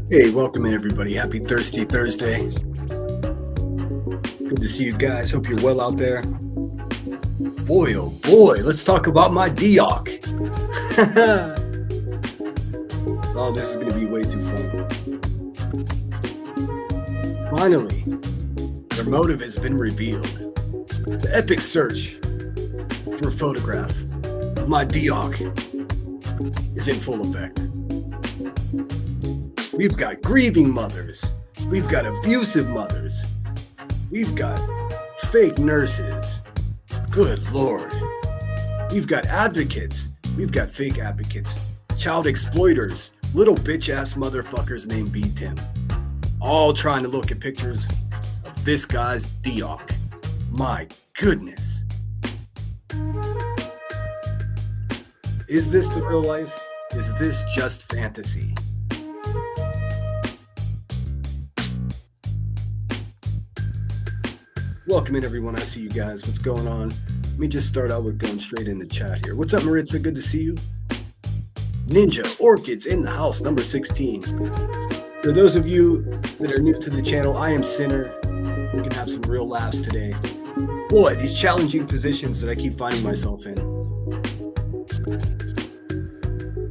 Hey, welcome in everybody. Happy Thirsty Thursday. Good to see you guys. Hope you're well out there. Boy, oh boy, let's talk about my Dioc. Oh, this is going to be way too fun. Finally, their motive has been revealed. The epic search for a photograph of my Dioc is in full effect. We've got grieving mothers. We've got abusive mothers. We've got fake nurses. Good Lord. We've got advocates. We've got fake advocates. Child exploiters. Little bitch-ass motherfuckers named B-Tim. All trying to look at pictures of this guy's Dioc. My goodness. Is this the real life? Is this just fantasy? Welcome in, everyone. I see you guys. What's going on? Let me just start out with going straight in the chat here. What's up, Maritza? Good to see you. Ninja Orchids in the house, number 16. For those of you that are new to the channel, I am Sinner. We can have some real laughs today. Boy, these challenging positions that I keep finding myself in.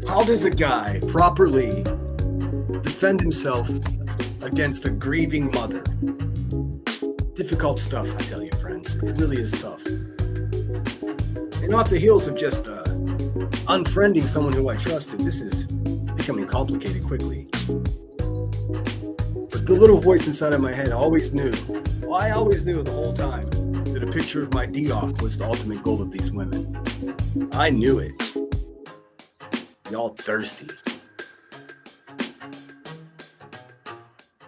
How does a guy properly defend himself against a grieving mother? Difficult stuff, I tell you, friends. It really is tough. And off the heels of just unfriending someone who I trusted, it's becoming complicated quickly. But the little voice inside of my head always knew, I always knew the whole time, that a picture of my Dioc was the ultimate goal of these women. I knew it. Y'all thirsty.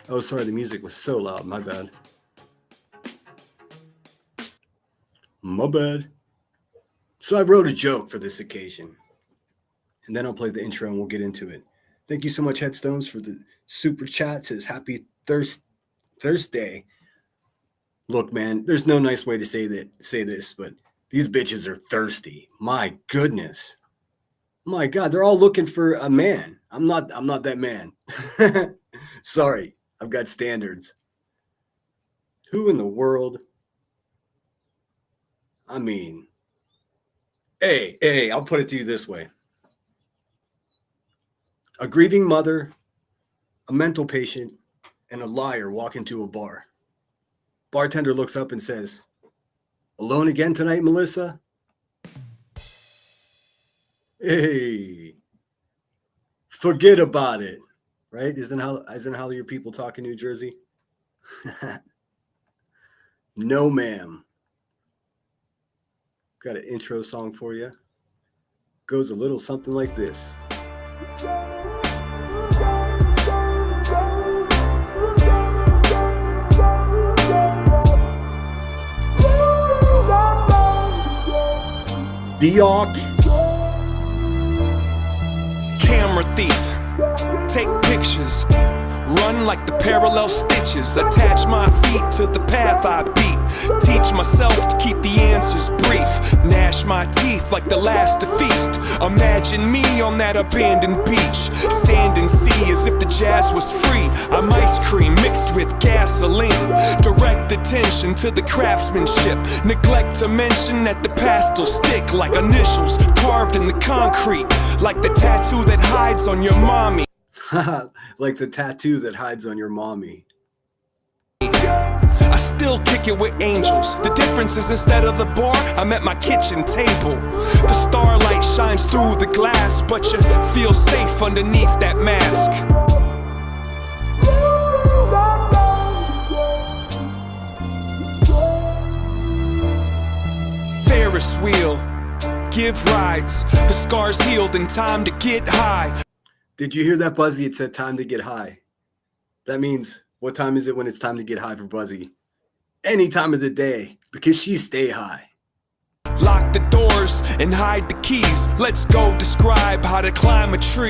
Oh, sorry, the music was so loud. My bad. My bad. So I wrote a joke for this occasion. And then I'll play the intro and we'll get into it. Thank you so much, Headstones, for the super chat. It says happy Thursday. Look, man, there's no nice way to say this, but these bitches are thirsty. My goodness. My God, they're all looking for a man. I'm not that man. Sorry, I've got standards. Who in the world? I mean, hey, I'll put it to you this way. A grieving mother, a mental patient, and a liar walk into a bar. Bartender looks up and says, "Alone again tonight, Melissa?" Hey, forget about it, right? Isn't how your people talk in New Jersey? No, ma'am. Got an intro song for you. Goes a little something like this. Dioc. Camera thief, take pictures, Run like the parallel stitches, attach my feet to the path I beat. Teach myself to keep the answers brief. Gnash my teeth like the last to feast. Imagine me on that abandoned beach. Sand and sea as if the jazz was free. I'm ice cream mixed with gasoline. Direct attention to the craftsmanship. Neglect to mention that the past'll stick like initials carved in the concrete. Like the tattoo that hides on your mommy. Like the tattoo that hides on your mommy. I still kick it with angels. The difference is instead of the bar, I'm at my kitchen table. The starlight shines through the glass, but you feel safe underneath that mask. Ferris wheel, give rides. The scars healed and time to get high. Did you hear that, Buzzy? It said time to get high. That means, what time is it when it's time to get high for Buzzy? Any time of the day, because she stay high. Lock the doors and hide the keys. Let's go describe how to climb a tree.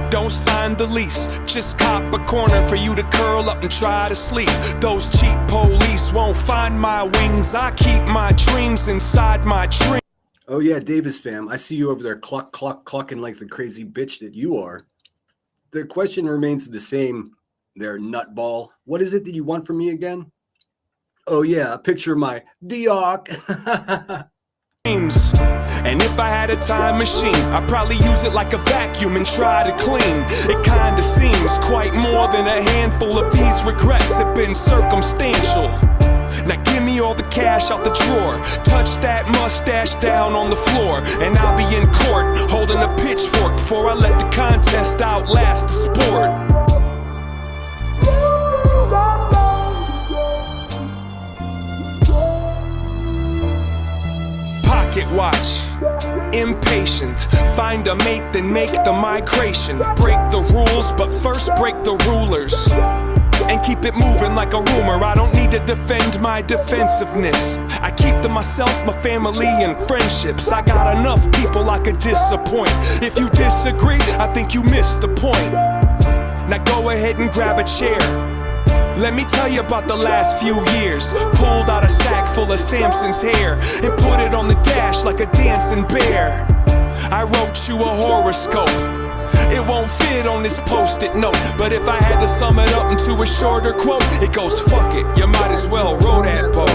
Don't sign the lease, just cop a corner for you to curl up and try to sleep. Those cheap police won't find my wings. I keep my dreams inside my dreams. Oh yeah, Davis fam, I see you over there clucking like the crazy bitch that you are. The question remains the same there, nutball. What is it that you want from me again? Oh yeah, a picture of my Dioc. And if I had a time machine, I'd probably use it like a vacuum and try to clean. It kinda seems quite more than a handful of these regrets have been circumstantial. Now give me all the cash out the drawer. Touch that mustache down on the floor, and I'll be in court holding a pitchfork before I let the contest outlast the sport. Pocket watch, impatient. Find a mate, then make the migration. Break the rules, but first break the rulers. And keep it moving like a rumor. I don't need to defend my defensiveness. I keep to myself, my family, and friendships. I got enough people I could disappoint. If you disagree, I think you missed the point. Now go ahead and grab a chair. Let me tell you about the last few years. Pulled out a sack full of Samson's hair and put it on the dash like a dancing bear. I wrote you a horoscope. It won't fit on this post-it note, but if I had to sum it up into a shorter quote, it goes, fuck it, you might as well row that boat.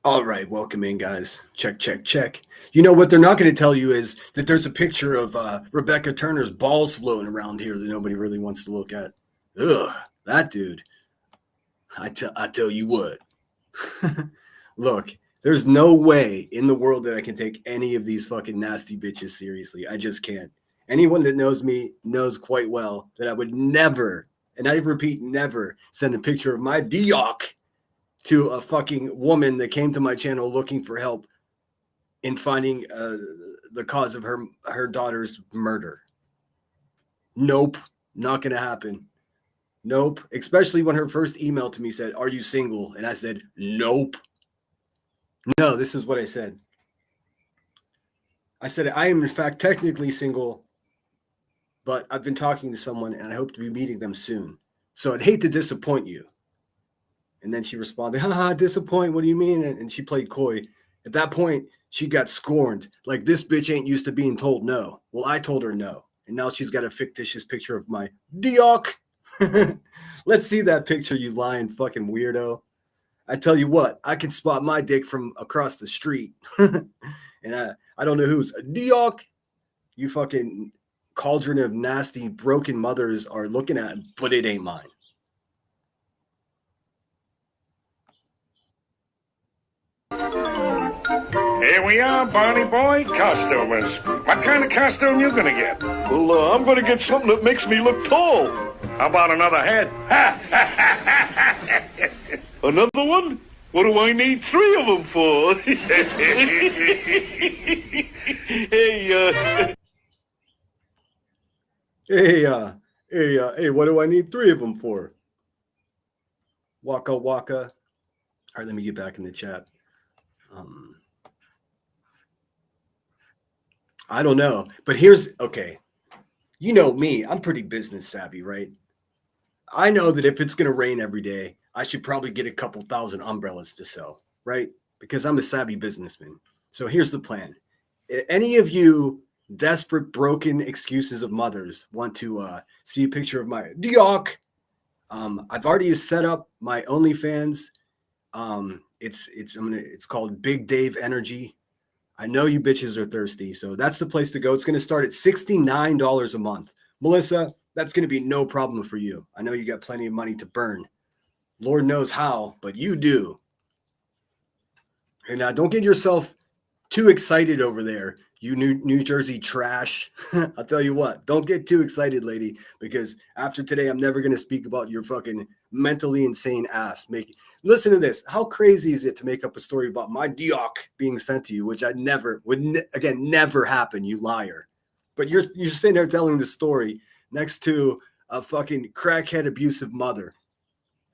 All right, welcome in, guys. Check, check, check. You know what they're not going to tell you is that there's a picture of Rebecca Turner's balls floating around here that nobody really wants to look at. Ugh, that dude. I tell you what. Look, there's no way in the world that I can take any of these fucking nasty bitches seriously. I just can't. Anyone that knows me knows quite well that I would never, and I repeat, never send a picture of my Dioc to a fucking woman that came to my channel looking for help in finding the cause of her daughter's murder. Nope, not going to happen. Nope. Especially when her first email to me said, "Are you single?" And I said, "Nope." No, this is what I said. I said, "I am in fact technically single, but I've been talking to someone and I hope to be meeting them soon. So I'd hate to disappoint you." And then she responded, "Haha, disappoint? What do you mean?" And she played coy. At that point, she got scorned. Like, this bitch ain't used to being told no. Well, I told her no. And now she's got a fictitious picture of my Dioc. Let's see that picture, you lying fucking weirdo. I tell you what, I can spot my dick from across the street. And I don't know who's a Dioc. You fucking cauldron of nasty broken mothers are looking at, but it ain't mine. Here we are, Barney boy, costumers. What kind of costume you gonna get? Well, I'm gonna get something that makes me look tall. How about another head? Another one? What do I need 3 of them for? Hey, Hey, what do I need 3 of them for? Waka waka. All right, let me get back in the chat. I don't know, but here's okay. You know me, I'm pretty business savvy, right? I know that if it's going to rain every day, I should probably get a couple thousand umbrellas to sell, right? Because I'm a savvy businessman. So here's the plan. Any of you desperate, broken excuses of mothers want to see a picture of my Dioc? I've already set up my OnlyFans. It's called Big Dave Energy. I know you bitches are thirsty, so that's the place to go. It's going to start at $69 a month. Melissa, that's going to be no problem for you. I know you got plenty of money to burn. Lord knows how, but you do. And don't get yourself too excited over there, you New Jersey trash. I'll tell you what, don't get too excited, lady, because after today, I'm never going to speak about your fucking mentally insane ass. Listen to this. How crazy is it to make up a story about my Dioc being sent to you, which I never would, never happen, you liar. But you're sitting there telling the story next to a fucking crackhead abusive mother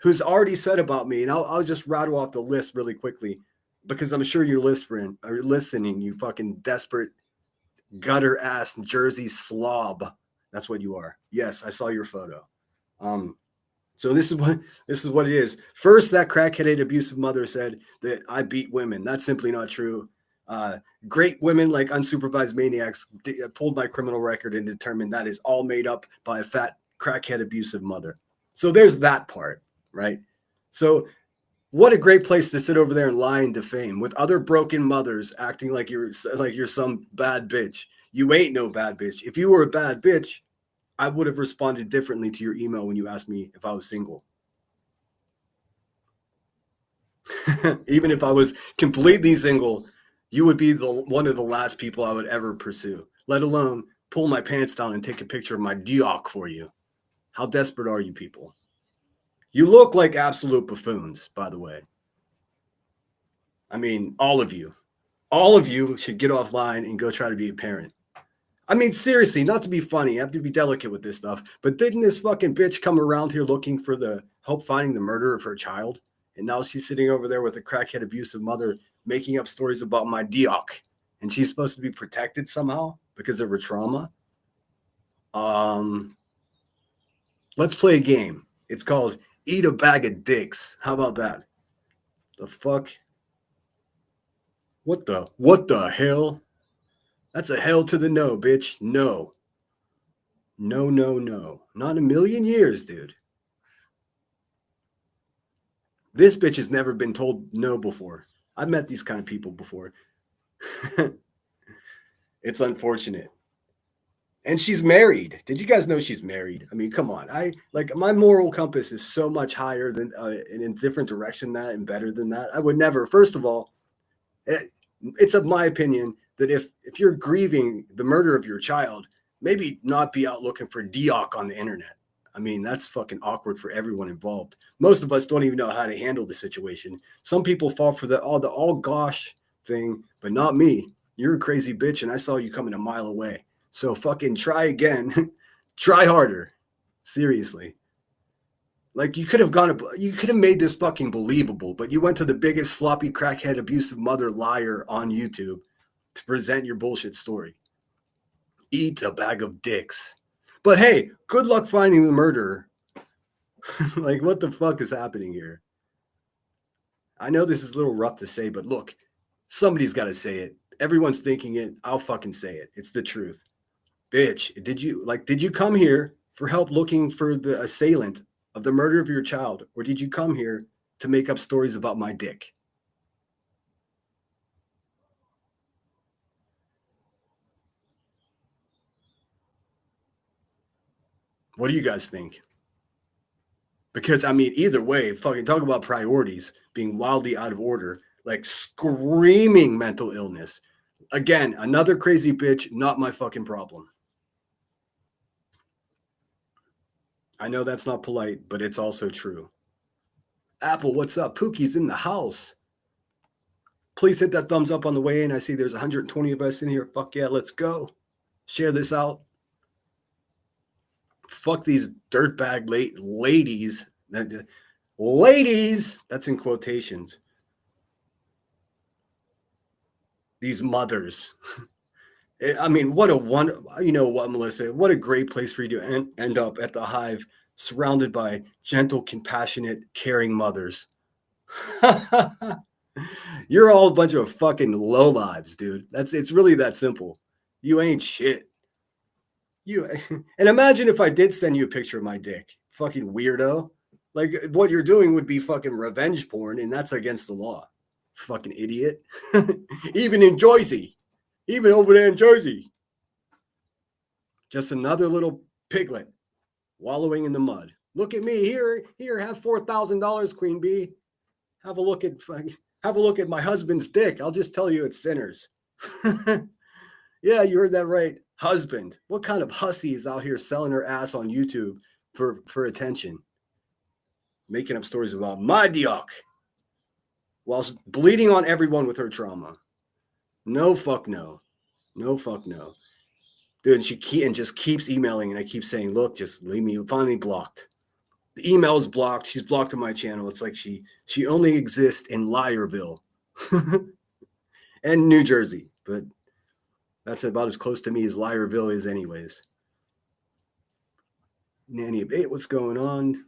who's already said about me, and I'll just rattle off the list really quickly because I'm sure you're listening, you fucking desperate gutter ass Jersey slob. That's what you are. Yes, I saw your photo. So this is what it is. First, that crackheaded abusive mother said that I beat women. That's simply not true. Great women like unsupervised maniacs pulled my criminal record and determined that is all made up by a fat crackhead abusive mother. So there's that part, right? So what a great place to sit over there and lie and defame with other broken mothers acting like you're some bad bitch. You ain't no bad bitch. If you were a bad bitch, I would have responded differently to your email when you asked me if I was single. Even if I was completely single, you would be one of the last people I would ever pursue, let alone pull my pants down and take a picture of my Dioc for you. How desperate are you people? You look like absolute buffoons, by the way. I mean, all of you should get offline and go try to be a parent. I mean, seriously, not to be funny, I have to be delicate with this stuff, but didn't this fucking bitch come around here looking for the help finding the murder of her child? And now she's sitting over there with a crackhead abusive mother making up stories about my Dioc. And she's supposed to be protected somehow because of her trauma. Let's play a game. It's called Eat a Bag of Dicks. How about that? The fuck? What the hell? That's a hell to the no, bitch. No. No. Not in a million years, dude. This bitch has never been told no before. I've met these kind of people before. It's unfortunate. And she's married. Did you guys know she's married? I mean, come on. My moral compass is so much higher than in a different direction than that and better than that. I would never. First of all, it's of my opinion that if you're grieving the murder of your child, maybe not be out looking for Dioc on the internet. I mean, that's fucking awkward for everyone involved. Most of us don't even know how to handle the situation. Some people fall for the all gosh thing, but not me. You're a crazy bitch, and I saw you coming a mile away. So fucking try again. Try harder. Seriously. Like you could have made this fucking believable, but you went to the biggest sloppy crackhead abusive mother liar on YouTube to present your bullshit story. Eat a bag of dicks. But hey, good luck finding the murderer. Like what the fuck is happening here? I know this is a little rough to say, but look, somebody's got to say it. Everyone's thinking it. I'll fucking say it. It's the truth. Bitch, did you come here for help looking for the assailant of the murder of your child, or did you come here to make up stories about my dick? What do you guys think? Because, I mean, either way, fucking talk about priorities being wildly out of order, like screaming mental illness. Again, another crazy bitch, not my fucking problem. I know that's not polite, but it's also true. Apple, what's up? Pookie's in the house. Please hit that thumbs up on the way in. I see there's 120 of us in here. Fuck yeah, let's go. Share this out. Fuck these dirtbag ladies. ladies, that's in quotations, these mothers. I mean, you know what, Melissa, what a great place for you to end up at the Hive, surrounded by gentle, compassionate, caring mothers. You're all a bunch of fucking lowlives, dude. It's really that simple. You ain't shit. And imagine if I did send you a picture of my dick. Fucking weirdo. Like, what you're doing would be fucking revenge porn, and that's against the law. Fucking idiot. Even in Jersey. Even over there in Jersey. Just another little piglet wallowing in the mud. Look at me. Here, have $4,000, Queen Bee. Have a look at my husband's dick. I'll just tell you it's sinners. Yeah, you heard that right. Husband. What kind of hussy is out here selling her ass on YouTube for attention? Making up stories about my dick whilst bleeding on everyone with her trauma. No fuck no. No fuck no. Dude, and just keeps emailing, and I keep saying, look, just leave me. Finally blocked. The email is blocked. She's blocked on my channel. It's like she only exists in Liarville and New Jersey, but that's about as close to me as Liarville is anyways. Nanny of 8, what's going on?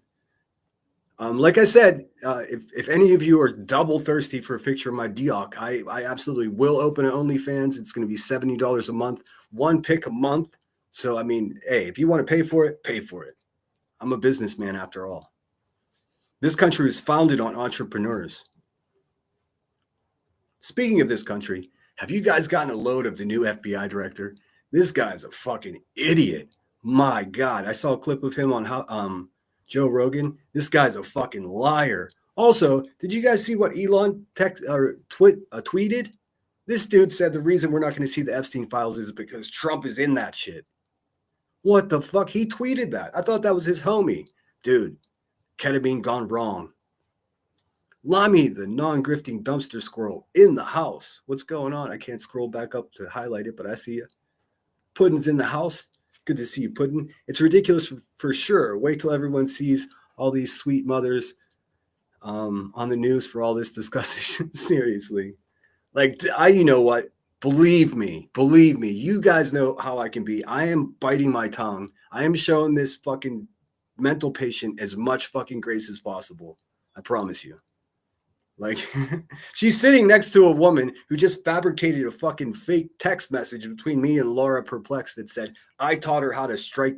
Like I said, if any of you are double thirsty for a picture of my dick, I absolutely will open an OnlyFans. It's going to be $70 a month, one pic a month. So, I mean, hey, if you want to pay for it, pay for it. I'm a businessman after all. This country was founded on entrepreneurs. Speaking of this country, have you guys gotten a load of the new FBI director? This guy's a fucking idiot. My God. I saw a clip of him on Joe Rogan. This guy's a fucking liar. Also, did you guys see what Elon tweeted? This dude said the reason we're not going to see the Epstein files is because Trump is in that shit. What the fuck? He tweeted that. I thought that was his homie. Dude, ketamine gone wrong. Lami, the non-grifting dumpster squirrel, in the house. What's going on? I can't scroll back up to highlight it, but I see you. Puddin's in the house. Good to see you, Puddin. It's ridiculous for sure. Wait till everyone sees all these sweet mothers on the news for all this discussion. Seriously. Like, you know what? Believe me, you guys know how I can be. I am biting my tongue. I am showing this fucking mental patient as much fucking grace as possible. I promise you. Like, she's sitting next to a woman who just fabricated a fucking fake text message between me and Laura Perplex that said, I taught her how to strike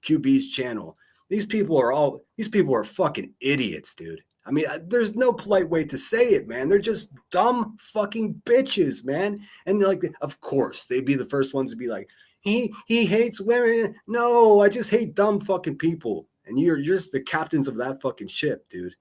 QB's channel. These people are fucking idiots, dude. I mean, there's no polite way to say it, man. They're just dumb fucking bitches, man. And like, of course, they'd be the first ones to be like, he hates women. No, I just hate dumb fucking people. And you're just the captains of that fucking ship, dude.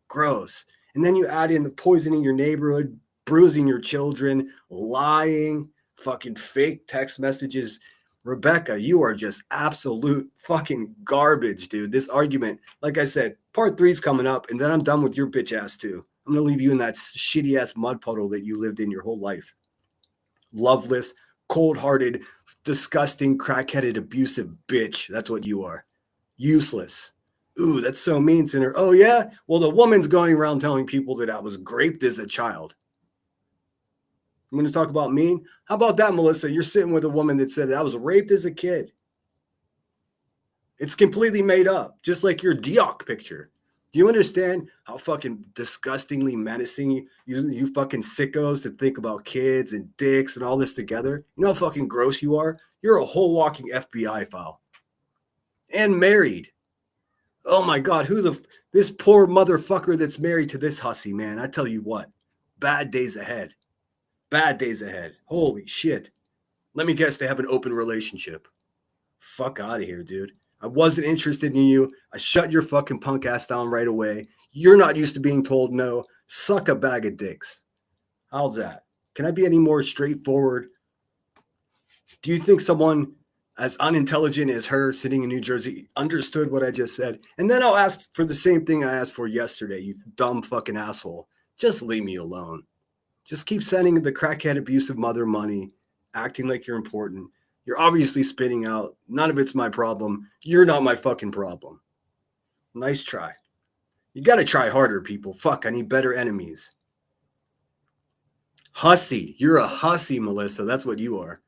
Gross. And then you add in the poisoning your neighborhood, bruising your children, lying, fucking fake text messages. Rebecca, you are just absolute fucking garbage, dude. This argument, like I said, part 3 is coming up, and then I'm done with your bitch ass too. I'm going to leave you in that shitty ass mud puddle that you lived in your whole life. Loveless, cold-hearted, disgusting, crack-headed, abusive bitch. That's what you are. Useless. Ooh, that's so mean, sinner. Oh, yeah? Well, the woman's going around telling people that I was raped as a child. I'm going to talk about mean. How about that, Melissa? You're sitting with a woman that said I was raped as a kid. It's completely made up, just like your Diok picture. Do you understand how fucking disgustingly menacing you fucking sickos to think about kids and dicks and all this together? You know how fucking gross you are? You're a whole walking FBI file. And married. Oh my God, this poor motherfucker that's married to this hussy, man. I tell you what, bad days ahead. Bad days ahead. Holy shit. Let me guess, they have an open relationship. Fuck out of here, dude. I wasn't interested in you. I shut your fucking punk ass down right away. You're not used to being told no. Suck a bag of dicks. How's that? Can I be any more straightforward? Do you think someone as unintelligent as her sitting in New Jersey understood what I just said? And then I'll ask for the same thing I asked for yesterday, you dumb fucking asshole. Just leave me alone. Just keep sending the crackhead abusive mother money, acting like you're important. You're obviously spitting out. None of it's my problem. You're not my fucking problem. Nice try. You got to try harder, people. Fuck, I need better enemies. Hussy. You're a hussy, Melissa. That's what you are.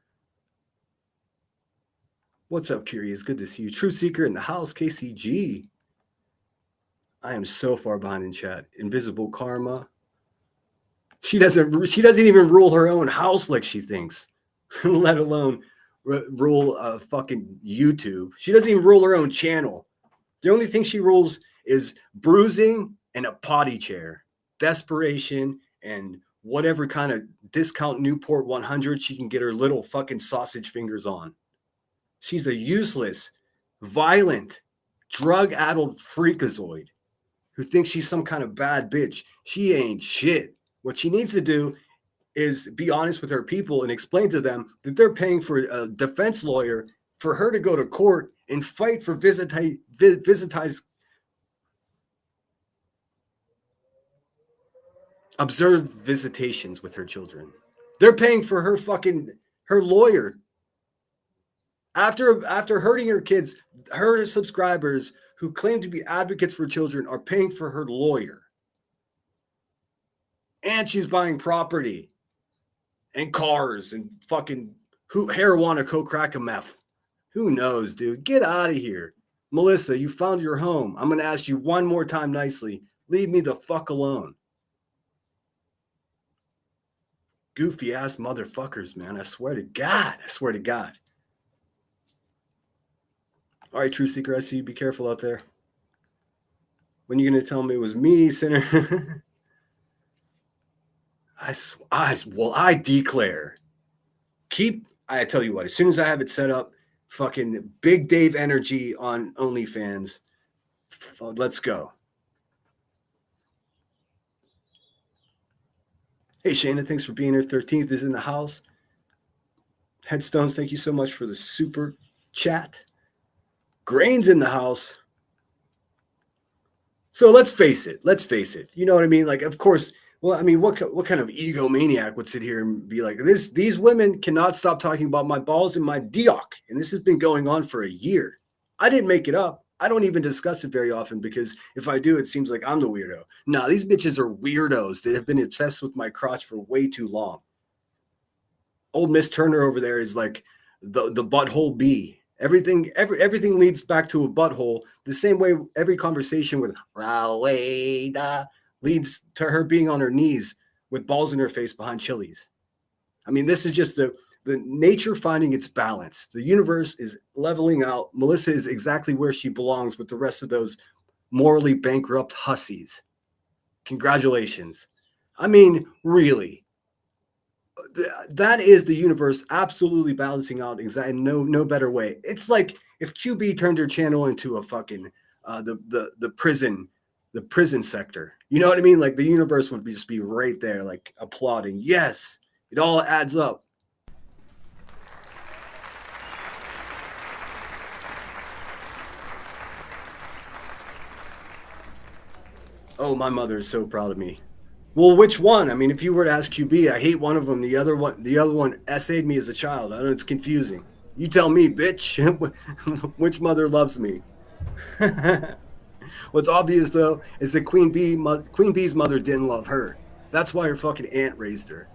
What's up, Curious? Good to see you. True Seeker in the house, KCG. I am so far behind in chat. Invisible Karma. She doesn't even rule her own house like she thinks, let alone rule fucking YouTube. She doesn't even rule her own channel. The only thing she rules is bruising and a potty chair, desperation, and whatever kind of discount Newport 100 she can get her little fucking sausage fingers on. She's a useless, violent, drug-addled freakazoid who thinks she's some kind of bad bitch. She ain't shit. What she needs to do is be honest with her people and explain to them that they're paying for a defense lawyer for her to go to court and fight for observed visitations with her children. They're paying for her lawyer. After hurting her kids, her subscribers who claim to be advocates for children are paying for her lawyer. And she's buying property and cars and fucking marijuana, coke, crack, and meth. Who knows, dude? Get out of here. Melissa, you found your home. I'm going to ask you one more time nicely. Leave me the fuck alone. Goofy ass motherfuckers, man. I swear to God. I swear to God. All right, True Seeker, I see you. Be careful out there. When are you going to tell me it was me, sinner? I declare. I tell you what, as soon as I have it set up, fucking Big Dave energy on OnlyFans. Let's go. Hey, Shayna, thanks for being here. 13th is in the house. Headstones, thank you so much for the super chat. Grain's in the house. So let's face it. You know what I mean? Like, of course, well, I mean, what kind of egomaniac would sit here and be like, these women cannot stop talking about my balls and my dioc. And this has been going on for a year. I didn't make it up. I don't even discuss it very often because if I do, it seems like I'm the weirdo. Nah, these bitches are weirdos that have been obsessed with my crotch for way too long. Old Miss Turner over there is like the butthole bee. Everything leads back to a butthole. The same way every conversation with Raweda leads to her being on her knees with balls in her face behind Chili's. I mean, this is just the nature finding its balance. The universe is leveling out. Melissa is exactly where she belongs with the rest of those morally bankrupt hussies. Congratulations. I mean, really. That is the universe absolutely balancing out exactly no better way. It's like if QB turned her channel into a fucking the prison sector. You know what I mean? Like the universe would just be right there, like applauding. Yes, it all adds up. Oh, my mother is so proud of me. Well, which one? I mean, if you were to ask QB, I hate one of them. The other one essayed me as a child. I don't know, it's confusing. You tell me, bitch. Which mother loves me? What's obvious, though, is that Queen Bee's mother didn't love her. That's why her fucking aunt raised her.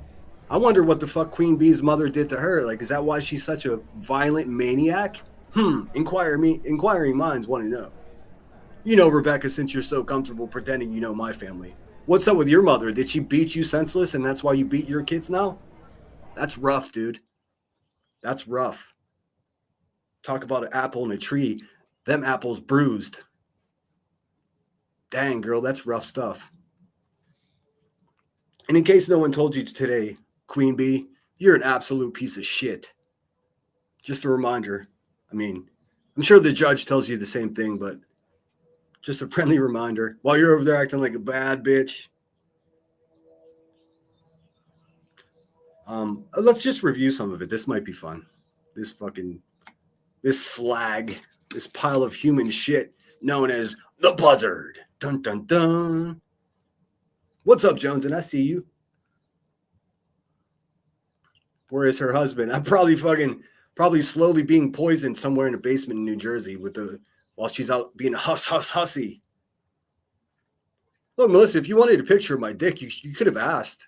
I wonder what the fuck Queen Bee's mother did to her. Like, is that why she's such a violent maniac? Inquiring minds want to know. You know, Rebecca, since you're so comfortable pretending you know my family. What's up with your mother? Did she beat you senseless and that's why you beat your kids now? That's rough, dude. That's rough. Talk about an apple in a tree. Them apples bruised. Dang, girl, that's rough stuff. And in case no one told you today, Queen Bee, you're an absolute piece of shit. Just a reminder. I mean, I'm sure the judge tells you the same thing, but just a friendly reminder while you're over there acting like a bad bitch. Let's just review some of it. This might be fun. This slag, this pile of human shit known as the buzzard. Dun, dun, dun. What's up, Jones? And I see you. Where is her husband? I'm probably slowly being poisoned somewhere in a basement in New Jersey while she's out being hussy. Look, Melissa, if you wanted a picture of my dick, you could have asked.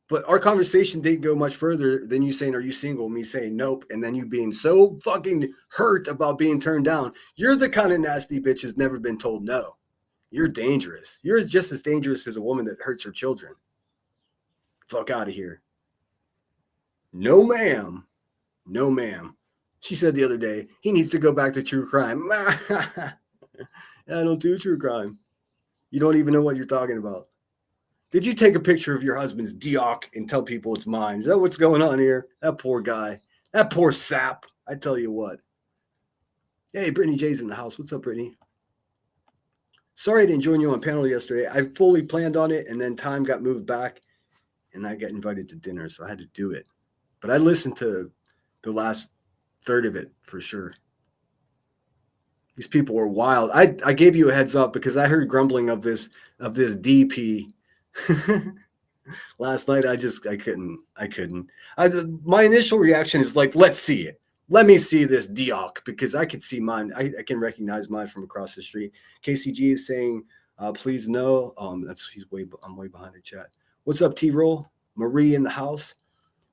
But our conversation didn't go much further than you saying, "Are you single?" Me saying, "Nope," and then you being so fucking hurt about being turned down. You're the kind of nasty bitch who's never been told no. You're dangerous. You're just as dangerous as a woman that hurts her children. Fuck out of here. No, ma'am. No, ma'am. She said the other day, he needs to go back to true crime. I don't do true crime. You don't even know what you're talking about. Did you take a picture of your husband's dioc and tell people it's mine? Is that what's going on here? That poor guy. That poor sap. I tell you what. Hey, Brittany J's in the house. What's up, Brittany? Sorry I didn't join you on panel yesterday. I fully planned on it, and then time got moved back, and I got invited to dinner, so I had to do it. But I listened to the last third of it for sure. These people were wild. I gave you a heads up because I heard grumbling of this DP last night. I couldn't. My initial reaction is like, let's see it. Let me see this dioc because I could see mine. I can recognize mine from across the street. KCG is saying, please no. I'm way behind the chat. What's up, T-Roll? Marie in the house.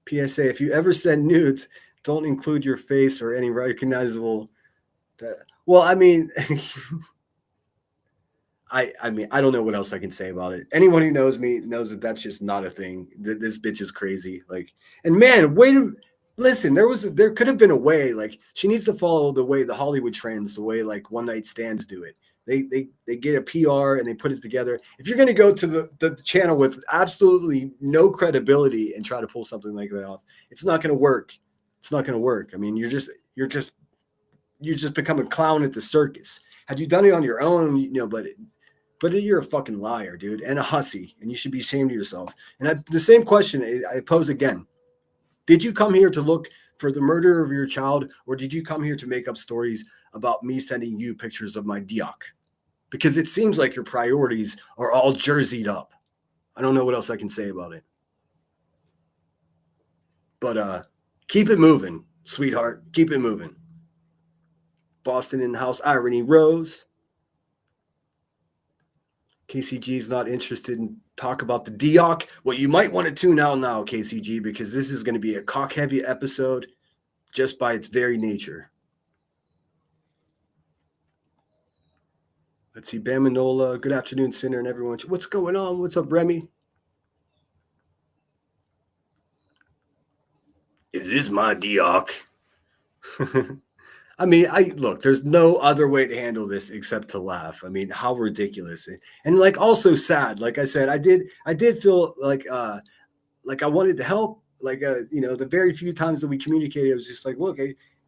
PSA, if you ever send nudes, don't include your face or any recognizable. Well, I mean, I mean, I don't know what else I can say about it. Anyone who knows me knows that that's just not a thing. This bitch is crazy. Like, and man, listen, there could have been a way. Like, she needs to follow the way the Hollywood trends, the way like one night stands do it. They get a PR and they put it together. If you're going to go to the channel with absolutely no credibility and try to pull something like that off, it's not going to work. It's not going to work. I mean, you just become a clown at the circus. Had you done it on your own, but you're a fucking liar, dude, and a hussy, and you should be ashamed of yourself. And the same question I pose again. Did you come here to look for the murder of your child, or did you come here to make up stories about me sending you pictures of my dioc? Because it seems like your priorities are all jerseyed up. I don't know what else I can say about it. But keep it moving, sweetheart. Keep it moving. Boston in the house. Irony Rose. KCG is not interested in talk about the dioc. Well, you might want to tune out now, KCG, because this is going to be a cock-heavy episode just by its very nature. Let's see, Bamanola. Good afternoon, Sinner, and everyone. What's going on? What's up, Remy? Is this my dioc? I mean, look, there's no other way to handle this except to laugh. I mean, how ridiculous. And like also sad. Like I said, I did feel like I wanted to help. Like the very few times that we communicated, I was just like, look,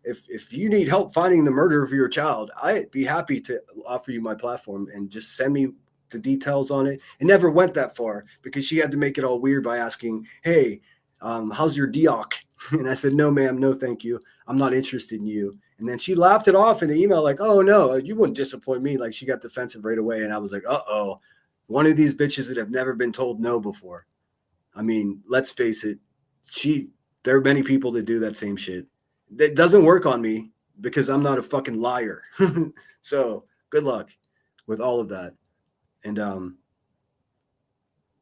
if you need help finding the murder of your child, I'd be happy to offer you my platform and just send me the details on it. It never went that far because she had to make it all weird by asking, hey, how's your dioc? And I said, no, ma'am, no, thank you. I'm not interested in you. And then she laughed it off in the email like, oh, no, you wouldn't disappoint me. Like she got defensive right away. And I was like, uh-oh, one of these bitches that have never been told no before. I mean, let's face it. There are many people that do that same shit. That doesn't work on me because I'm not a fucking liar. So good luck with all of that. And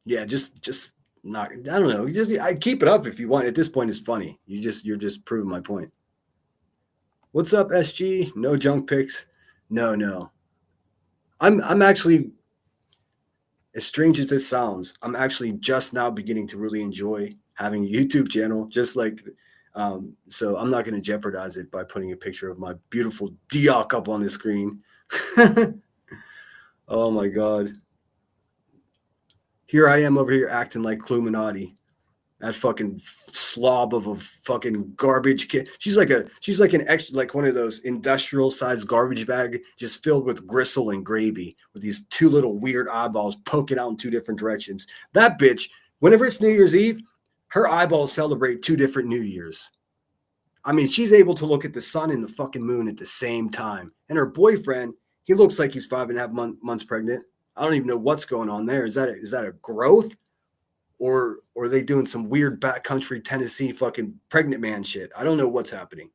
yeah, just not, I don't know. I keep it up if you want. At this point, it's funny. You're just proving my point. What's up, SG? No junk pics. No. I'm actually, as strange as this sounds, I'm actually just now beginning to really enjoy having a YouTube channel. Just like, so I'm not going to jeopardize it by putting a picture of my beautiful dioc up on the screen. Oh my God. Here I am over here acting like Cluminati. That fucking slob of a fucking garbage kid. She's like an extra, like one of those industrial sized garbage bag just filled with gristle and gravy with these two little weird eyeballs poking out in two different directions. That bitch, whenever it's New Year's Eve, her eyeballs celebrate two different New Years. I mean, she's able to look at the sun and the fucking moon at the same time. And her boyfriend, he looks like he's 5.5 months pregnant. I don't even know what's going on there. Is that a growth? Or are they doing some weird backcountry Tennessee fucking pregnant man shit? I don't know what's happening.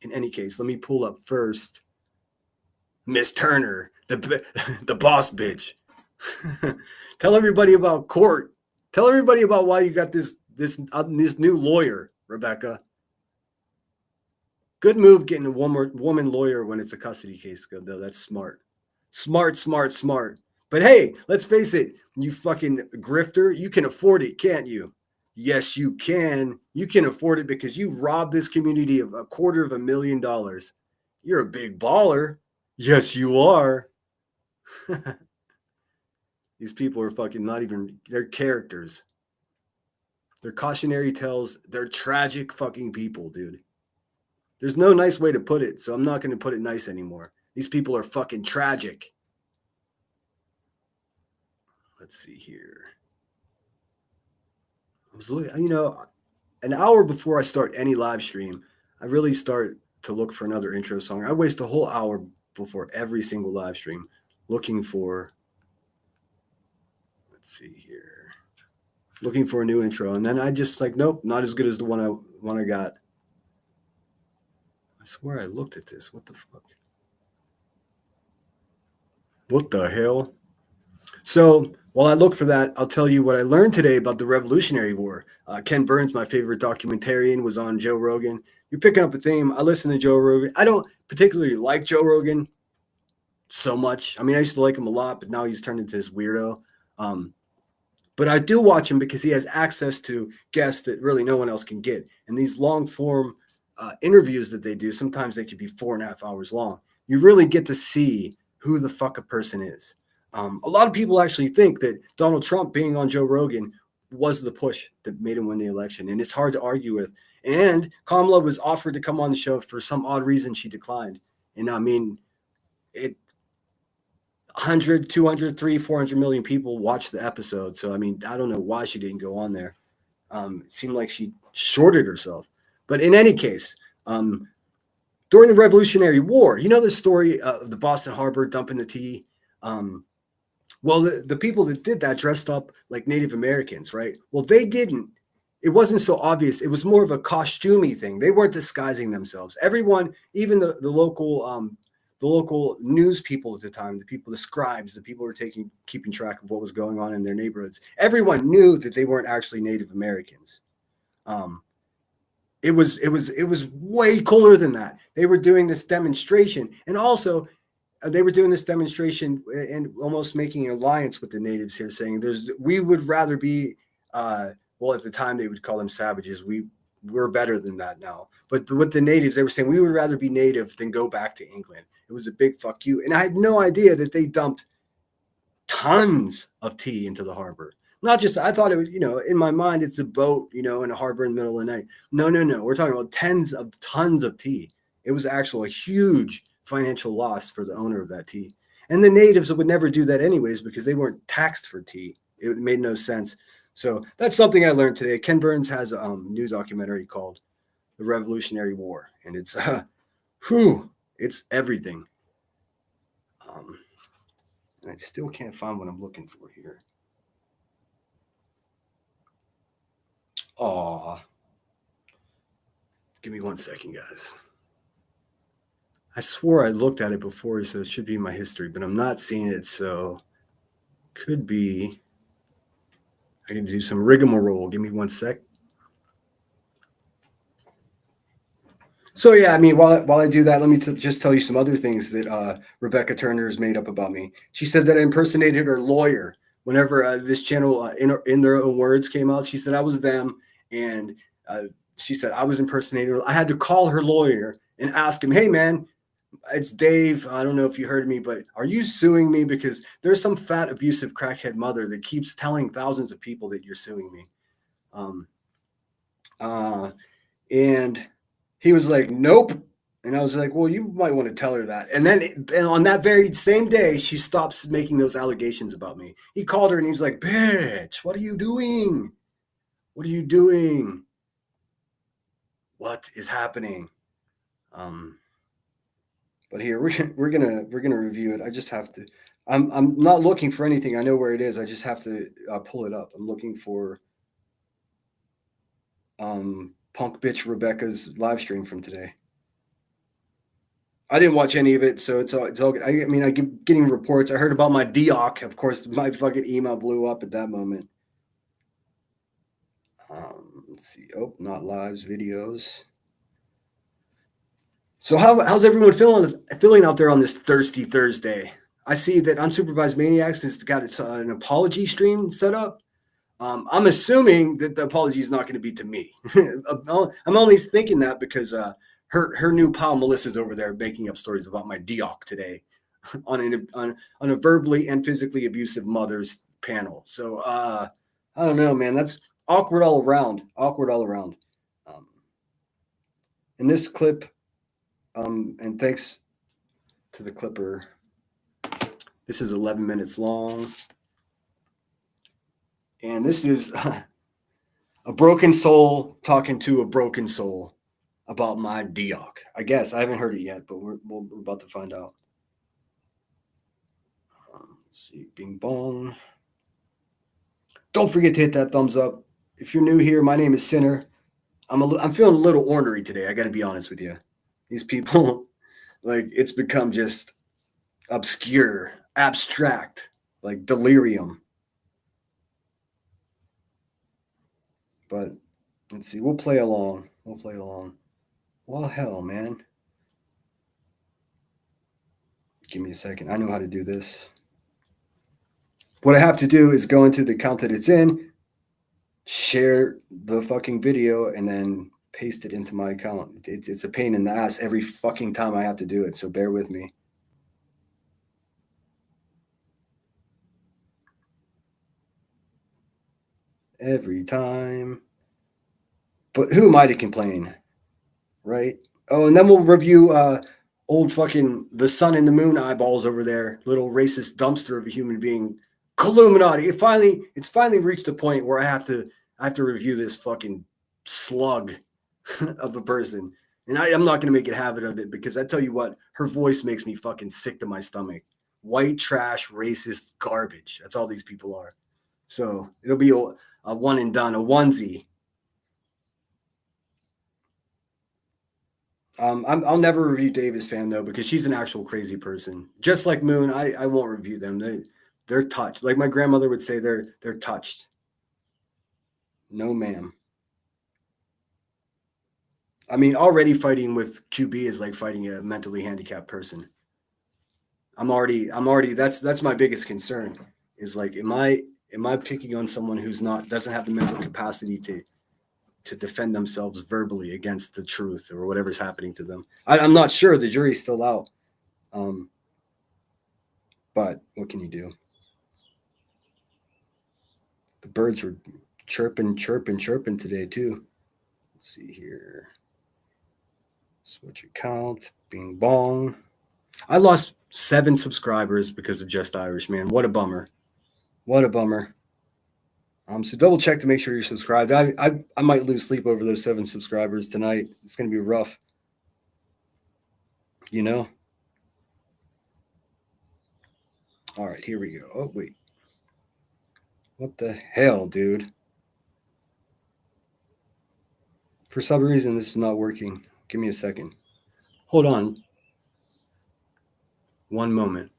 In any case, let me pull up first Miss Turner, the boss bitch. Tell everybody about court. Tell everybody about why you got this new lawyer, Rebecca. Good move getting a woman lawyer when it's a custody case, though. That's smart. Smart. But hey, let's face it, you fucking grifter, you can afford it, can't you? Yes, you can. You can afford it because you've robbed this community of $250,000. You're a big baller. Yes, you are. These people are fucking not even, they're characters. They're cautionary tales. They're tragic fucking people, dude. There's no nice way to put it, so I'm not going to put it nice anymore. These people are fucking tragic. Let's see here. I was looking, an hour before I start any live stream, I really start to look for another intro song. I waste a whole hour before every single live stream looking for, let's see here, looking for a new intro. And then I just like, nope, not as good as the one I got. I swear I looked at this. What the fuck? What the hell? So while I look for that, I'll tell you what I learned today about the Revolutionary War. Ken Burns, my favorite documentarian, was on Joe Rogan. You're picking up a theme. I listen to Joe Rogan. I don't particularly like Joe Rogan so much. I mean, I used to like him a lot, but now he's turned into this weirdo. But I do watch him because he has access to guests that really no one else can get. And these long form interviews that they do, sometimes they could be 4.5 hours long. You really get to see who the fuck a person is. A lot of people actually think that Donald Trump being on Joe Rogan was the push that made him win the election. And it's hard to argue with. And Kamala was offered to come on the show. For some odd reason, she declined. And I mean, 100, 200, 300, 400 million people watched the episode. So, I mean, I don't know why she didn't go on there. It seemed like she shorted herself. But in any case, during the Revolutionary War, you know the story of the Boston Harbor dumping the tea? Well, the people that did that dressed up like Native Americans, right? Well, they didn't. It wasn't so obvious. It was more of a costumey thing. They weren't disguising themselves. Everyone, even the local news people at the time, the scribes, the people who were keeping track of what was going on in their neighborhoods, everyone knew that they weren't actually Native Americans. It was way cooler than that. They were doing this demonstration, and also they were doing this demonstration and almost making an alliance with the natives here, saying we would rather be well, at the time they would call them savages. We're better than that now. But with the natives, they were saying we would rather be native than go back to England. It was a big fuck you. And I had no idea that they dumped tons of tea into the harbor. Not just, I thought it was, in my mind, it's a boat, in a harbor in the middle of the night. No. We're talking about tons of tea. It was actually a huge financial loss for the owner of that tea. And the natives would never do that anyways because they weren't taxed for tea. It made no sense. So that's something I learned today. Ken Burns has a new documentary called The Revolutionary War. And it's, it's everything. And I still can't find what I'm looking for here. Aw. Give me 1 second, guys. I swore I looked at it before, so it should be in my history, but I'm not seeing it, so could be. I can do some rigmarole. Give me 1 sec. So yeah, I mean, while I do that, let me just tell you some other things that Rebecca Turner has made up about me. She said that I impersonated her lawyer whenever this channel, in their own words, came out. She said I was them, and she said I was impersonating her. I had to call her lawyer and ask him, hey, man, it's Dave. I don't know if you heard me, but are you suing me? Because there's some fat, abusive crackhead mother that keeps telling thousands of people that you're suing me. And he was like, nope. And I was like, well, you might want to tell her that. And then on that very same day, she stops making those allegations about me. He called her and he was like, bitch, what are you doing? What are you doing? What is happening? But here we're gonna review it. I just have to. I'm not looking for anything. I know where it is. I just have to pull it up. I'm looking for punk bitch Rebecca's live stream from today. I didn't watch any of it, so it's all good. I mean, I keep getting reports. I heard about my Deoc. Of course, my fucking email blew up at that moment. Let's see. Oh, not lives, videos. So how's everyone feeling out there on this thirsty Thursday? I see that Unsupervised Maniacs has got an apology stream set up. I'm assuming that the apology is not going to be to me. I'm only thinking that because her new pal Melissa's over there making up stories about my Deoc today on a verbally and physically abusive mother's panel. So I don't know, man. That's awkward all around. Awkward all around. In this clip, and thanks to the clipper, this is 11 minutes long. And this is a broken soul talking to a broken soul about my Deoc. I guess I haven't heard it yet, but we're about to find out. Let's see, bing bong. Don't forget to hit that thumbs up. If you're new here, my name is Sinner. I'm feeling a little ornery today. I got to be honest with you. These people, like, it's become just obscure, abstract, like delirium. But let's see. We'll play along. Well, hell, man. Give me a second. I know how to do this. What I have to do is go into the account that it's in, share the fucking video, and then paste it into my account. It's a pain in the ass every fucking time I have to do it, so bear with me. Every time. But who am I to complain, right? Oh, and then we'll review old fucking the sun and the moon eyeballs over there, little racist dumpster of a human being. Illuminati. It's finally reached a point where I have to review this fucking slug of a person. And I'm not going to make a habit of it because I tell you what, her voice makes me fucking sick to my stomach. White trash, racist garbage. That's all these people are. So it'll be a one and done, a onesie. I'll never review Davis Fan though because she's an actual crazy person. Just like Moon, I won't review them. They're touched. Like my grandmother would say, they're touched. No, ma'am. I mean, already fighting with QB is like fighting a mentally handicapped person. I'm already. That's my biggest concern. Is like, am I picking on someone who's doesn't have the mental capacity to defend themselves verbally against the truth or whatever's happening to them? I'm not sure. The jury's still out. But what can you do? The birds were chirping today too. Let's see here. Switch account. Bing bong. I lost 7 subscribers because of Just Irish, man. What a bummer. What a bummer. So double check to make sure you're subscribed. I might lose sleep over those 7 subscribers tonight. It's going to be rough. You know? All right, here we go. Oh, wait. What the hell, dude? For some reason, this is not working. Give me a second. Hold on. One moment.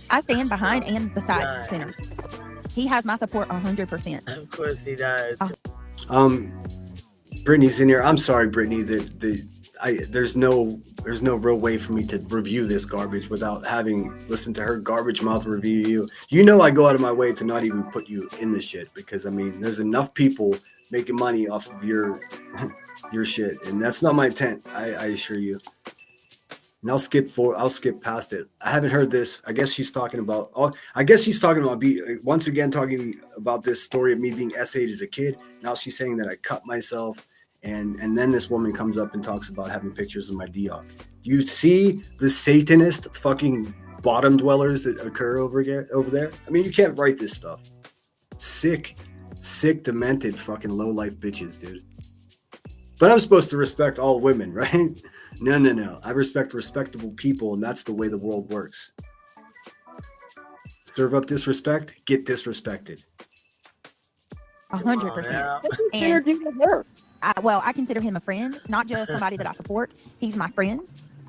I stand behind and beside Center. He has my support 100%. Of course he does. Brittany's in here. I'm sorry, Brittany. There's no real way for me to review this garbage without having listened to her garbage mouth review you. You know, I go out of my way to not even put you in this shit because I mean, there's enough people making money off of your shit, and that's not my intent. I assure you. And I'll skip past it. I haven't heard this. I guess she's talking about. Once again talking about this story of me being S8 as a kid. Now she's saying that I cut myself, and then this woman comes up and talks about having pictures of my Dioc. Do you see the Satanist fucking bottom dwellers that occur over there? I mean, you can't write this stuff. Sick, demented, fucking low life bitches, dude. But I'm supposed to respect all women, right? No. I respect respectable people, and that's the way the world works. Serve up disrespect, get disrespected. 100%. I consider him a friend, not just somebody that I support. He's my friend.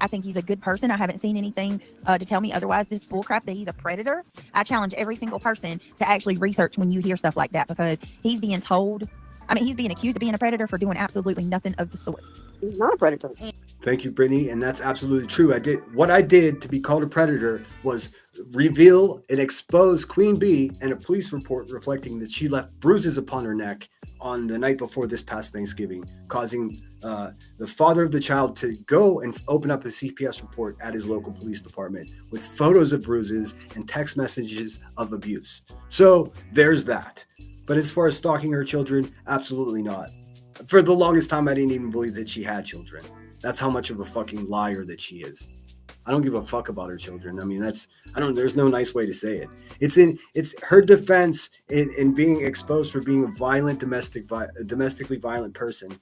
I think he's a good person. I haven't seen anything to tell me otherwise. This bullcrap that he's a predator. I challenge every single person to actually research when you hear stuff like that, because he's being told. I mean, he's being accused of being a predator for doing absolutely nothing of the sort. He's not a predator. Thank you, Brittany, and that's absolutely true. What I did to be called a predator was reveal and expose Queen Bee and a police report reflecting that she left bruises upon her neck on the night before this past Thanksgiving, causing the father of the child to go and open up a CPS report at his local police department with photos of bruises and text messages of abuse. So there's that. But as far as stalking her children, absolutely not. For the longest time, I didn't even believe that she had children. That's how much of a fucking liar that she is. I don't give a fuck about her children. I mean, there's no nice way to say it. It's her defense in being exposed for being a violent, domestically violent person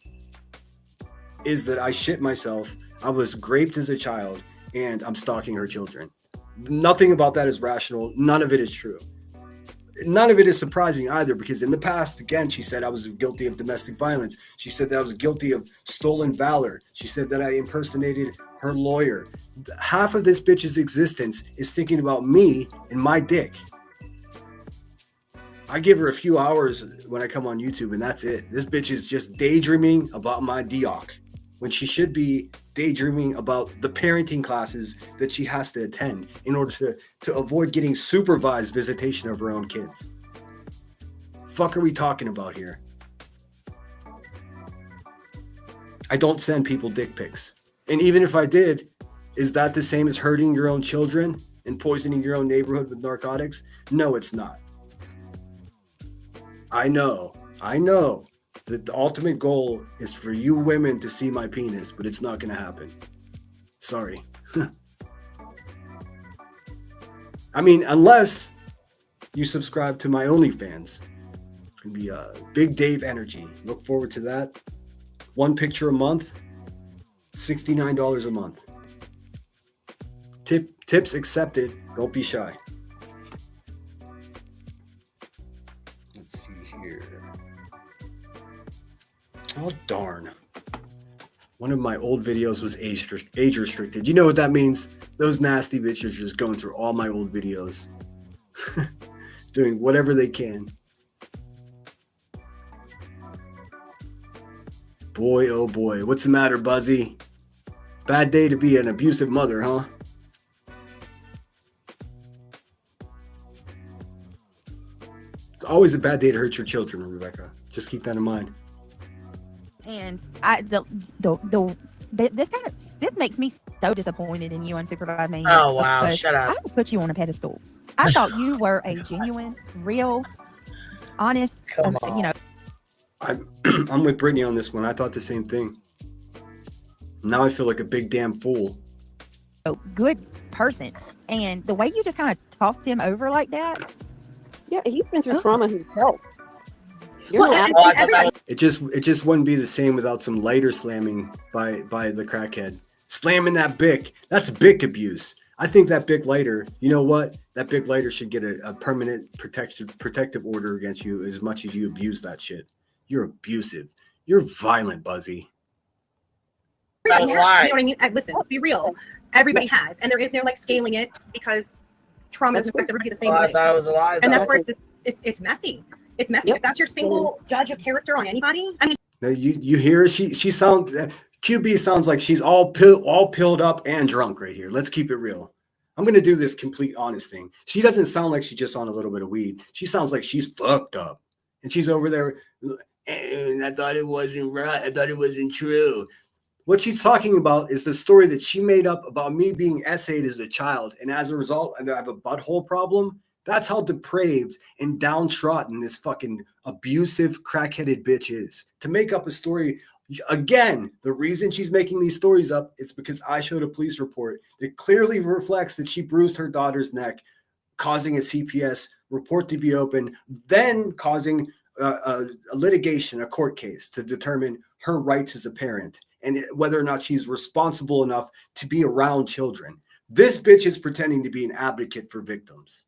is that I shit myself. I was raped as a child and I'm stalking her children. Nothing about that is rational. None of it is true. None of it is surprising either, because in the past, again, she said I was guilty of domestic violence. She said that I was guilty of stolen valor. She said that I impersonated her lawyer. Half of this bitch's existence is thinking about me and my dick. I give her a few hours when I come on YouTube, and that's it. This bitch is just daydreaming about my Dioc when she should be daydreaming about the parenting classes that she has to attend in order to avoid getting supervised visitation of her own kids. Fuck are we talking about here? I don't send people dick pics. And even if I did, is that the same as hurting your own children and poisoning your own neighborhood with narcotics? No, it's not. I know that the ultimate goal is for you women to see my penis, but it's not going to happen. Sorry. I mean, unless you subscribe to my OnlyFans. It's going to be Big Dave Energy. Look forward to that. One picture a month, $69 a month. Tips accepted. Don't be shy. Let's see here. Oh, darn. One of my old videos was age restricted. You know what that means? Those nasty bitches are just going through all my old videos. Doing whatever they can. Boy, oh boy. What's the matter, Buzzy? Bad day to be an abusive mother, huh? It's always a bad day to hurt your children, Rebecca. Just keep that in mind. And this makes me so disappointed in you, unsupervised maniacs. Oh wow! Shut up! I don't put you on a pedestal. I thought you were a genuine, real, honest. Come on. You know. I'm with Brittany on this one. I thought the same thing. Now I feel like a big damn fool. A good person, and the way you just kind of tossed him over like that. Yeah, he's been through trauma himself. It just wouldn't be the same without some lighter slamming by the crackhead. Slamming that bic. That's bic abuse. I think that bic lighter, you know what? That bic lighter should get a permanent protective order against you as much as you abuse that shit. You're abusive. You're violent, Buzzy. You know what I mean? Listen, let's be real. Everybody has, and there is no like scaling it, because trauma That's doesn't affect everybody the same Oh, I way. thought it was a lie. And though. that's where it's messy. It's messy. Yep. If that's your single judge of character on anybody, I mean, Now you hear she sounds QB sounds like she's all pilled up and drunk right here. Let's keep it real. I'm gonna do this complete honest thing. She doesn't sound like she's just on a little bit of weed. She sounds like she's fucked up, and she's over there. And I thought it wasn't right. I thought it wasn't true. What she's talking about is the story that she made up about me being essayed as a child, and as a result, I have a butthole problem. That's how depraved and downtrodden this fucking abusive, crackheaded bitch is. To make up a story, again, the reason she's making these stories up is because I showed a police report that clearly reflects that she bruised her daughter's neck, causing a CPS report to be open, then causing a litigation, a court case to determine her rights as a parent and whether or not she's responsible enough to be around children. This bitch is pretending to be an advocate for victims.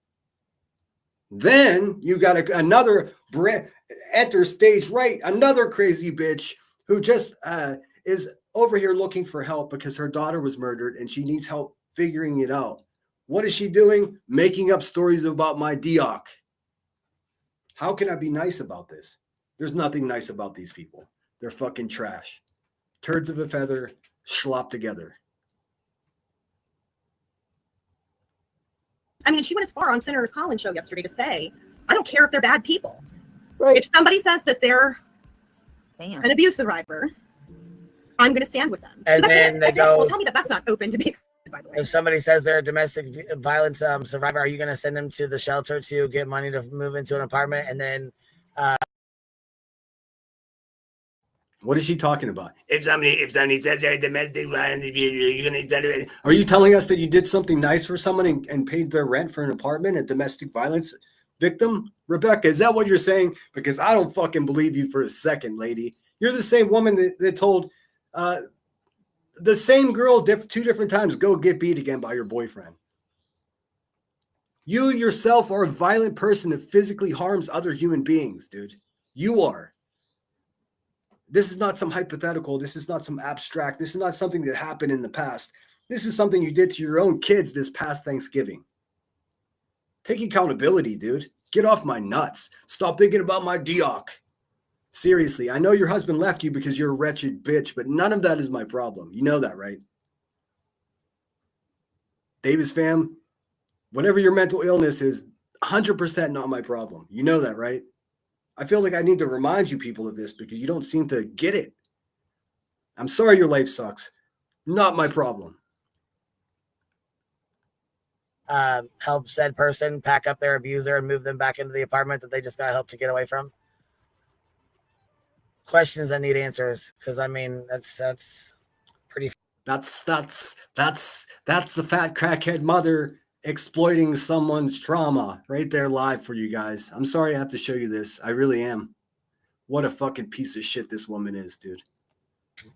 Then you got another enter stage right, another crazy bitch who just is over here looking for help because her daughter was murdered and she needs help figuring it out. What is she doing? Making up stories about my Dioc. How can I be nice about this? There's nothing nice about these people. They're fucking trash. Turds of a feather, slop together. I mean, she went as far on Senator Collins' show yesterday to say, I don't care if they're bad people. Right. If somebody says that they're Damn. an abuse survivor, I'm going to stand with them. And So then they go. well, tell me that that's not open to be, by the way. If somebody says they're a domestic violence survivor, are you going to send them to the shelter to get money to move into an apartment? And then What is she talking about? If somebody says they're a domestic violence, you're going to send it. Are you telling us that you did something nice for someone and paid their rent for an apartment, a domestic violence victim? Rebecca, is that what you're saying? Because I don't fucking believe you for a second, lady. You're the same woman that told the same girl two different times, go get beat again by your boyfriend. You yourself are a violent person that physically harms other human beings, dude. You are. This is not some hypothetical. This is not some abstract. This is not something that happened in the past. This is something you did to your own kids this past Thanksgiving. Take accountability, dude. Get off my nuts. Stop thinking about my Dioc. Seriously, I know your husband left you because you're a wretched bitch, but none of that is my problem. You know that, right? Davis fam, whatever your mental illness is, 100% not my problem. You know that, right? I feel like I need to remind you people of this because you don't seem to get it. I'm sorry your life sucks. Not my problem. help said person pack up their abuser and move them back into the apartment that they just got help to get away from? Questions that need answers, because I mean that's pretty. That's the fat crackhead mother exploiting someone's trauma right there live for you guys. I'm sorry I have to show you this. I really am. What a fucking piece of shit this woman is, dude.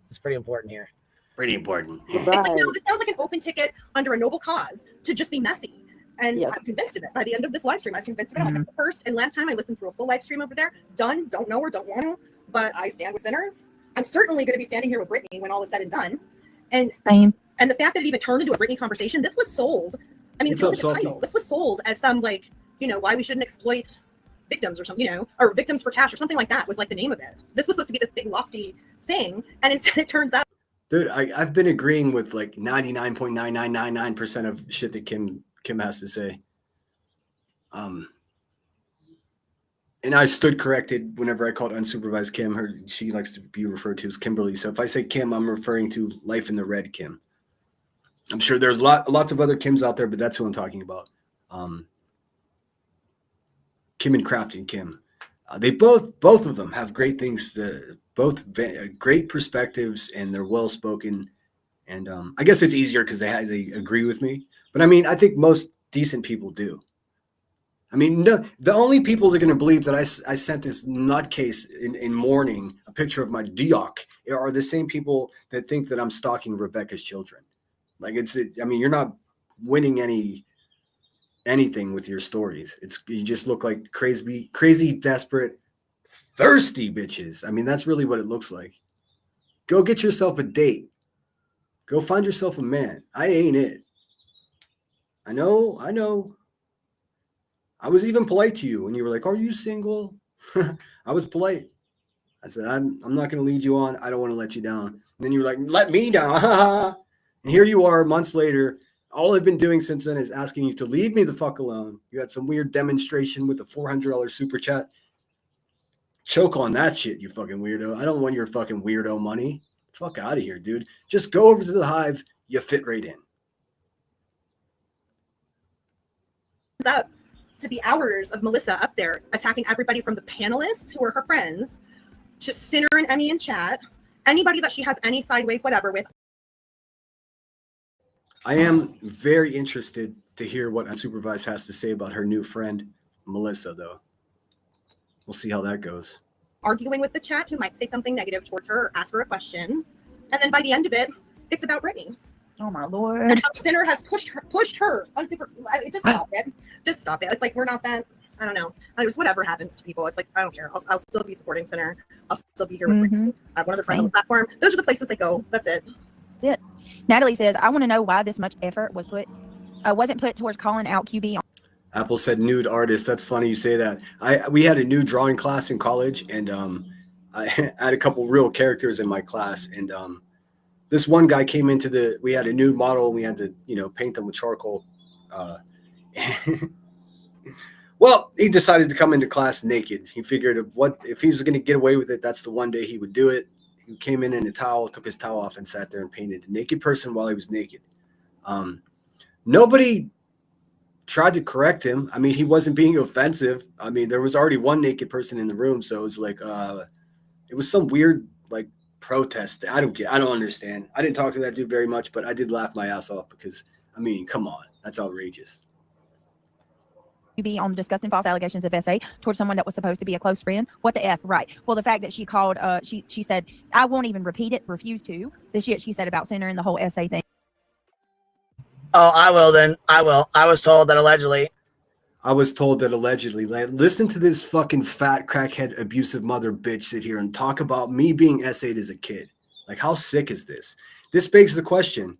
It's pretty important here. Pretty important. It's like, no, this sounds like an open ticket under a noble cause to just be messy. And Yes. I'm convinced of it. By the end of this live stream, I was convinced of it. The first and last time I listened through a full live stream over there. Done. Don't know or don't want to. But I stand with Sinner. I'm certainly going to be standing here with Brittany when all is said and done. And Same. And the fact that it even turned into a Brittany conversation, this was sold. I mean, What's up, the title. Salty? This was sold as some, like, you know, why we shouldn't exploit victims or something, you know, or victims for cash or something like that was like the name of it. This was supposed to be this big lofty thing. And instead it turns out. Dude, I've been agreeing with like 99.9999% of shit that Kim has to say. And I stood corrected whenever I called unsupervised Kim. She likes to be referred to as Kimberly. So if I say Kim, I'm referring to Life in the Red Kim. I'm sure there's lots of other Kims out there, but that's who I'm talking about. Kim and Kraft and Kim. They both of them have great things. Great perspectives, and they're well spoken. And I guess it's easier because they agree with me. But I mean, I think most decent people do. I mean, no, the only people that are going to believe that I sent this nutcase in mourning a picture of my Dioc are the same people that think that I'm stalking Rebecca's children. Like I mean, you're not winning anything with your stories. You just look like crazy, desperate, thirsty bitches. I mean, that's really what it looks like. Go get yourself a date. Go find yourself a man. I ain't it. I know. I was even polite to you when you were like, "Are you single?" I was polite. I said, I'm not going to lead you on. I don't want to let you down. And then you were like, let me down. And here you are months later. All I've been doing since then is asking you to leave me the fuck alone. You had some weird demonstration with a $400 super chat. Choke on that shit, you fucking weirdo. I don't want your fucking weirdo money. Fuck out of here, dude. Just go over to the Hive. You fit right in. Up to be hours of Melissa up there attacking everybody from the panelists who are her friends to Sinner and Emmy in chat, anybody that she has any sideways whatever with. I am very interested to hear what Unsupervised has to say about her new friend, Melissa, though. We'll see how that goes. Arguing with the chat who might say something negative towards her or ask her a question. And then by the end of it, it's about Brittany. Oh my Lord. Sinner has pushed her. Just stop it. Just stop it. It's like, we're not that, I don't know. Just whatever happens to people. It's like, I don't care. I'll still be supporting Sinner. I'll still be here with Brittany. I have one of the friends on the platform. Those are the places they go. That's it. That's it. Natalie says, I want to know why this much effort wasn't put towards calling out QB. Apple said nude artist. That's funny you say that. We had a new drawing class in college, and I had a couple real characters in my class, and this one guy came into we had a nude model, and we had to, paint them with charcoal. Well, he decided to come into class naked. He figured if he was going to get away with it, that's the one day he would do it. He came in a towel, took his towel off, and sat there and painted a naked person while he was naked. Nobody tried to correct him. I mean, he wasn't being offensive. I mean, there was already one naked person in the room, so it was like it was some weird protest. I don't understand. I didn't talk to that dude very much, but I did laugh my ass off because, I mean, come on, that's outrageous. Be on disgusting false allegations of SA towards someone that was supposed to be a close friend. What the F? Right. Well, the fact that she called, she said, I won't even repeat it, refuse to, the shit she said about Sinner and the whole SA thing. Oh, I will then. I will. I was told that allegedly. Listen to this fucking fat crackhead abusive mother bitch sit here and talk about me being SA'd as a kid. Like, how sick is this? This begs the question,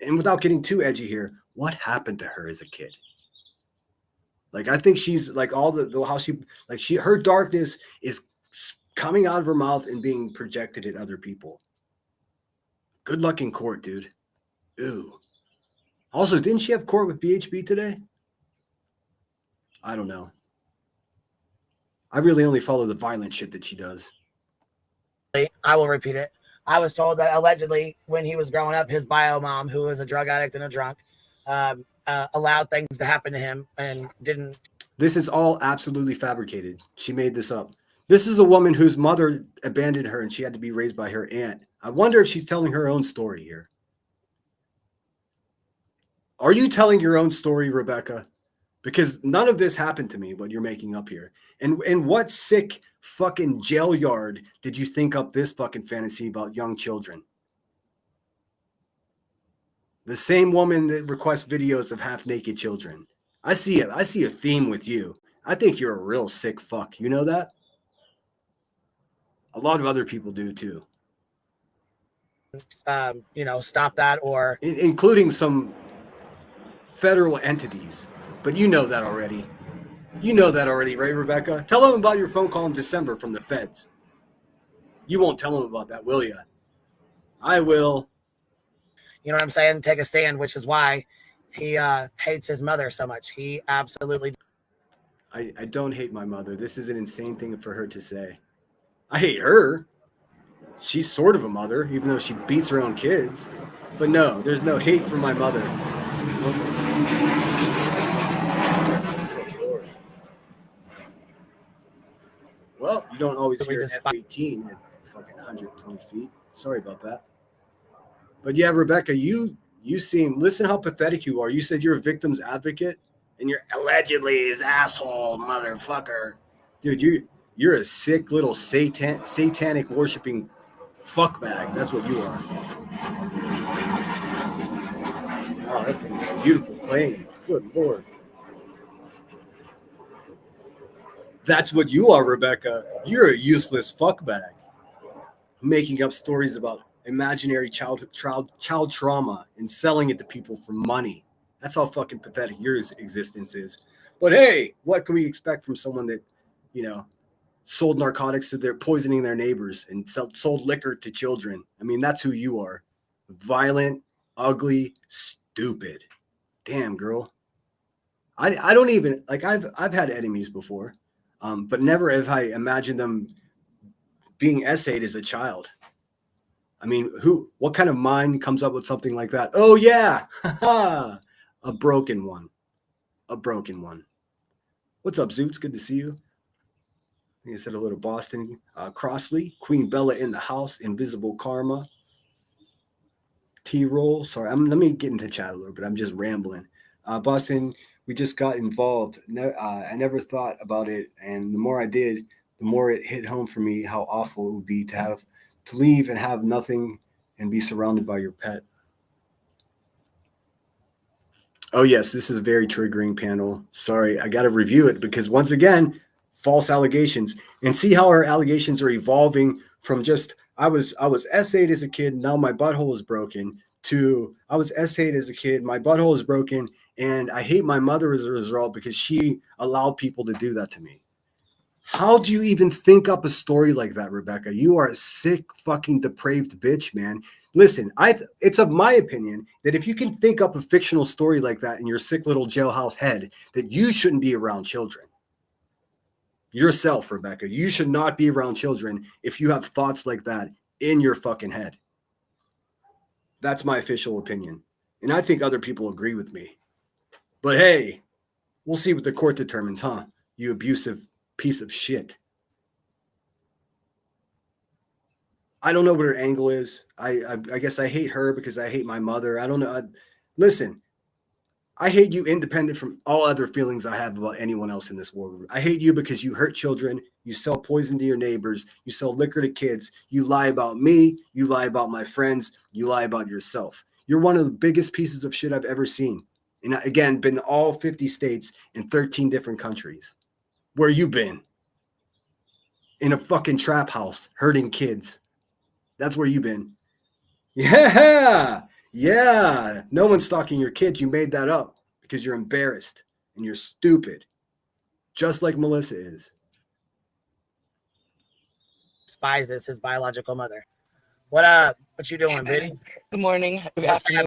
and without getting too edgy here, what happened to her as a kid? Like, I think she's like all her darkness is coming out of her mouth and being projected at other people. Good luck in court, dude. Ooh. Also, didn't she have court with BHB today? I don't know. I really only follow the violent shit that she does. I will repeat it. I was told that allegedly when he was growing up, his bio mom, who was a drug addict and a drunk, allowed things to happen to him and didn't. This is all absolutely fabricated. She made this up. This is a woman whose mother abandoned her and she had to be raised by her aunt. I wonder if she's telling her own story here. Are you telling your own story, Rebecca? Because none of this happened to me, what you're making up here. And what sick fucking jail yard did you think up this fucking fantasy about young children? The same woman that requests videos of half-naked children. I see it. I see a theme with you. I think you're a real sick fuck. You know that? A lot of other people do too. Stop that or... Including some federal entities. But you know that already. You know that already, right, Rebecca? Tell them about your phone call in December from the feds. You won't tell them about that, will you? I will. You know what I'm saying? Take a stand, which is why he hates his mother so much. He absolutely... I don't hate my mother. This is an insane thing for her to say. I hate her. She's sort of a mother, even though she beats her own kids. But no, there's no hate for my mother. Well, you don't always hear F-18 at fucking 120 feet. Sorry about that. But yeah, Rebecca, you seem, listen how pathetic you are. You said you're a victim's advocate, and you're allegedly his asshole, motherfucker. Dude, you're a sick little satanic worshiping fuckbag. That's what you are. Oh, that thing is beautiful playing. Good Lord. That's what you are, Rebecca. You're a useless fuckbag. Making up stories about imaginary child trauma and selling it to people for money. That's how fucking pathetic your existence is. But hey, what can we expect from someone that, you know, sold narcotics to their poisoning their neighbors and sold liquor to children? I mean, that's who you are. Violent, ugly, stupid. Damn, girl. I don't even like I've had enemies before, but never have I imagined them being essayed as a child. I mean, what kind of mind comes up with something like that? Oh yeah, a broken one, a broken one. What's up, Zoots? Good to see you. I think I said a little Boston. Crossley, Queen Bella in the house, Invisible Karma, T-Roll. Sorry, let me get into chat a little bit. I'm just rambling. Boston, we just got involved. I never thought about it, and the more I did, the more it hit home for me how awful it would be to have to leave and have nothing and be surrounded by your pet. Oh yes, this is a very triggering panel. Sorry, I got to review it because once again, false allegations, and see how our allegations are evolving from just I was essayed as a kid, now my butthole is broken, to I was essayed as a kid, my butthole is broken, and I hate my mother as a result because she allowed people to do that to me. How do you even think up a story like that, Rebecca? You are a sick, fucking depraved bitch, man. Listen, it's of my opinion that if you can think up a fictional story like that in your sick little jailhouse head, that you shouldn't be around children. Yourself, Rebecca, you should not be around children if you have thoughts like that in your fucking head. That's my official opinion. And I think other people agree with me. But hey, we'll see what the court determines, huh? You abusive piece of shit. I don't know what her angle is. I guess I hate her because I hate my mother. I don't know. Listen, I hate you independent from all other feelings I have about anyone else in this world. I hate you because you hurt children. You sell poison to your neighbors. You sell liquor to kids. You lie about me. You lie about my friends. You lie about yourself. You're one of the biggest pieces of shit I've ever seen. And again, been to all 50 states in 13 different countries. Where you been? In a fucking trap house, hurting kids. That's where you been. Yeah. Yeah. No one's stalking your kids. You made that up because you're embarrassed and you're stupid. Just like Melissa is. Despises his biological mother. What up? What you doing, Biddy? Good morning. Good afternoon.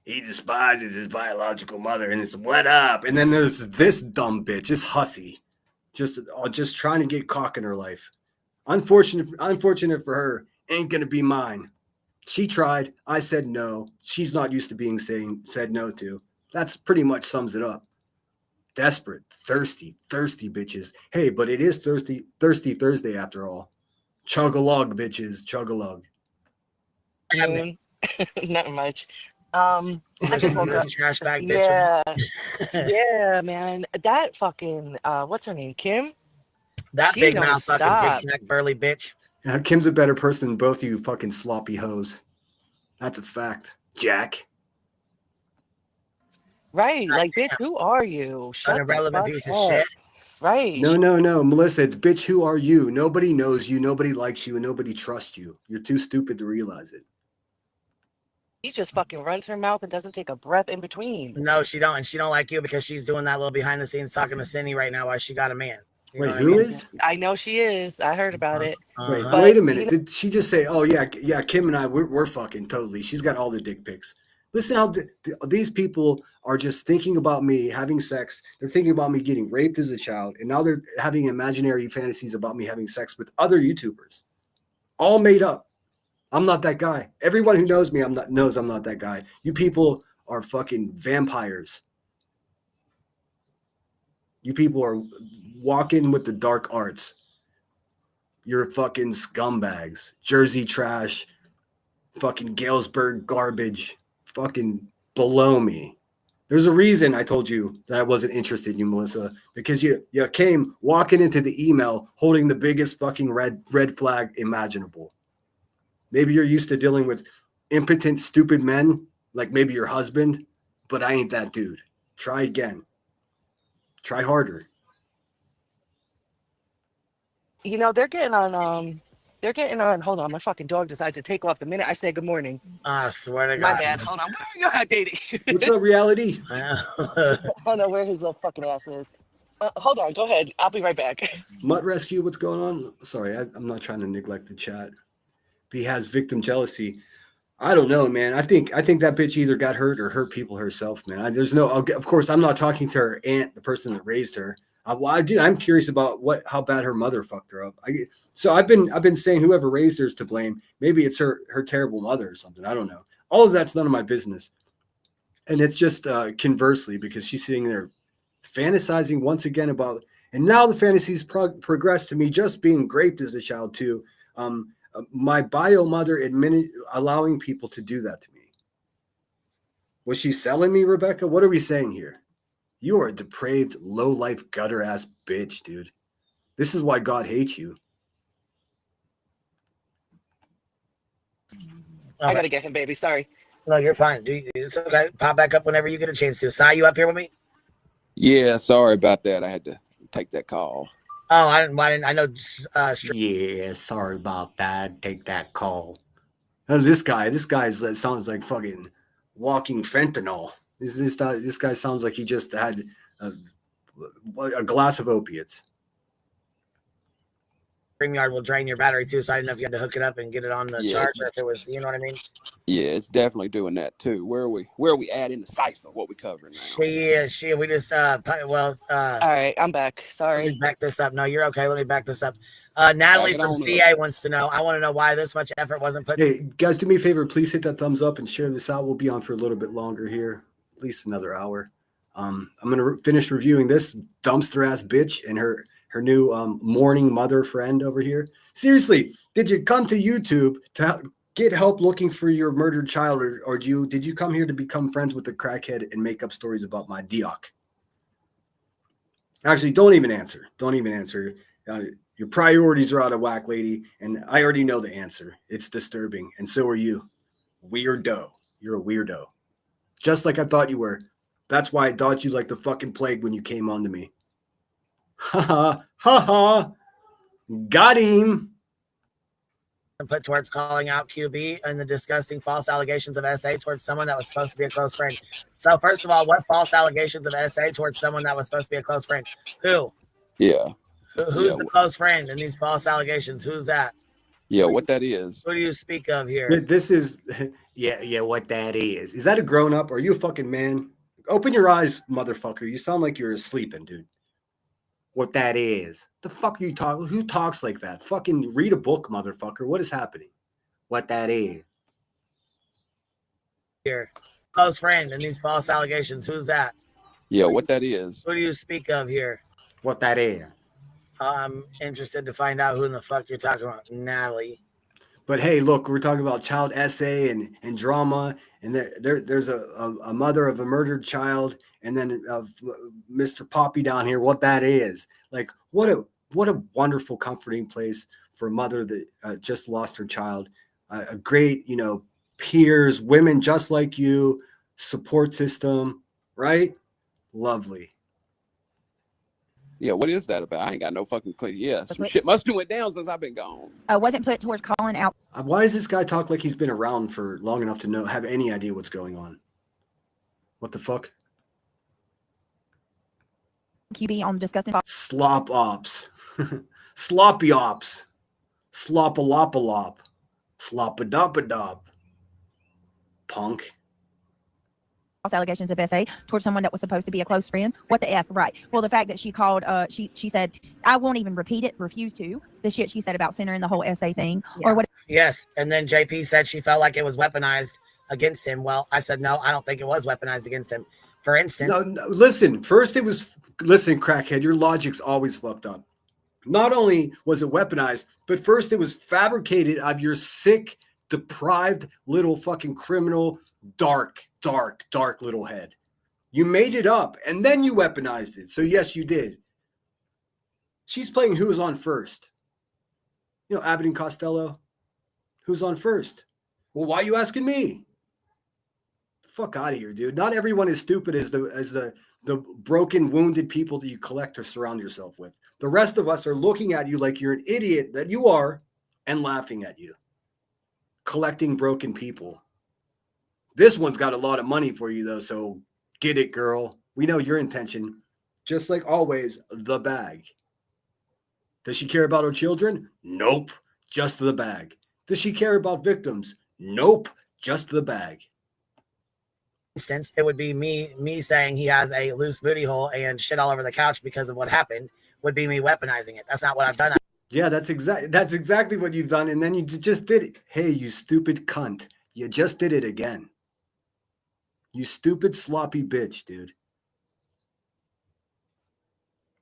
He despises his biological mother, and it's what up? And then there's this dumb bitch, this hussy, just trying to get cock in her life. Unfortunate for her, ain't gonna be mine. She tried. I said no. She's not used to being said no to. That's pretty much sums it up. Desperate, thirsty bitches. Hey, but it is thirsty Thursday after all. Chug-a-lug, bitches. Chug-a-lug. Not much. I just woke up. Trash bag bitch. Yeah, yeah, man. That fucking what's her name? Kim? That She big don't mouth fucking stop. big neck burly bitch. Kim's a better person than both of you fucking sloppy hoes. That's a fact. Jack. Right, like bitch, who are you? Shut An irrelevant the piece fuck of up. shit. Right. No, Melissa, it's bitch, who are you? Nobody knows you, nobody likes you, and nobody trusts you. You're too stupid to realize it. She just fucking runs her mouth and doesn't take a breath in between. No, she don't. And she don't like you because she's doing that little behind the scenes talking to Cindy right now while she got a man. You Wait, know what who I mean? is? I know she is. I heard about it. Wait, Uh-huh. wait a minute. Did she just say, oh, yeah, Kim and I, we're fucking totally. She's got all the dick pics. Listen how these people are just thinking about me having sex. They're thinking about me getting raped as a child. And now they're having imaginary fantasies about me having sex with other YouTubers. All made up. I'm not that guy. Everyone who knows me knows I'm not that guy. You people are fucking vampires. You people are walking with the dark arts. You're fucking scumbags. Jersey trash. Fucking Galesburg garbage. Fucking below me. There's a reason I told you that I wasn't interested in you, Melissa, because you came walking into the email holding the biggest fucking red flag imaginable. Maybe you're used to dealing with impotent, stupid men, like maybe your husband, but I ain't that dude. Try again. Try harder. You know, they're getting on They're getting on. Hold on, my fucking dog decided to take off the minute I said good morning. I swear to My God. bad. Hold on. Where are you at, baby? What's up, reality? I don't know where his little fucking ass is. Hold on. Go ahead. I'll be right back. Mutt Rescue, what's going on? Sorry, I'm not trying to neglect the chat. He has victim jealousy. I don't know, man. I think that bitch either got hurt or hurt people herself, man. There's no. Of course, I'm not talking to her aunt, the person that raised her. I'm curious about how bad her mother fucked her up. So I've been saying whoever raised her is to blame. Maybe it's her terrible mother or something. I don't know. All of that's none of my business. And it's just conversely, because she's sitting there fantasizing once again about, and now the fantasies progress to me just being raped as a child too. My bio mother allowing people to do that to me. Was she selling me, Rebecca? What are we saying here? You are a depraved, low-life, gutter-ass bitch, dude. This is why God hates you. I gotta get him, baby. Sorry. No, you're fine. It's okay. Pop back up whenever you get a chance to. Sai, you up here with me? Yeah, sorry about that. I had to take that call. Oh, I didn't. I know. Yeah, sorry about that. Take that call. This guy sounds like fucking walking fentanyl. This guy sounds like he just had a glass of opiates. StreamYard will drain your battery too, so I didn't know if you had to hook it up and get it on the charge, or if it was, you know what I mean? Yeah, it's definitely doing that too. Where are we at in the cipher? What we covering now? We just all right, I'm back. Sorry. Let me back this up. No, you're okay. Let me back this up. Natalie from CA wants to know. I want to know why this much effort wasn't put. Hey guys, do me a favor. Please hit that thumbs up and share this out. We'll be on for a little bit longer here, at least another hour. I'm gonna finish reviewing this dumpster ass bitch and her new mourning mother friend over here. Seriously, did you come to YouTube to get help looking for your murdered child, or did you come here to become friends with the crackhead and make up stories about my Dioc? Actually, don't even answer. Your priorities are out of whack, lady, and I already know the answer. It's disturbing, and so are you. Weirdo. You're a weirdo. Just like I thought you were. That's why I dodged you like the fucking plague when you came on to me. Ha ha ha ha. Got him. Put towards calling out QB and the disgusting false allegations of SA towards someone that was supposed to be a close friend. So first of all, what false allegations of SA towards someone that was supposed to be a close friend? Who? Yeah. Who's the close friend in these false allegations? Who's that? Yeah, what that is. Who do you speak of here? This is, yeah, what that is. Is that a grown up? Are you a fucking man? Open your eyes, motherfucker. You sound like you're sleeping, dude. What that is. The fuck are you talking? Who talks like that? Fucking read a book, motherfucker. What is happening? What that is. Here. Close friend and these false allegations. Who's that? Yeah, what that is. Who do you speak of here? What that is. I'm interested to find out who in the fuck you're talking about, Natalie. But hey, look, we're talking about child essay and drama, and there's a mother of a murdered child, and then Mr. Poppy down here. What that is, like, what a wonderful, comforting place for a mother that just lost her child. A great, peers, women just like you, support system, right? Lovely. Yeah, what is that about? I ain't got no fucking clue. Yeah, some shit must have went down since I've been gone. Wasn't put towards calling out. Why does this guy talk like he's been around for long enough to have any idea what's going on? What the fuck? QB on disgusting. Slop ops. Sloppy ops. Slop-a-lop-a-lop. Slop-a-dop-a-dop. Punk. False allegations of SA towards someone that was supposed to be a close friend. What the F, right? Well, the fact that she called, she said, I won't even repeat it, refused to, the shit she said about centering the whole SA thing. Yeah. Or what? Yes, and then JP said she felt like it was weaponized against him. Well, I said, no, I don't think it was weaponized against him. For instance. No, listen, first it was, crackhead, your logic's always fucked up. Not only was it weaponized, but first it was fabricated out of your sick, deprived little fucking criminal, dark little head. You made it up and then you weaponized it. So yes, you did. She's playing who's on first. Abbott and Costello. Who's on first? Well, why are you asking me? Fuck out of here, dude. Not everyone is stupid as the broken, wounded people that you collect or surround yourself with. The rest of us are looking at you like you're an idiot that you are, and laughing at you, collecting broken people. This one's got a lot of money for you, though, so get it, girl. We know your intention. Just like always, the bag. Does she care about her children? Nope, just the bag. Does she care about victims? Nope, just the bag. Instance, it would be me saying he has a loose booty hole and shit all over the couch because of what happened would be me weaponizing it. That's not what I've done. Yeah, that's exactly what you've done, and then you just did it. Hey, you stupid cunt. You just did it again. You stupid sloppy bitch, dude.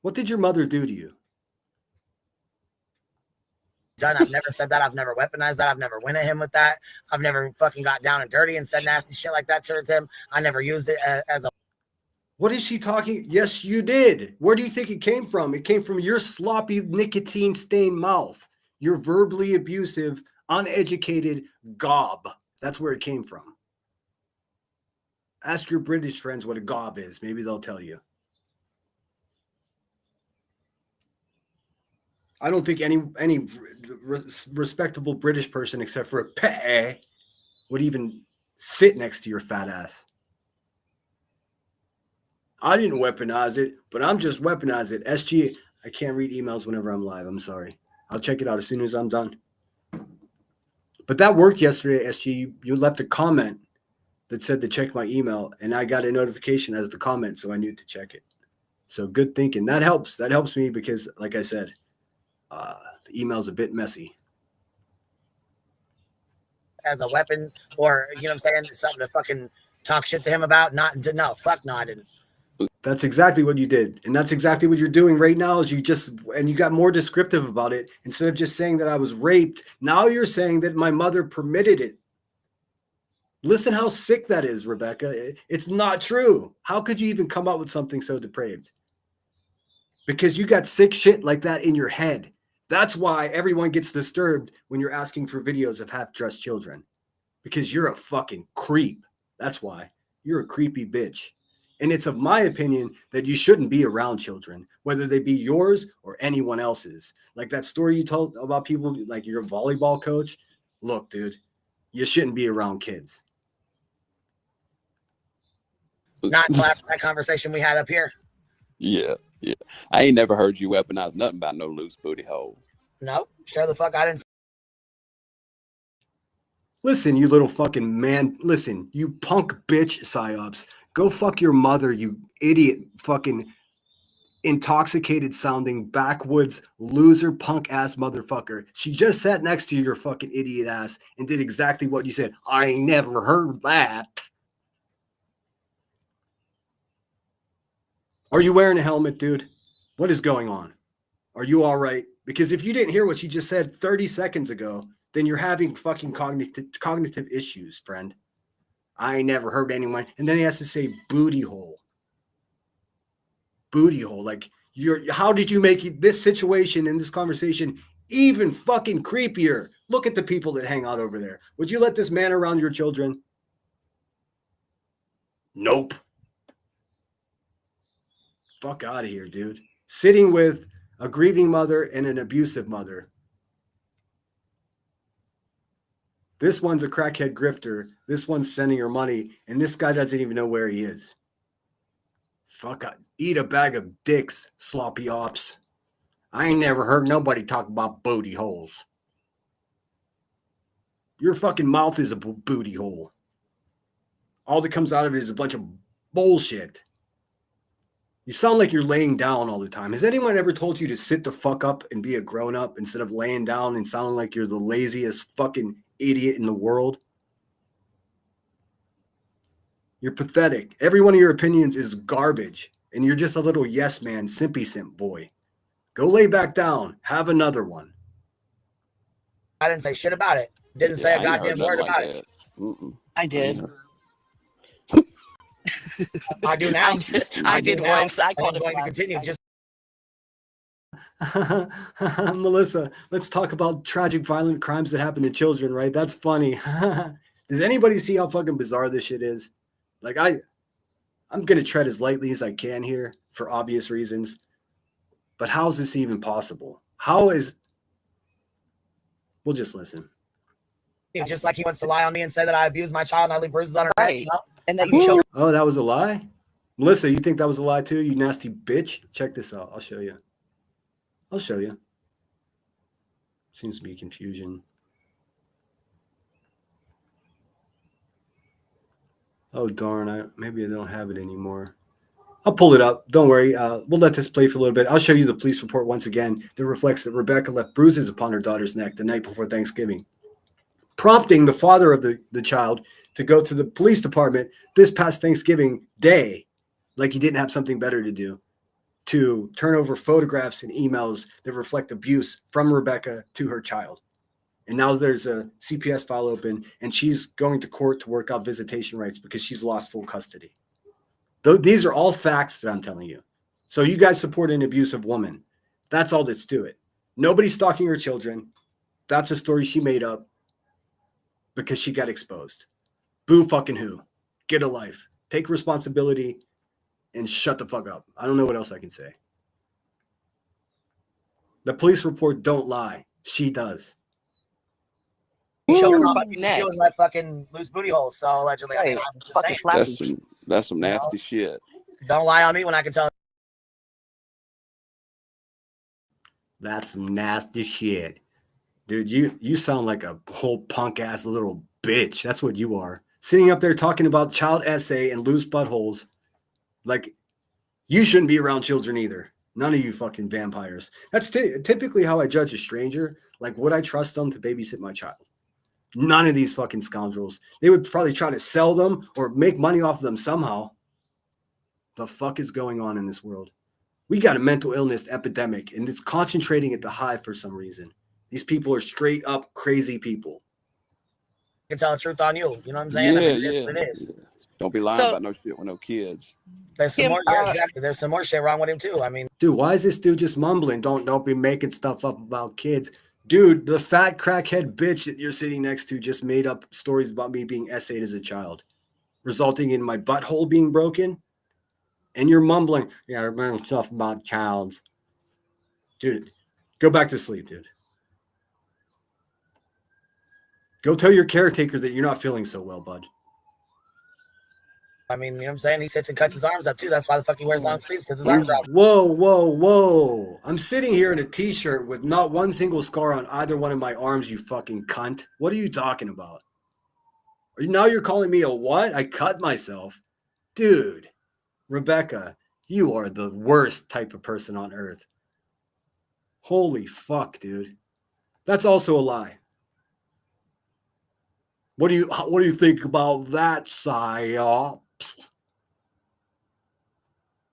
What did your mother do to you? I've never said that. I've never weaponized that. I've never went at him with that. I've never fucking got down and dirty and said nasty shit like that towards him. I never used it as a... What is she talking? Yes, you did. Where do you think it came from? It came from your sloppy, nicotine-stained mouth. Your verbally abusive, uneducated gob. That's where it came from. Ask your British friends what a gob is. Maybe they'll tell you. I don't think any respectable British person, except for a pet, would even sit next to your fat ass. I didn't weaponize it, but I'm just weaponizing it. SG, I can't read emails whenever I'm live. I'm sorry. I'll check it out as soon as I'm done. But that worked yesterday, SG. You left a comment that said to check my email, and I got a notification as the comment, so I knew to check it. So good thinking. That helps. That helps me because, like I said, the email's a bit messy. As a weapon, or, you know what I'm saying, something to fucking talk shit to him about. No, fuck no, I didn't. That's exactly what you did. And that's exactly what you're doing right now is you got more descriptive about it. Instead of just saying that I was raped, now you're saying that my mother permitted it. Listen how sick that is, Rebecca. It's not true. How could you even come up with something so depraved? Because you got sick shit like that in your head. That's why everyone gets disturbed when you're asking for videos of half-dressed children. Because you're a fucking creep. That's why. You're a creepy bitch. And it's of my opinion that you shouldn't be around children, whether they be yours or anyone else's. Like that story you told about people, like your volleyball coach. Look, dude, you shouldn't be around kids. Not last that conversation we had up here. Yeah. I ain't never heard you weaponize nothing about no loose booty hole. No, sure the fuck I didn't. Listen, you little fucking man. Listen, you punk bitch, psyops. Go fuck your mother, you idiot, fucking intoxicated sounding backwoods loser punk ass motherfucker. She just sat next to your fucking idiot ass and did exactly what you said. I ain't never heard that. Are you wearing a helmet, dude? What is going on? Are you all right? Because if you didn't hear what she just said 30 seconds ago, then you're having fucking cognitive issues, friend. I ain't never heard anyone. And then he has to say booty hole. Booty hole. Like, how did you make this situation and this conversation even fucking creepier? Look at the people that hang out over there. Would you let this man around your children? Nope. Fuck out of here, dude. Sitting with a grieving mother and an abusive mother. This one's a crackhead grifter. This one's sending her money, and this guy doesn't even know where he is. Fuck, eat a bag of dicks, sloppy ops. I ain't never heard nobody talk about booty holes. Your fucking mouth is a booty hole. All that comes out of it is a bunch of bullshit. You sound like you're laying down all the time. Has anyone ever told you to sit the fuck up and be a grown-up instead of laying down and sounding like you're the laziest fucking idiot in the world? You're pathetic. Every one of your opinions is garbage, and you're just a little yes man, simpy simp boy. Go lay back down. Have another one. I didn't say shit about it. Didn't say a goddamn word about it. I did. I do now. I did now. once. I called I'm it going to once. continue. Just Melissa, let's talk about tragic, violent crimes that happen to children, right? That's funny. Does anybody see how fucking bizarre this shit is? Like, I'm going to tread as lightly as I can here for obvious reasons. But how is this even possible? What We'll just listen. Just like he wants to lie on me and say that I abused my child and I leave bruises on her neck. You know? And that you choked. Oh, that was a lie? Melissa, you think that was a lie too, you nasty bitch? Check this out. I'll show you. Seems to be confusion. Oh, darn. Maybe I don't have it anymore. I'll pull it up. Don't worry. We'll let this play for a little bit. I'll show you the police report once again that reflects that Rebecca left bruises upon her daughter's neck the night before Thanksgiving, prompting the father of the child to go to the police department this past Thanksgiving Day, like he didn't have something better to do, to turn over photographs and emails that reflect abuse from Rebecca to her child. And now there's a CPS file open, and she's going to court to work out visitation rights because she's lost full custody. These are all facts that I'm telling you. So you guys support an abusive woman. That's all that's to it. Nobody's stalking her children. That's a story she made up because she got exposed. Boo fucking who. Get a life. Take responsibility and shut the fuck up. I don't know what else I can say. The police report don't lie. She does. She was my fucking loose booty hole. So allegedly, I mean, I'm just saying. That's some nasty shit. Don't lie on me when I can tell. That's some nasty shit. Dude, you sound like a whole punk ass little bitch. That's what you are. Sitting up there talking about child essay and loose buttholes. Like, you shouldn't be around children either. None of you fucking vampires. That's typically how I judge a stranger. Like, would I trust them to babysit my child? None of these fucking scoundrels. They would probably try to sell them or make money off of them somehow. The fuck is going on in this world? We got a mental illness epidemic, and it's concentrating at the Hive for some reason. These people are straight up crazy people. I can tell the truth on you. You know what I'm saying? Yeah, I mean, yeah. it is. Don't be lying about no shit with no kids. There's some more. Yeah, exactly. There's some more shit wrong with him too. I mean, dude, why is this dude just mumbling? Don't be making stuff up about kids. Dude, the fat crackhead bitch that you're sitting next to just made up stories about me being essayed as a child, resulting in my butthole being broken. And you're mumbling, yeah, I remember stuff about childs. Dude, go back to sleep, dude. Go tell your caretaker that you're not feeling so well, bud. I mean, you know what I'm saying? He sits and cuts his arms up too. That's why the fuck he wears long sleeves, because his arms are out. Whoa. I'm sitting here in a t-shirt with not one single scar on either one of my arms, you fucking cunt. What are you talking about? Now you're calling me a what? I cut myself. Dude, Rebecca, you are the worst type of person on earth. Holy fuck, dude. That's also a lie. What do you think about that, psyops?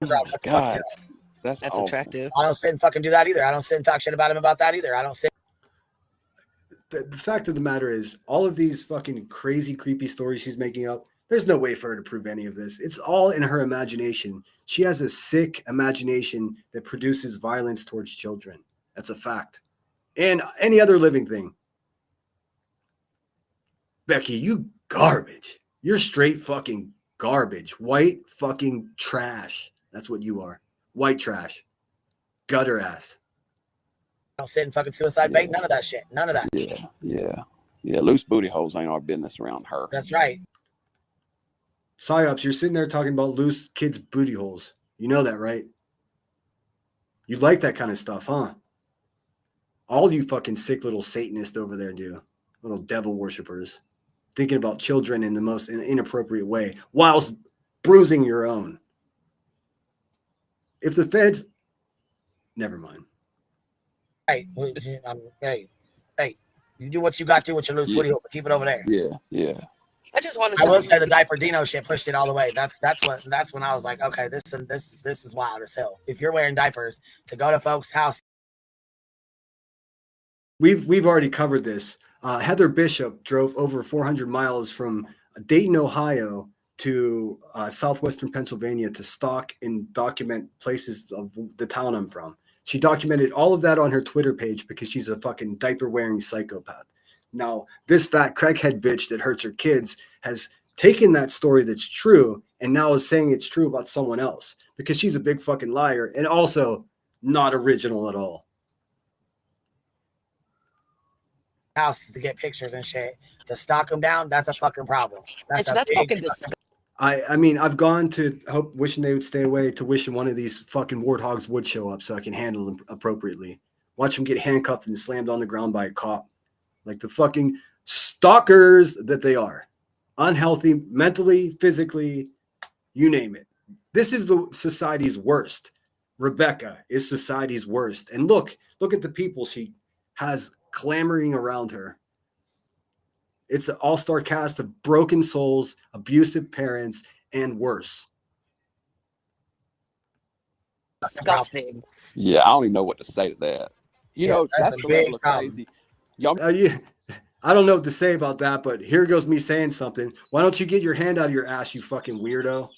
Oh my God, that's attractive. I don't sit and fucking do that either. I don't sit and talk shit about him about that either. I don't sit. The fact of the matter is, all of these fucking crazy, creepy stories she's making up, there's no way for her to prove any of this. It's all in her imagination. She has a sick imagination that produces violence towards children. That's a fact. And any other living thing. Becky, you garbage. You're straight fucking garbage. White fucking trash. That's what you are. White trash. Gutter ass. I don't sit and fucking suicide bait. None of that shit. None of that. Yeah. Loose booty holes ain't our business around her. That's right. Psyops, you're sitting there talking about loose kids' booty holes. You know that, right? You like that kind of stuff, huh? All you fucking sick little Satanists over there do. Little devil worshippers. Thinking about children in the most inappropriate way whilst bruising your own. If the feds... Never mind. Hey, you do what you got to with your loose booty hole, but keep it over there. Yeah. I just wanted. I will say the diaper Dino shit pushed it all the way. That's when I was like, okay, this is wild as hell. If you're wearing diapers to go to folks' house, we've already covered this. Heather Bishop drove over 400 miles from Dayton, Ohio, to southwestern Pennsylvania to stalk and document places of the town I'm from. She documented all of that on her Twitter page because she's a fucking diaper-wearing psychopath. Now, this fat crackhead bitch that hurts her kids has taken that story that's true and now is saying it's true about someone else because she's a big fucking liar and also not original at all. houses to get pictures and shit. To stalk them down, that's a fucking problem. That's That's fucking disgusting. I mean, I've gone to wishing they would stay away to wishing one of these fucking warthogs would show up so I can handle them appropriately. Watch them get handcuffed and slammed on the ground by a cop. Like the fucking stalkers that they are. Unhealthy, mentally, physically, you name it. This is the society's worst. Rebecca is society's worst. And look at the people she has clamoring around her. It's an all-star cast of broken souls, abusive parents, and worse. Disgusting. Yeah, I don't even know what to say to that. You know, that's that's a the level big of problem. crazy. Y'all, Yeah, I don't know what to say about that, but here goes me saying something. Why don't you get your hand out of your ass, you fucking weirdo?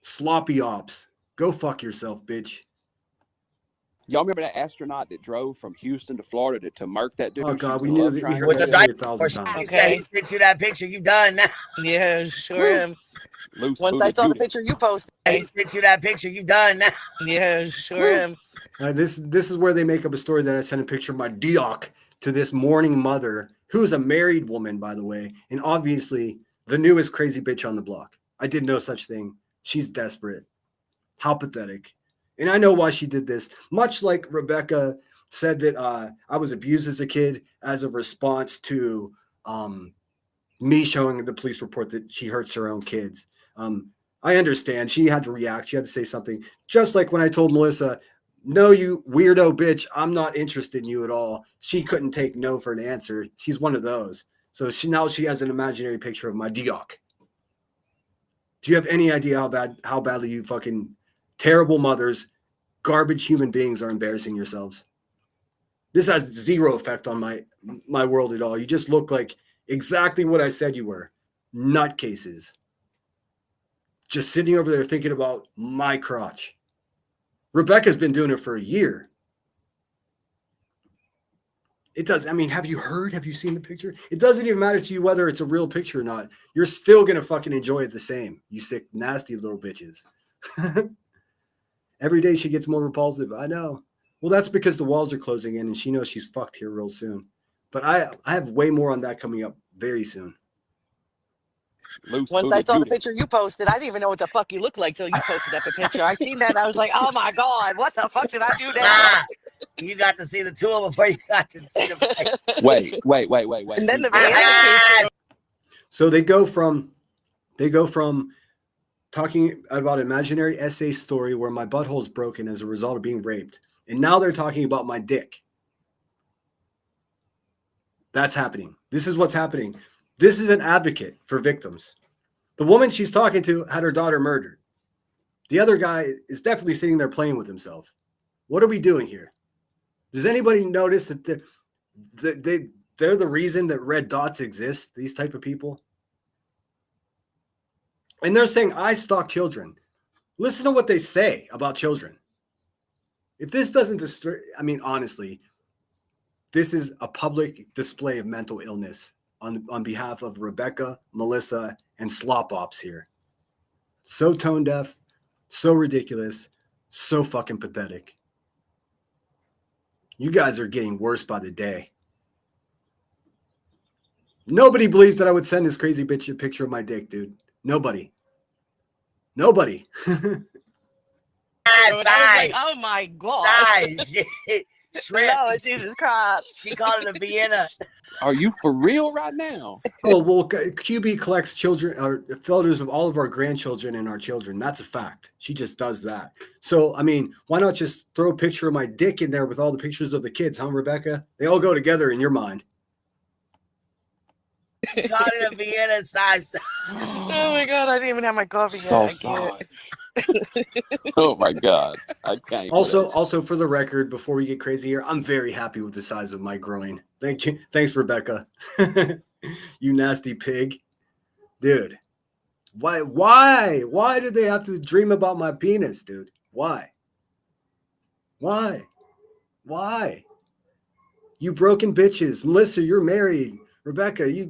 Sloppy ops. Go fuck yourself, bitch. y'all remember that astronaut that drove from Houston to Florida to murk that dude? Oh, She God, was we in a knew love that we triangle heard With that the with. story dice, 1,000 times. he said he sent you that picture. You done now. Yeah, sure am. Loose Once I booty saw the tootie. picture you posted. He sent you that picture. You done now. Yeah, sure am. This is where they make up a story that I sent a picture of my Dioc to this mourning mother, who's a married woman, by the way, and obviously the newest crazy bitch on the block. I did no such thing. She's desperate. How pathetic. And I know why she did this. Much like Rebecca said that I was abused as a kid as a response to me showing the police report that she hurts her own kids. I understand. She had to react. She had to say something. Just like when I told Melissa, no, you weirdo bitch, I'm not interested in you at all. She couldn't take no for an answer. She's one of those. So now she has an imaginary picture of my Dioc. Do you have any idea how badly you fucking terrible mothers, garbage human beings are embarrassing yourselves? This has zero effect on my world at all. You just look like exactly what I said you were. Nutcases. Just sitting over there thinking about my crotch. Rebecca's been doing it for a year. It does. I mean, have you seen the picture? It doesn't even matter to you whether it's a real picture or not. You're still going to fucking enjoy it the same. You sick, nasty little bitches. Every day she gets more repulsive. I know. Well, that's because the walls are closing in and she knows she's fucked here real soon. But I have way more on that coming up very soon. Loose Once I booty saw the tootie. picture you posted, I didn't even know what the fuck you looked like till you posted that picture. I seen that and I was like, oh my God, what the fuck did I do now? You got to see the tool before you got to see the face. Wait. And then the Ah! So they go from talking about an imaginary essay story where my butthole is broken as a result of being raped. And now they're talking about my dick. That's happening. This is what's happening. This is an advocate for victims. The woman she's talking to had her daughter murdered. The other guy is definitely sitting there playing with himself. What are we doing here? Does anybody notice that they're the reason that red dots exist, these type of people? And they're saying, I stalk children. Listen to what they say about children. If this doesn't disturb, I mean, honestly, this is a public display of mental illness on behalf of Rebecca, Melissa, and Slop Ops here. So tone deaf, so ridiculous, so fucking pathetic. You guys are getting worse by the day. Nobody believes that I would send this crazy bitch a picture of my dick, dude. Nobody. I was like, oh my God. Shrimp. No, Jesus Christ. She called it a Vienna. Are you for real right now? Oh, well, QB collects children or photos of all of our grandchildren and our children. That's a fact. She just does that. So, I mean, why not just throw a picture of my dick in there with all the pictures of the kids, huh, Rebecca? They all go together in your mind. She called it a Vienna size. Oh my God, I didn't even have my coffee yet. I can't. Oh my God. I can't. Also for the record, before we get crazy here, I'm very happy with the size of my groin. Thank you. Thanks, Rebecca. You nasty pig. Dude. Why do they have to dream about my penis, dude? Why? You broken bitches. Melissa, you're married. Rebecca,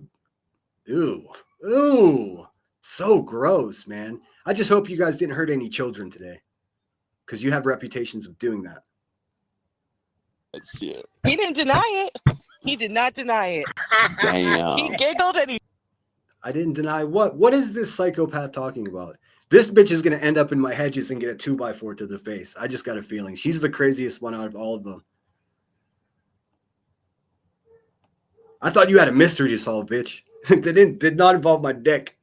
Ooh, so gross, man. I just hope you guys didn't hurt any children today. because you have reputations of doing that. Shit. He didn't deny it. He did not deny it. Damn. He giggled and he. I didn't deny what? What is this psychopath talking about? This bitch is going to end up in my hedges and get a 2x4 to the face. I just got a feeling. She's the craziest one out of all of them. I thought you had a mystery to solve, bitch. Did not involve my dick.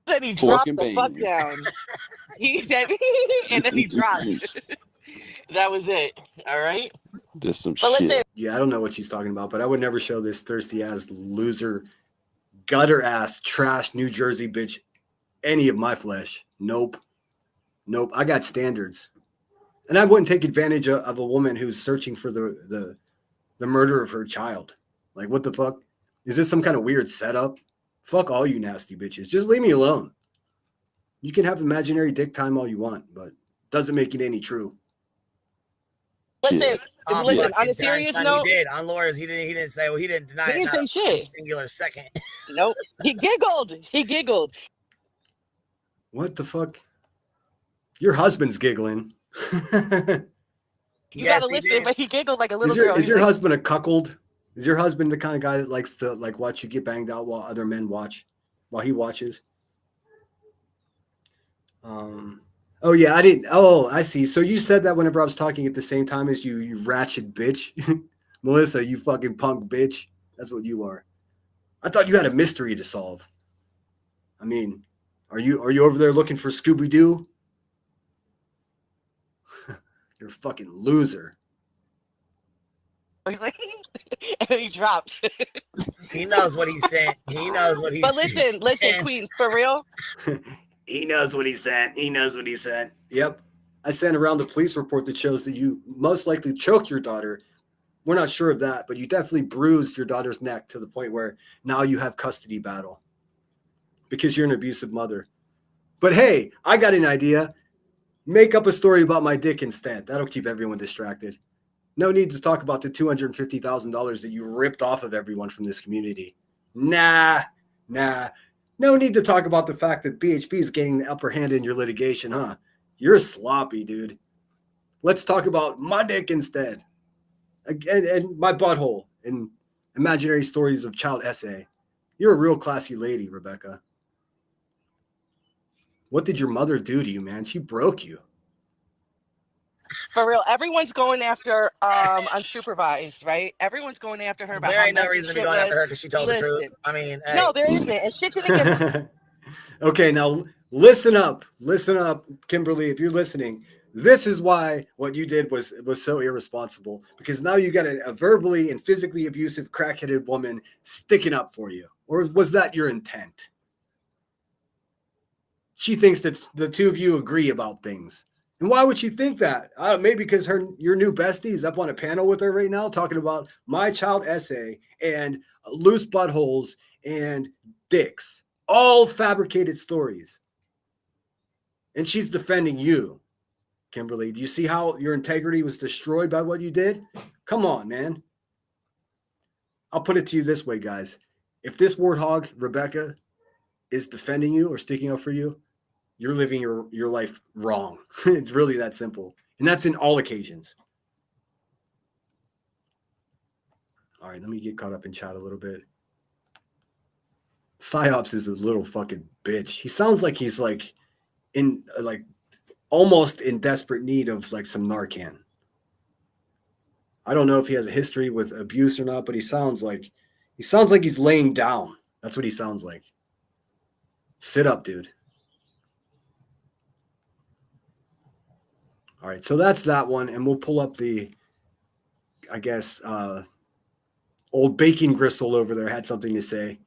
Then he Pork dropped and the fuck beans. down. He said, and then he dropped. That was it. All right. Just some But shit. listen, Yeah, I don't know what she's talking about, but I would never show this thirsty ass loser, gutter ass, trash New Jersey bitch any of my flesh. Nope. I got standards. And I wouldn't take advantage of a woman who's searching for the murder of her child. Like, what the fuck? Is this some kind of weird setup? Fuck all you nasty bitches. Just leave me alone. You can have imaginary dick time all you want, but doesn't make it any true. listen, listen. On a serious note, he did on Laura's. He didn't say. Well, he didn't deny. he didn't say shit. Singular second. Nope. He giggled. He giggled. What the fuck? Your husband's giggling. You gotta listen, but he giggled like a little Is your, girl. is He's your like, husband a cuckold? Is your husband the kind of guy that likes to like watch you get banged out while other men watch, while he watches? Oh yeah, I didn't. Oh, I see. So you said that whenever I was talking at the same time as you ratchet bitch, Melissa, you fucking punk bitch. That's what you are. I thought you had a mystery to solve. I mean, are you over there looking for Scooby Doo? You're a fucking loser. and then he dropped. He knows what he sent. He knows what he. But listen, Queen, for real. He knows what he sent. Yep. I sent around a police report that shows that you most likely choked your daughter. We're not sure of that, but you definitely bruised your daughter's neck to the point where now you have custody battle because you're an abusive mother. But hey, I got an idea. Make up a story about my dick instead. That'll keep everyone distracted. No need to talk about the $250,000 that you ripped off of everyone from this community. Nah. No need to talk about the fact that BHP is gaining the upper hand in your litigation, huh? You're sloppy, dude. Let's talk about my dick instead. And my butthole and imaginary stories of child essay. You're a real classy lady, Rebecca. What did your mother do to you, man? She broke you. For real, everyone's going after unsupervised, right? Everyone's going after her. About There how ain't no messy reason to be shit going after was. her because she told the truth. I mean, hey. No, there isn't. And shit didn't get. Okay, now listen up, Kimberly. If you're listening, this is why what you did was so irresponsible, because now you got a verbally and physically abusive crackheaded woman sticking up for you. Or was that your intent? She thinks that the two of you agree about things. And why would she think that? Maybe because your new bestie is up on a panel with her right now talking about my child essay and loose buttholes and dicks. All fabricated stories. And she's defending you, Kimberly. Do you see how your integrity was destroyed by what you did? Come on, man. I'll put it to you this way, guys. If this warthog, Rebecca, is defending you or sticking up for you, you're living your life wrong. It's really that simple. And that's in all occasions. All right, let me get caught up in chat a little bit. Psyops is a little fucking bitch. He sounds like he's like in like almost in desperate need of like some Narcan. I don't know if he has a history with abuse or not, but he sounds like he's laying down. That's what he sounds like. Sit up, dude. All right, so that's that one, and we'll pull up the, I guess, old baking gristle over there had something to say.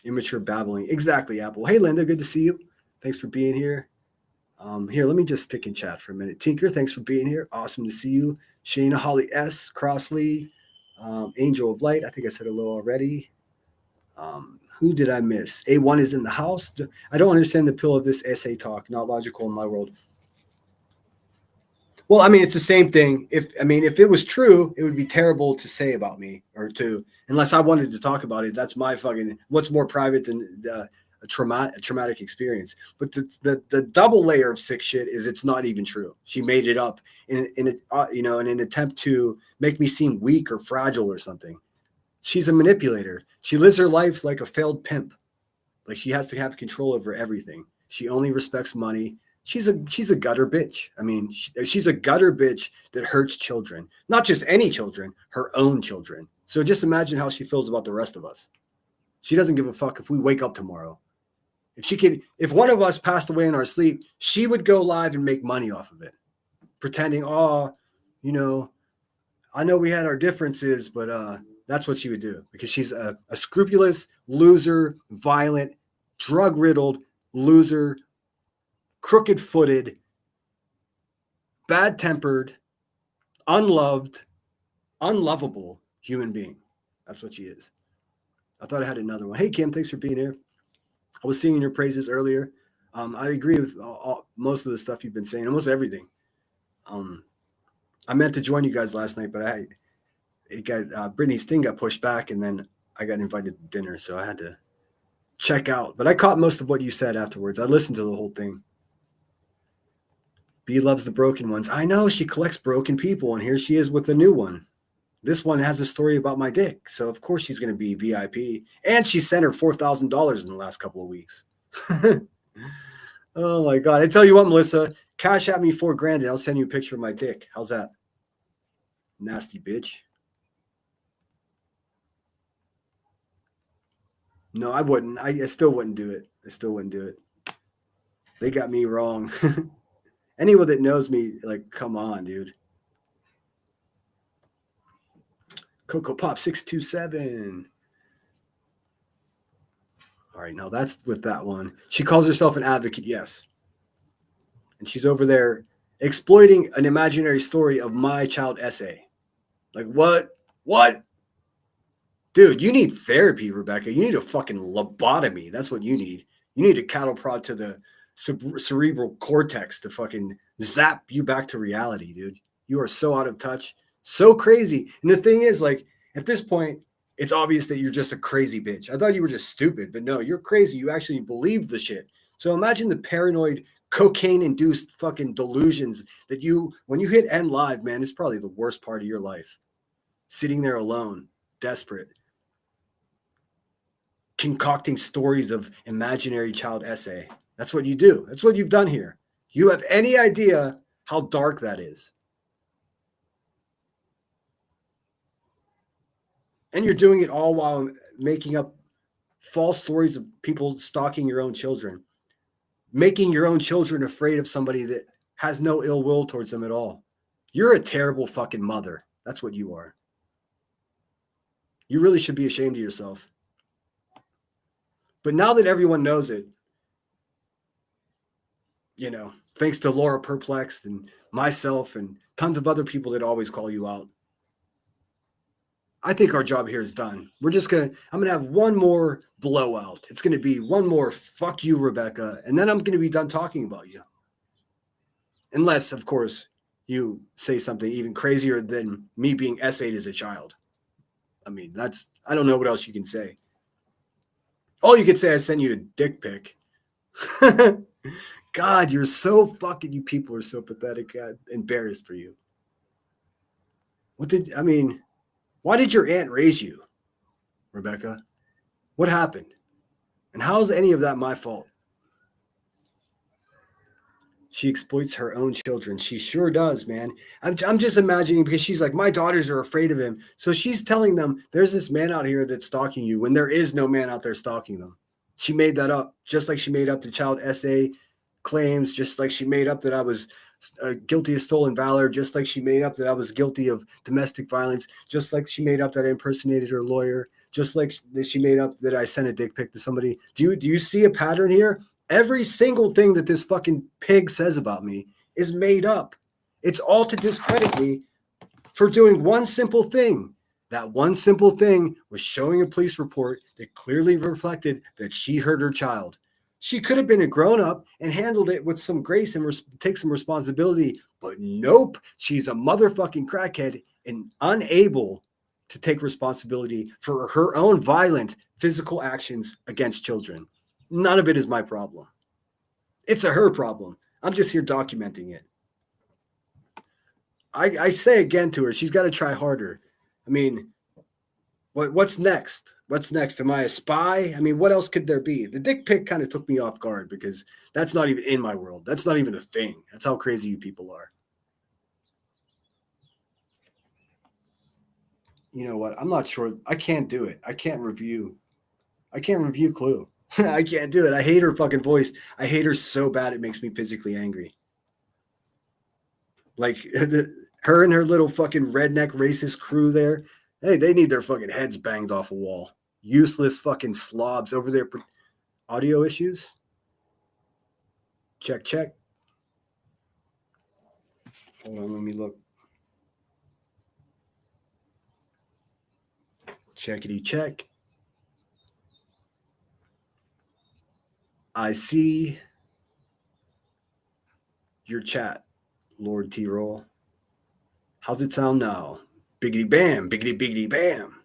Immature babbling. Exactly, Apple. Hey, Linda, good to see you. Thanks for being here. Here, let me just stick in chat for a minute. Tinker, thanks for being here. Awesome to see you. Shayna, Holly S., Crossley, Angel of Light. I think I said hello already. Who did I miss? A1 is in the house. I don't understand the appeal of this essay talk. Not logical in my world. Well, I mean, it's the same thing. If it was true, it would be terrible to say about me or to, unless I wanted to talk about it. That's my fucking, what's more private than a traumatic experience. But the double layer of sick shit is it's not even true. She made it up in an attempt to make me seem weak or fragile or something. She's a manipulator. She lives her life like a failed pimp. Like she has to have control over everything. She only respects money. She's a gutter bitch. I mean, she's a gutter bitch that hurts children, not just any children, her own children. So just imagine how she feels about the rest of us. She doesn't give a fuck if we wake up tomorrow. If one of us passed away in our sleep, she would go live and make money off of it, pretending, I know we had our differences, but that's what she would do because she's a scrupulous loser, violent, drug-riddled loser, crooked-footed, bad-tempered, unloved, unlovable human being. That's what she is. I thought I had another one. Hey, Kim, thanks for being here. I was singing your praises earlier. I agree with most of the stuff you've been saying, almost everything. I meant to join you guys last night, but Brittany's thing got pushed back, and then I got invited to dinner, so I had to check out. But I caught most of what you said afterwards. I listened to the whole thing. B loves the broken ones. I know she collects broken people, and here she is with a new one. This one has a story about my dick, so of course she's going to be VIP. And she sent her $4,000 in the last couple of weeks. Oh my God! I tell you what, Melissa, cash at me $4,000, and I'll send you a picture of my dick. How's that? Nasty bitch. No, I wouldn't. I still wouldn't do it. They got me wrong. Anyone that knows me, like, come on, dude. Coco Pop 627. All right, now that's with that one. She calls herself an advocate, yes. And she's over there exploiting an imaginary story of my child essay. Like, what? Dude, you need therapy, Rebecca. You need a fucking lobotomy. That's what you need. You need a cattle prod to the cerebral cortex to fucking zap you back to reality, dude. You are so out of touch, so crazy. And the thing is, like, at this point, it's obvious that you're just a crazy bitch. I thought you were just stupid, but no, you're crazy. You actually believe the shit. So imagine the paranoid, cocaine-induced fucking delusions that when you hit end live, man, it's probably the worst part of your life. Sitting there alone, desperate, concocting stories of imaginary child essay. That's what you do. That's what you've done here. You have any idea how dark that is? And you're doing it all while making up false stories of people stalking your own children, making your own children afraid of somebody that has no ill will towards them at all. You're a terrible fucking mother. That's what you are. You really should be ashamed of yourself. But now that everyone knows it, thanks to Laura Perplexed and myself and tons of other people that always call you out, I think our job here is done. I'm going to have one more blowout. It's going to be one more fuck you, Rebecca. And then I'm going to be done talking about you. Unless, of course, you say something even crazier than me being essayed as a child. I mean, I don't know what else you can say. All you could say, I sent you a dick pic. God, you're so fucking, you people are so pathetic. I'm embarrassed for you. Why did your aunt raise you, Rebecca? What happened? And how is any of that my fault? She exploits her own children. She sure does, man. I'm just imagining, because she's like, my daughters are afraid of him. So she's telling them there's this man out here that's stalking you when there is no man out there stalking them. She made that up, just like she made up the child essay claims, just like she made up that I was guilty of stolen valor, just like she made up that I was guilty of domestic violence, just like she made up that I impersonated her lawyer, just like she made up that I sent a dick pic to somebody. Do you see a pattern here? Every single thing that this fucking pig says about me is made up. It's all to discredit me for doing one simple thing. That one simple thing was showing a police report that clearly reflected that she hurt her child. She could have been a grown-up and handled it with some grace and take some responsibility, but nope, she's a motherfucking crackhead and unable to take responsibility for her own violent physical actions against children. None of it is my problem. It's her problem. I'm just here documenting it. I say again to her, she's got to try harder. I mean, what's next? What's next? Am I a spy? I mean, what else could there be? The dick pic kind of took me off guard because that's not even in my world. That's not even a thing. That's how crazy you people are. You know what? I'm not sure. I can't do it. I can't review Clue. I can't do it. I hate her fucking voice. I hate her so bad it makes me physically angry. Like her and her little fucking redneck racist crew there. Hey, they need their fucking heads banged off a wall. Useless fucking slobs over there. Audio issues? Check. Hold on, let me look. Checkity check. I see your chat, Lord T-Roll. How's it sound now? Biggity bam, biggity biggity bam.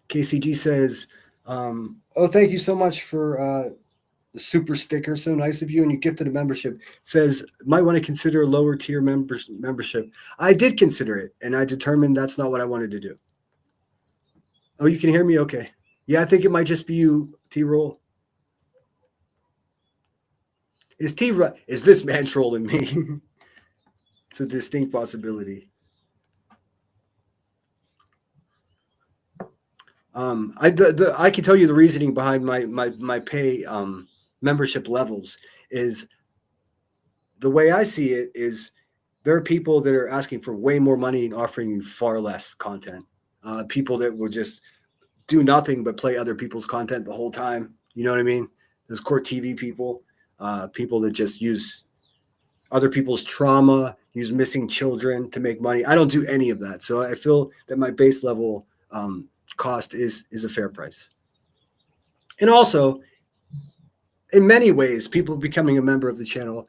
KCG says, oh, thank you so much for the super sticker. So nice of you. And you gifted a membership. Says, might want to consider a lower tier membership. I did consider it, and I determined that's not what I wanted to do. Oh, you can hear me? Okay. Yeah, I think it might just be you, T-Roll. Is this man trolling me? It's a distinct possibility. I can tell you the reasoning behind my pay membership levels is the way I see it is there are people that are asking for way more money and offering you far less content. People that will just do nothing but play other people's content the whole time. You know what I mean? Those court TV people, people that just use other people's trauma, use missing children to make money. I don't do any of that. So I feel that my base level cost is a fair price. And also, in many ways, people becoming a member of the channel,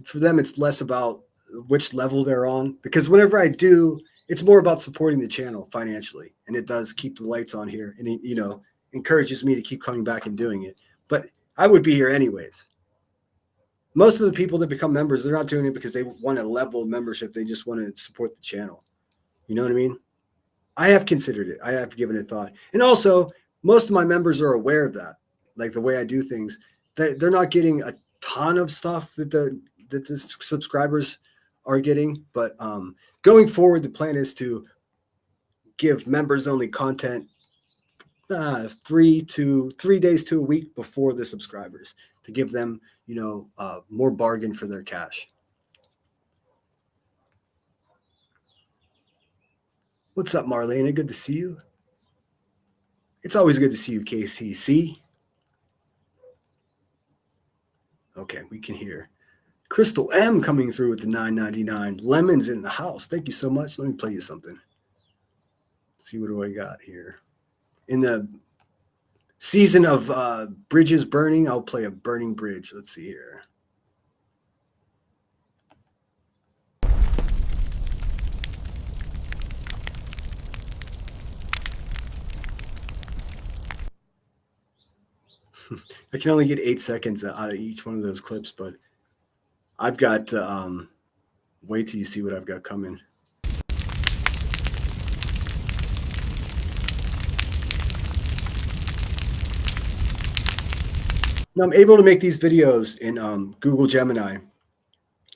for them, it's less about which level they're on. Because whenever I do, it's more about supporting the channel financially. And it does keep the lights on here. And it, encourages me to keep coming back and doing it. But I would be here anyways. Most of the people that become members, they're not doing it because they want a level of membership. They just want to support the channel. You know what I mean? I have considered it. I have given it thought. And also, most of my members are aware of that. Like the way I do things. They're not getting a ton of stuff that the subscribers are getting. But going forward, the plan is to give members only content 3 days to a week before the subscribers to give them, more bargain for their cash. What's up, Marlena? Good to see you. It's always good to see you, KCC. Okay, we can hear Crystal M coming through with the $9.99. Lemons in the house. Thank you so much. Let me play you something. Let's see, what do I got here? In the season of bridges burning, I'll play a burning bridge. Let's see here. I can only get 8 seconds out of each one of those clips, but I've got, wait till you see what I've got coming. Now, I'm able to make these videos in Google Gemini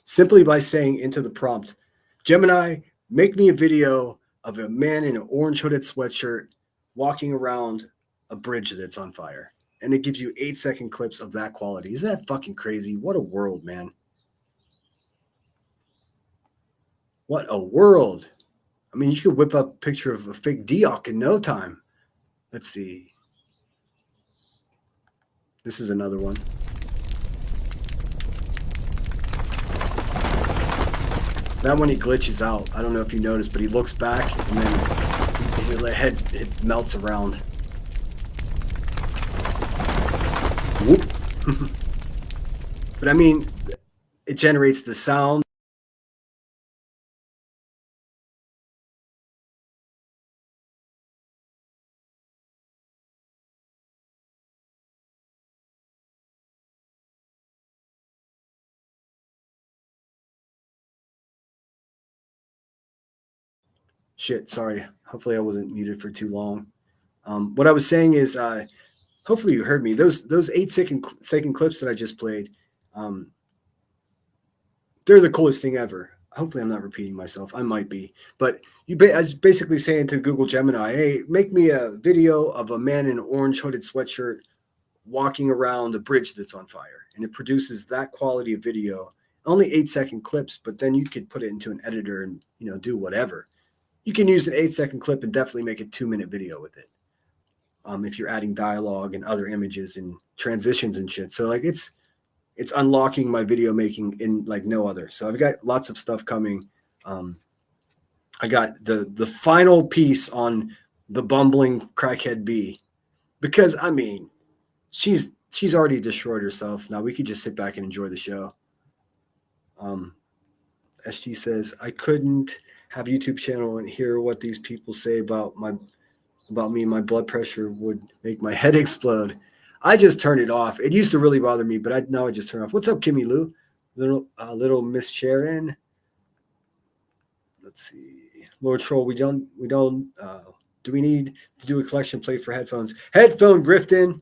simply by saying into the prompt, Gemini, make me a video of a man in an orange hooded sweatshirt walking around a bridge that's on fire. And it gives you 8-second clips of that quality. Isn't that fucking crazy? What a world, man. What a world. I mean, you could whip up a picture of a fake Dioc in no time. Let's see. This is another one. That one he glitches out. I don't know if you noticed, but he looks back and then his head it melts around. Whoop. But I mean, it generates the sound. Shit, sorry. Hopefully I wasn't muted for too long. What I was saying is, hopefully you heard me. Those 8-second clips that I just played, they're the coolest thing ever. Hopefully I'm not repeating myself. I might be. But I was basically saying to Google Gemini, hey, make me a video of a man in an orange hooded sweatshirt walking around a bridge that's on fire. And it produces that quality of video. Only 8-second clips, but then you could put it into an editor and, do whatever. You can use an 8-second clip and definitely make a 2-minute video with it. If you're adding dialogue and other images and transitions and shit. So like it's unlocking my video making in like no other. So I've got lots of stuff coming. I got the final piece on the bumbling crackhead B, because I mean, she's already destroyed herself. Now we could just sit back and enjoy the show. SG says, I couldn't have YouTube channel and hear what these people say about me. My blood pressure would make my head explode. I just turned it off. It used to really bother me, but now I just turn it off. What's up, Kimmy Lou? Little Miss Sharon. Let's see. Lord Troll, do we need to do a collection plate for headphones? Headphone Grifton.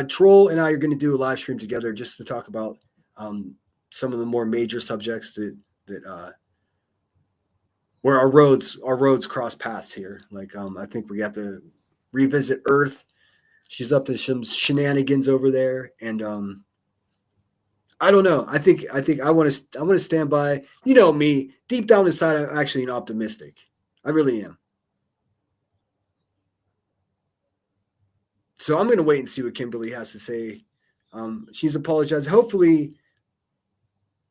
Troll and I are going to do a live stream together just to talk about some of the more major subjects that where our roads cross paths here. Like I think we have to revisit Earth. She's up to some shenanigans over there, and I don't know. I think I want to stand by. You know me, deep down inside, I'm actually an optimistic. I really am. So I'm going to wait and see what Kimberly has to say. She's apologized. Hopefully,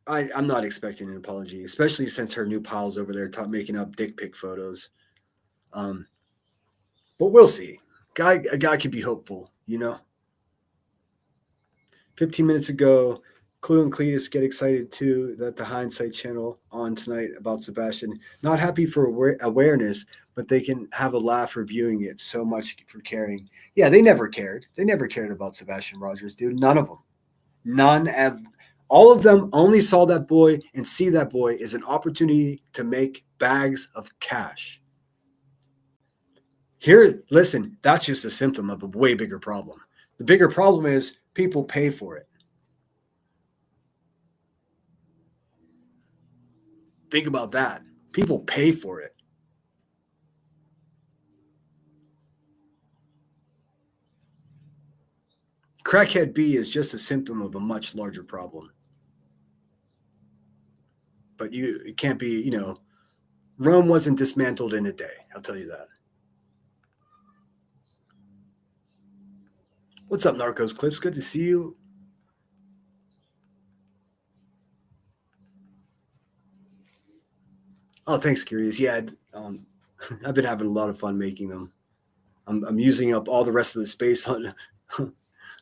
I'm not expecting an apology, especially since her new pal's over there making up dick pic photos. But we'll see. A guy can be hopeful, 15 minutes ago, Clue and Cletus get excited too that the Hindsight channel on tonight about Sebastian. Not happy for awareness, but they can have a laugh reviewing it. So much for caring. Yeah, they never cared. They never cared about Sebastian Rogers, dude. None of them. None have. All of them only saw that boy and see that boy as an opportunity to make bags of cash. Here, listen, that's just a symptom of a way bigger problem. The bigger problem is people pay for it. Think about that. People pay for it. Crackhead B is just a symptom of a much larger problem. But it can't be, Rome wasn't dismantled in a day. I'll tell you that. What's up, Narcos Clips? Good to see you. Oh, thanks, Curious. Yeah, I've been having a lot of fun making them. I'm using up all the rest of the space on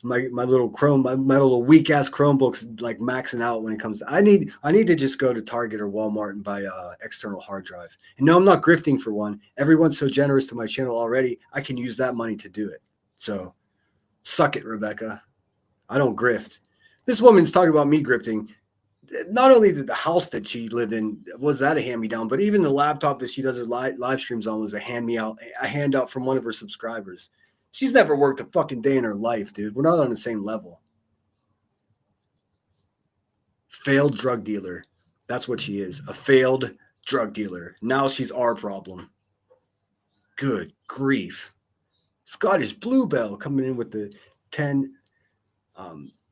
my little Chrome, my little weak ass Chromebook's like maxing out when it comes to. I need to just go to Target or Walmart and buy a external hard drive. And no, I'm not grifting for one. Everyone's so generous to my channel already. I can use that money to do it. So, suck it, Rebecca. I don't grift. This woman's talking about me grifting. Not only did the house that she lived in was that a hand-me-down, but even the laptop that she does her live streams on was a handout from one of her subscribers. She's never worked a fucking day in her life, dude. We're not on the same level. Failed drug dealer. That's what she is. A failed drug dealer. Now she's our problem. Good grief. Scottish Bluebell coming in with the 10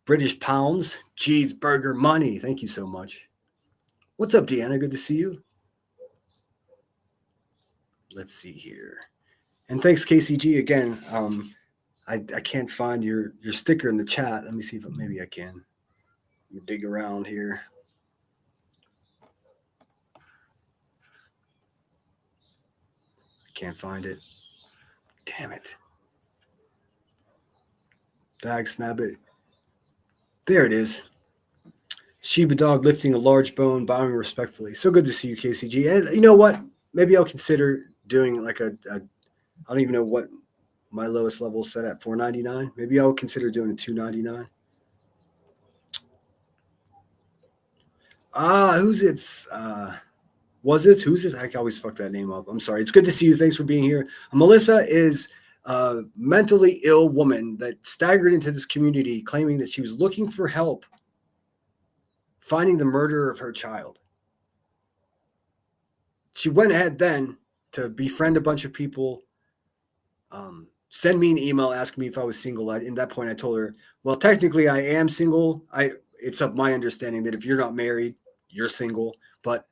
British pounds. Cheeseburger money. Thank you so much. What's up, Deanna? Good to see you. Let's see here. And thanks, KCG, again. I can't find your sticker in the chat. Let me see if maybe I can. Let me dig around here. I can't find it. Damn it. Dag snap it. There it is. Shiba dog lifting a large bone, bowing respectfully. So good to see you, KCG. And you know what? Maybe I'll consider doing like I don't even know what my lowest level is set at, $4.99. Maybe I'll consider doing a $2.99. Who's it? Was this? Who's this? I always fuck that name up. I'm sorry. It's good to see you. Thanks for being here. Melissa is a mentally ill woman that staggered into this community claiming that she was looking for help finding the murderer of her child. She went ahead then to befriend a bunch of people, send me an email asking me if I was single. In that point, I told her, well, technically I am single. It's of my understanding that if you're not married, you're single. But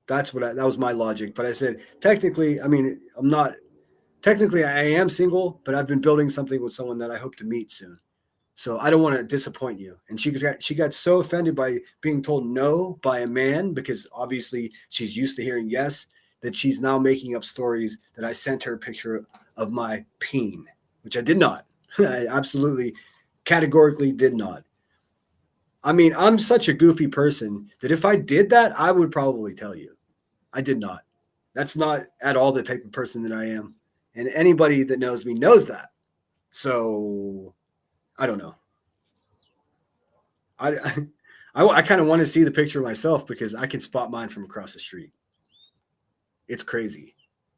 that was my logic. But I said, technically, I mean, technically I am single, but I've been building something with someone that I hope to meet soon. So I don't want to disappoint you. And she got so offended by being told no by a man, because obviously she's used to hearing yes, that she's now making up stories that I sent her a picture of my peen, which I did not. I absolutely categorically did not. I mean, I'm such a goofy person that if I did that, I would probably tell you. I did not. That's not at all the type of person that I am. And anybody that knows me knows that. So I don't know. I kind of want to see the picture of myself because I can spot mine from across the street. It's crazy.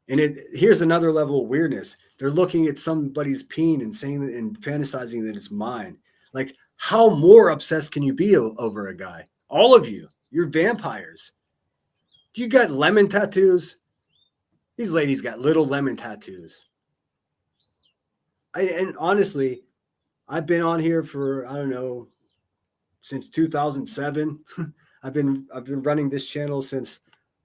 And here's another level of weirdness. They're looking at somebody's peen and saying that and fantasizing that it's mine. Like, how more obsessed can you be over a guy? All of you, you're vampires. You got lemon tattoos. These ladies got little lemon tattoos. And honestly, I've been on here for, I don't know, since 2007. I've been running this channel since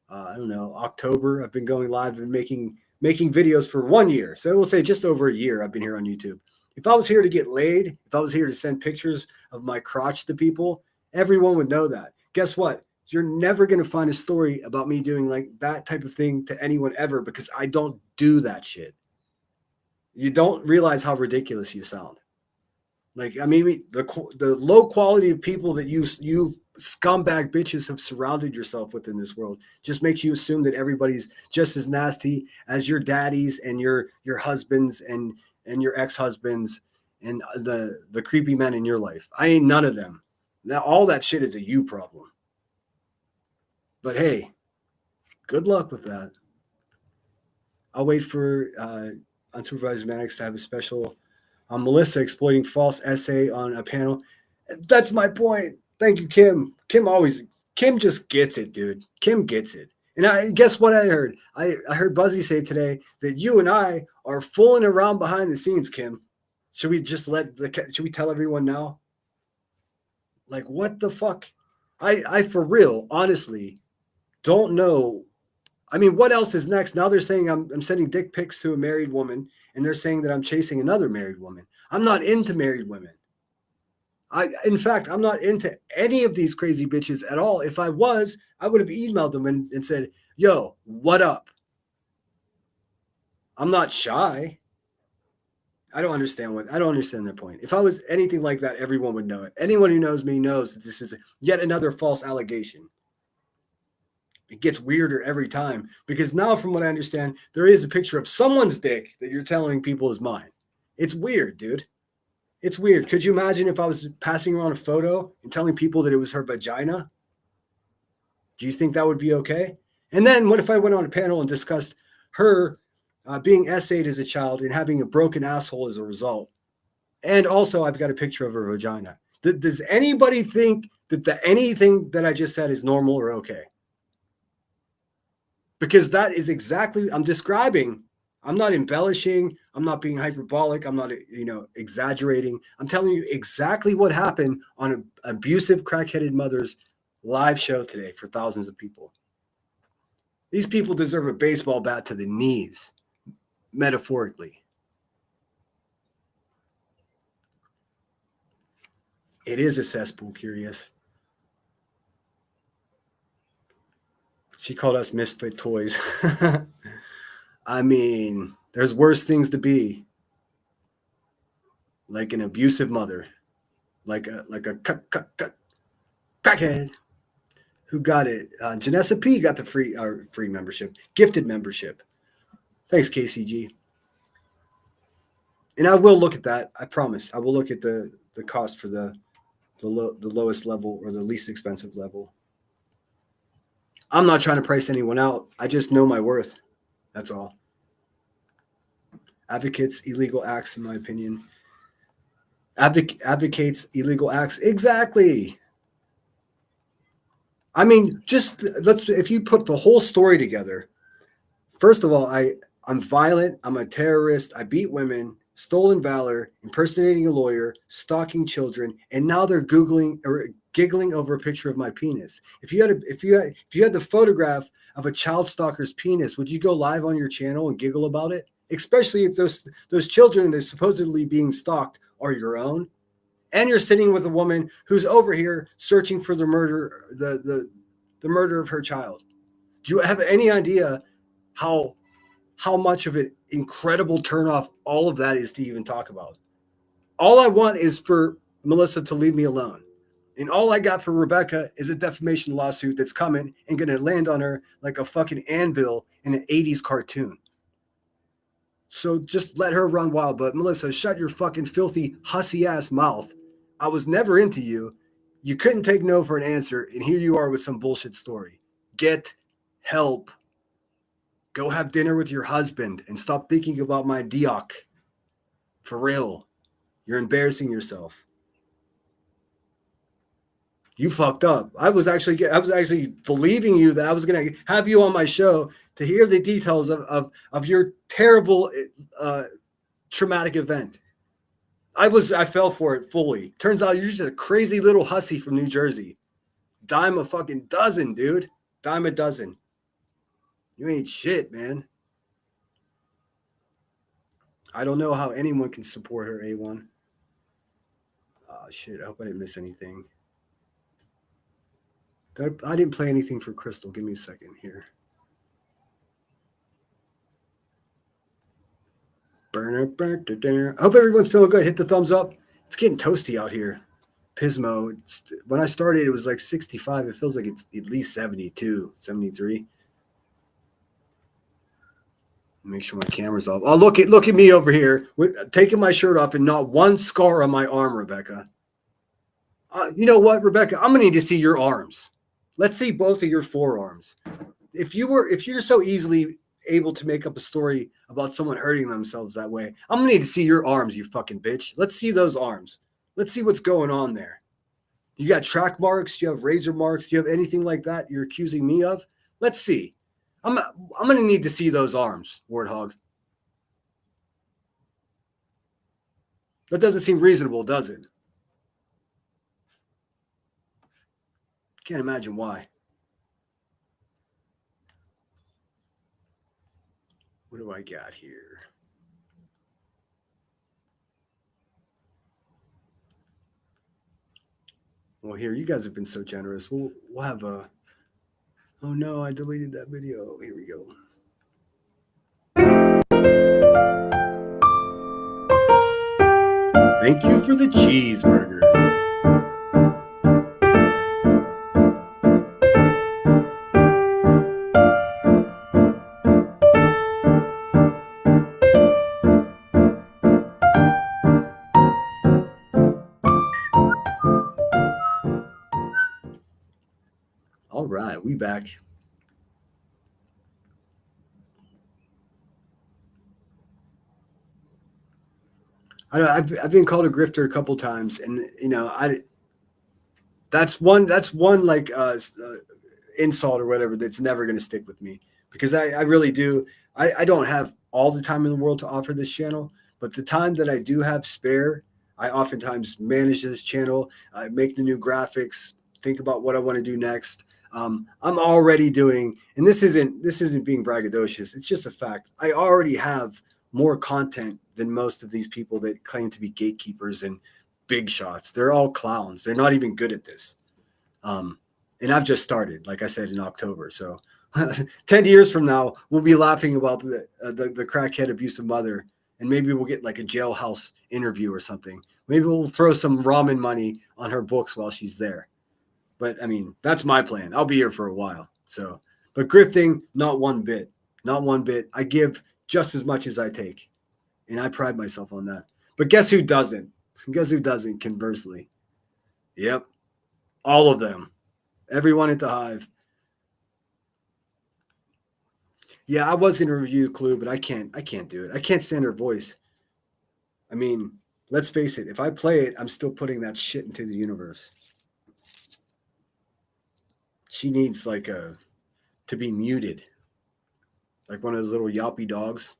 I don't know, October. I've been going live and making videos for 1 year. So we'll say just over a year I've been here on YouTube. If I was here to get laid, if I was here to send pictures of my crotch to people, everyone would know that. Guess what? You're never going to find a story about me doing like that type of thing to anyone ever, because I don't do that shit. You don't realize how ridiculous you sound. Like, I mean, the low quality of people that you scumbag bitches have surrounded yourself with in this world just makes you assume that everybody's just as nasty as your daddies and your husbands and your ex-husbands and the creepy men in your life. I ain't none of them. Now, all that shit is a you problem. But hey, good luck with that. I'll wait for unsupervised manics to have a special on Melissa exploiting false essay on a panel. That's my point. Thank you, Kim. Kim just gets it, dude. Kim gets it. And guess what I heard? I heard Buzzy say today that you and I are fooling around behind the scenes, Kim. Should we just should we tell everyone now? Like, what the fuck? I for real, honestly, don't know. I mean, what else is next? Now they're saying I'm sending dick pics to a married woman, and they're saying that I'm chasing another married woman. I'm not into married women. In fact, I'm not into any of these crazy bitches at all. If I was, I would have emailed them and said, yo, what up? I'm not shy. I don't understand their point. If I was anything like that, everyone would know it. Anyone who knows me knows that this is yet another false allegation. It gets weirder every time because now, from what I understand, there is a picture of someone's dick that you're telling people is mine. It's weird, dude. It's weird. Could you imagine if I was passing around a photo and telling people that it was her vagina? Do you think that would be okay? And then what if I went on a panel and discussed her being essayed as a child and having a broken asshole as a result? And also, I've got a picture of her vagina. Does anybody think that anything that I just said is normal or okay? Because that is exactly, I'm describing. I'm not embellishing. I'm not being hyperbolic. I'm not, exaggerating. I'm telling you exactly what happened on an abusive, crack-headed mother's live show today for thousands of people. These people deserve a baseball bat to the knees, metaphorically. It is a cesspool, Curious. She called us misfit toys. I mean, there's worse things to be. Like an abusive mother. Like a crackhead. Who got it? Janessa P got the free membership. Gifted membership. Thanks, KCG. And I will look at that. I promise. I will look at the cost for the lowest level or the least expensive level. I'm not trying to price anyone out. I just know my worth. That's all. Advocates illegal acts, in my opinion. Advocates illegal acts. Exactly. I mean, if you put the whole story together, first of all, I'm violent. I'm a terrorist. I beat women, stolen valor, impersonating a lawyer, stalking children, and now they're giggling over a picture of my penis. If you had the photograph of a child stalker's penis, would you go live on your channel and giggle about it? Especially if those children that are supposedly being stalked are your own, and you're sitting with a woman who's over here searching for the murder of her child. Do you have any idea how much of an incredible turnoff all of that is to even talk about? All I want is for Melissa to leave me alone. And all I got for Rebecca is a defamation lawsuit that's coming and going to land on her like a fucking anvil in an 80s cartoon. So just let her run wild. But Melissa, shut your fucking filthy, hussy ass mouth. I was never into you. You couldn't take no for an answer. And here you are with some bullshit story. Get help. Go have dinner with your husband and stop thinking about my dioc. For real. You're embarrassing yourself. You fucked up. I was actually believing you that I was going to have you on my show to hear the details of your terrible traumatic event. I fell for it fully. Turns out you're just a crazy little hussy from New Jersey. Dime a fucking dozen, dude. Dime a dozen. You ain't shit, man. I don't know how anyone can support her, A1. Oh, shit. I hope I didn't miss anything. I didn't play anything for Crystal. Give me a second here. I hope everyone's feeling good. Hit the thumbs up. It's getting toasty out here. Pismo. When I started, it was like 65. It feels like it's at least 72, 73. Make sure my camera's off. Oh, look at me over here taking my shirt off and not one scar on my arm, Rebecca. You know what, Rebecca? I'm gonna need to see your arms. Let's see both of your forearms. If you're so easily able to make up a story about someone hurting themselves that way, I'm gonna need to see your arms, you fucking bitch. Let's see those arms. Let's see what's going on there. You got track marks? Do you have razor marks? Do you have anything like that you're accusing me of? Let's see. I'm gonna need to see those arms, Warthog. That doesn't seem reasonable, does it? Can't imagine why. What do I got here? Well, here, you guys have been so generous. We'll have a... Oh no, I deleted that video. Here we go. Thank you for the cheeseburger. All right, we back. I've been called a grifter a couple times, and you know, that's one like insult or whatever that's never going to stick with me, because I really do. I don't have all the time in the world to offer this channel, but the time that I do have spare, I oftentimes manage this channel. I make the new graphics, think about what I want to do next. I'm already doing, and this isn't being braggadocious. It's just a fact. I already have more content than most of these people that claim to be gatekeepers and big shots. They're all clowns. They're not even good at this. And I've just started, like I said, in October. So 10 years from now, we'll be laughing about the crackhead abusive mother, and maybe we'll get like a jailhouse interview or something. Maybe we'll throw some ramen money on her books while she's there. But I mean, that's my plan. I'll be here for a while. So, but grifting, not one bit. Not one bit. I give just as much as I take. And I pride myself on that. But guess who doesn't? Guess who doesn't, conversely? Yep. All of them. Everyone at the Hive. Yeah, I was gonna review Clue, but I can't do it. I can't stand her voice. I mean, let's face it, if I play it, I'm still putting that shit into the universe. She needs like to be muted. Like one of those little yappy dogs.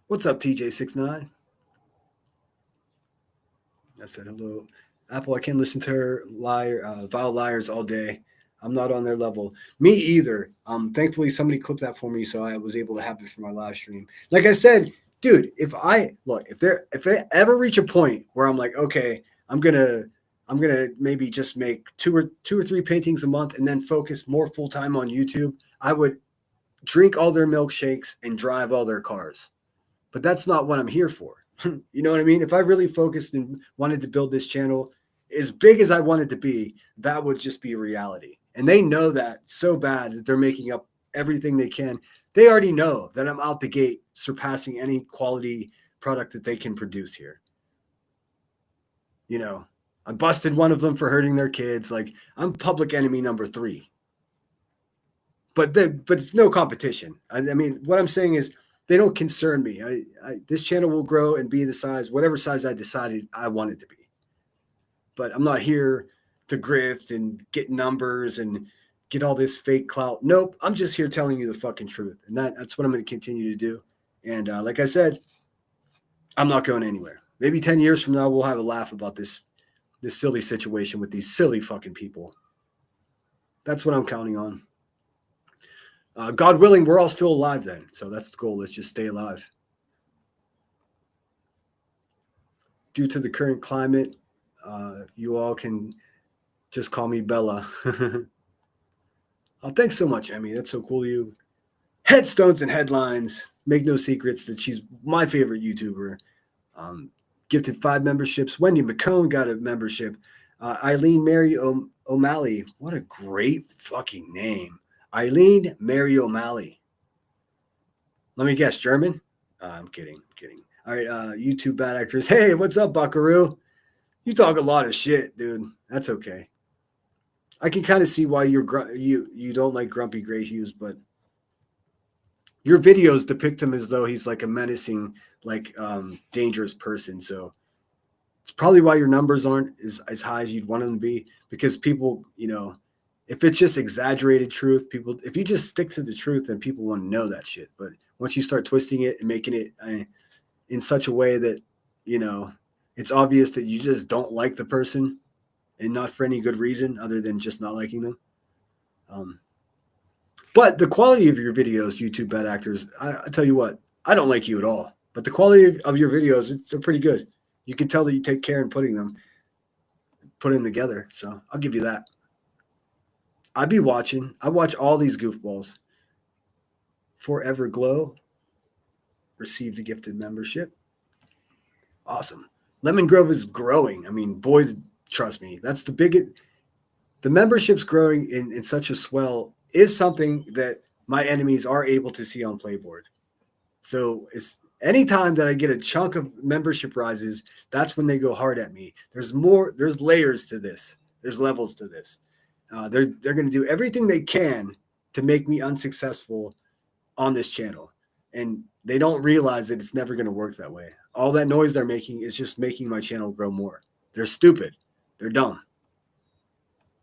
What's up, TJ69? I said hello. Apple, I can't listen to her vile liars all day. I'm not on their level. Me either. Thankfully somebody clipped that for me, so I was able to have it for my live stream. Like I said, dude, if I ever reach a point where I'm like, okay, I'm gonna maybe just make two or three paintings a month and then focus more full time on YouTube, I would drink all their milkshakes and drive all their cars. But that's not what I'm here for. You know what I mean? If I really focused and wanted to build this channel as big as I want it to be, that would just be a reality. And they know that so bad that they're making up everything they can. They already know that I'm out the gate surpassing any quality product that they can produce here. You know, I busted one of them for hurting their kids. Like, I'm public enemy number 3. But it's no competition. I mean, what I'm saying is they don't concern me. This channel will grow and be the size, whatever size I decided I want it to be. But I'm not here to grift and get numbers and get all this fake clout. Nope. I'm just here telling you the fucking truth. And that's what I'm going to continue to do. And like I said, I'm not going anywhere. Maybe 10 years from now, we'll have a laugh about this silly situation with these silly fucking people. That's what I'm counting on. God willing, we're all still alive then. So that's the goal. Let's just stay alive. Due to the current climate, you all can just call me Bella. Oh, thanks so much, Emmy. That's so cool of you. Headstones and headlines. Make no secrets that she's my favorite YouTuber. Gifted 5 memberships. Wendy McCone got a membership. Eileen Mary O'Malley. What a great fucking name. Eileen Mary O'Malley. Let me guess, German? I'm kidding. All right, YouTube bad actors. Hey, what's up, Buckaroo? You talk a lot of shit, dude. That's okay. I can kind of see why you don't like Grumpy Gray Hughes, but your videos depict him as though he's like a menacing, like dangerous person. So it's probably why your numbers aren't as high as you'd want them to be, because people, you know, if it's just exaggerated truth, if you just stick to the truth, then people want to know that shit. But once you start twisting it and making it in such a way that, you know, it's obvious that you just don't like the person and not for any good reason other than just not liking them. But the quality of your videos, YouTube bad actors, I tell you what, I don't like you at all. But the quality of your videos, they're pretty good. You can tell that you take care in putting them together. So I'll give you that. I'd be watching. I watch all these goofballs. Forever Glow. Receive the gifted membership. Awesome. Lemon Grove is growing. I mean, boys, trust me. That's the biggest. The membership's growing in such a swell is something that my enemies are able to see on Playboard. So it's anytime that I get a chunk of membership rises, that's when they go hard at me. There's layers to this. There's levels to this. They're going to do everything they can to make me unsuccessful on this channel. And they don't realize that it's never going to work that way. All that noise they're making is just making my channel grow more. They're stupid. They're dumb.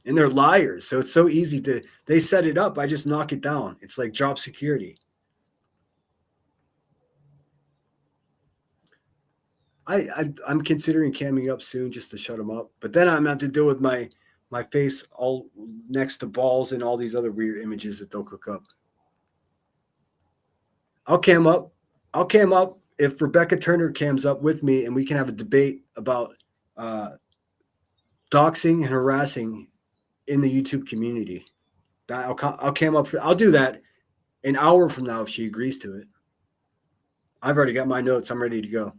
And they're liars. So it's so easy they set it up. I just knock it down. It's like job security. I'm considering camming up soon just to shut them up. But then I'm going to have to deal with my face all next to balls and all these other weird images that they'll cook up. I'll cam up if Rebecca Turner cams up with me and we can have a debate about doxing and harassing in the YouTube community. I'll cam up. I'll do that an hour from now if she agrees to it. I've already got my notes. I'm ready to go.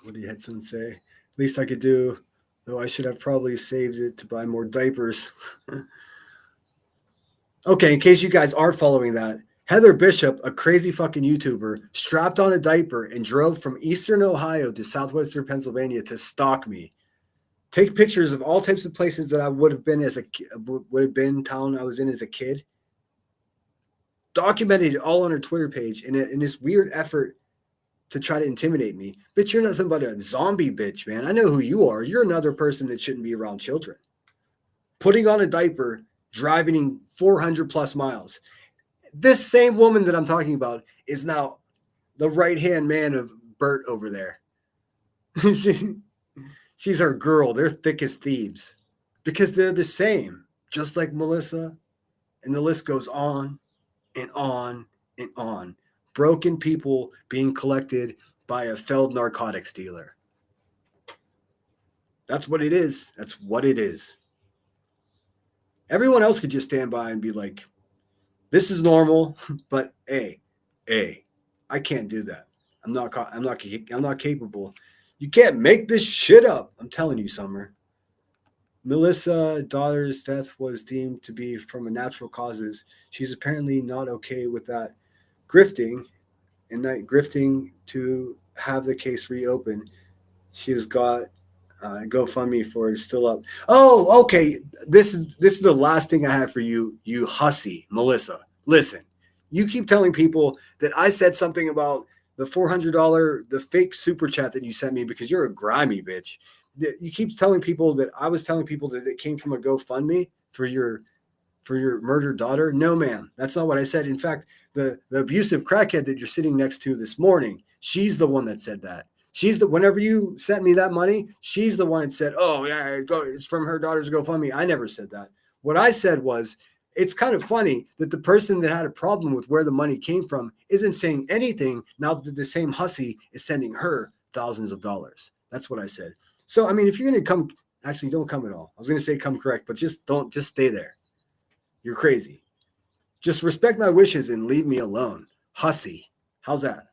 What did Headstone say? Least I could do, though I should have probably saved it to buy more diapers. Okay, in case you guys aren't following that, Heather Bishop, a crazy fucking YouTuber, strapped on a diaper and drove from Eastern Ohio to Southwestern Pennsylvania to stalk me, take pictures of all types of places that I would have been town I was in as a kid. Documented it all on her Twitter page in this weird effort to try to intimidate me. Bitch, you're nothing but a zombie bitch, man. I know who you are. You're another person that shouldn't be around children. Putting on a diaper, driving 400 plus miles. This same woman that I'm talking about is now the right-hand man of Bert over there. She's our girl. They're thick as thieves because they're the same, just like Melissa. And the list goes on and on and on. Broken people being collected by a failed narcotics dealer. That's what it is. That's what it is. Everyone else could just stand by and be like, this is normal, but I can't do that. I'm not capable. You can't make this shit up. I'm telling you, Summer. Melissa's daughter's death was deemed to be from a natural causes. She's apparently not okay with that. Grifting to have the case reopened. She's got GoFundMe for it, still up. Oh, okay. This is the last thing I have for you, you hussy, Melissa. Listen, you keep telling people that I said something about the $400, the fake super chat that you sent me because you're a grimy bitch. You keep telling people that I was telling people that it came from a GoFundMe for your murdered daughter. No, ma'am, that's not what I said. In fact, the abusive crackhead that you're sitting next to this morning, she's the one that said that. Whenever you sent me that money, she's the one that said, oh, yeah, it's from her daughter's GoFundMe. I never said that. What I said was, it's kind of funny that the person that had a problem with where the money came from isn't saying anything now that the same hussy is sending her thousands of dollars. That's what I said. So, I mean, if you're going to come, actually don't come at all. I was going to say come correct, but just stay there. You're crazy. Just respect my wishes and leave me alone. Hussy. How's that?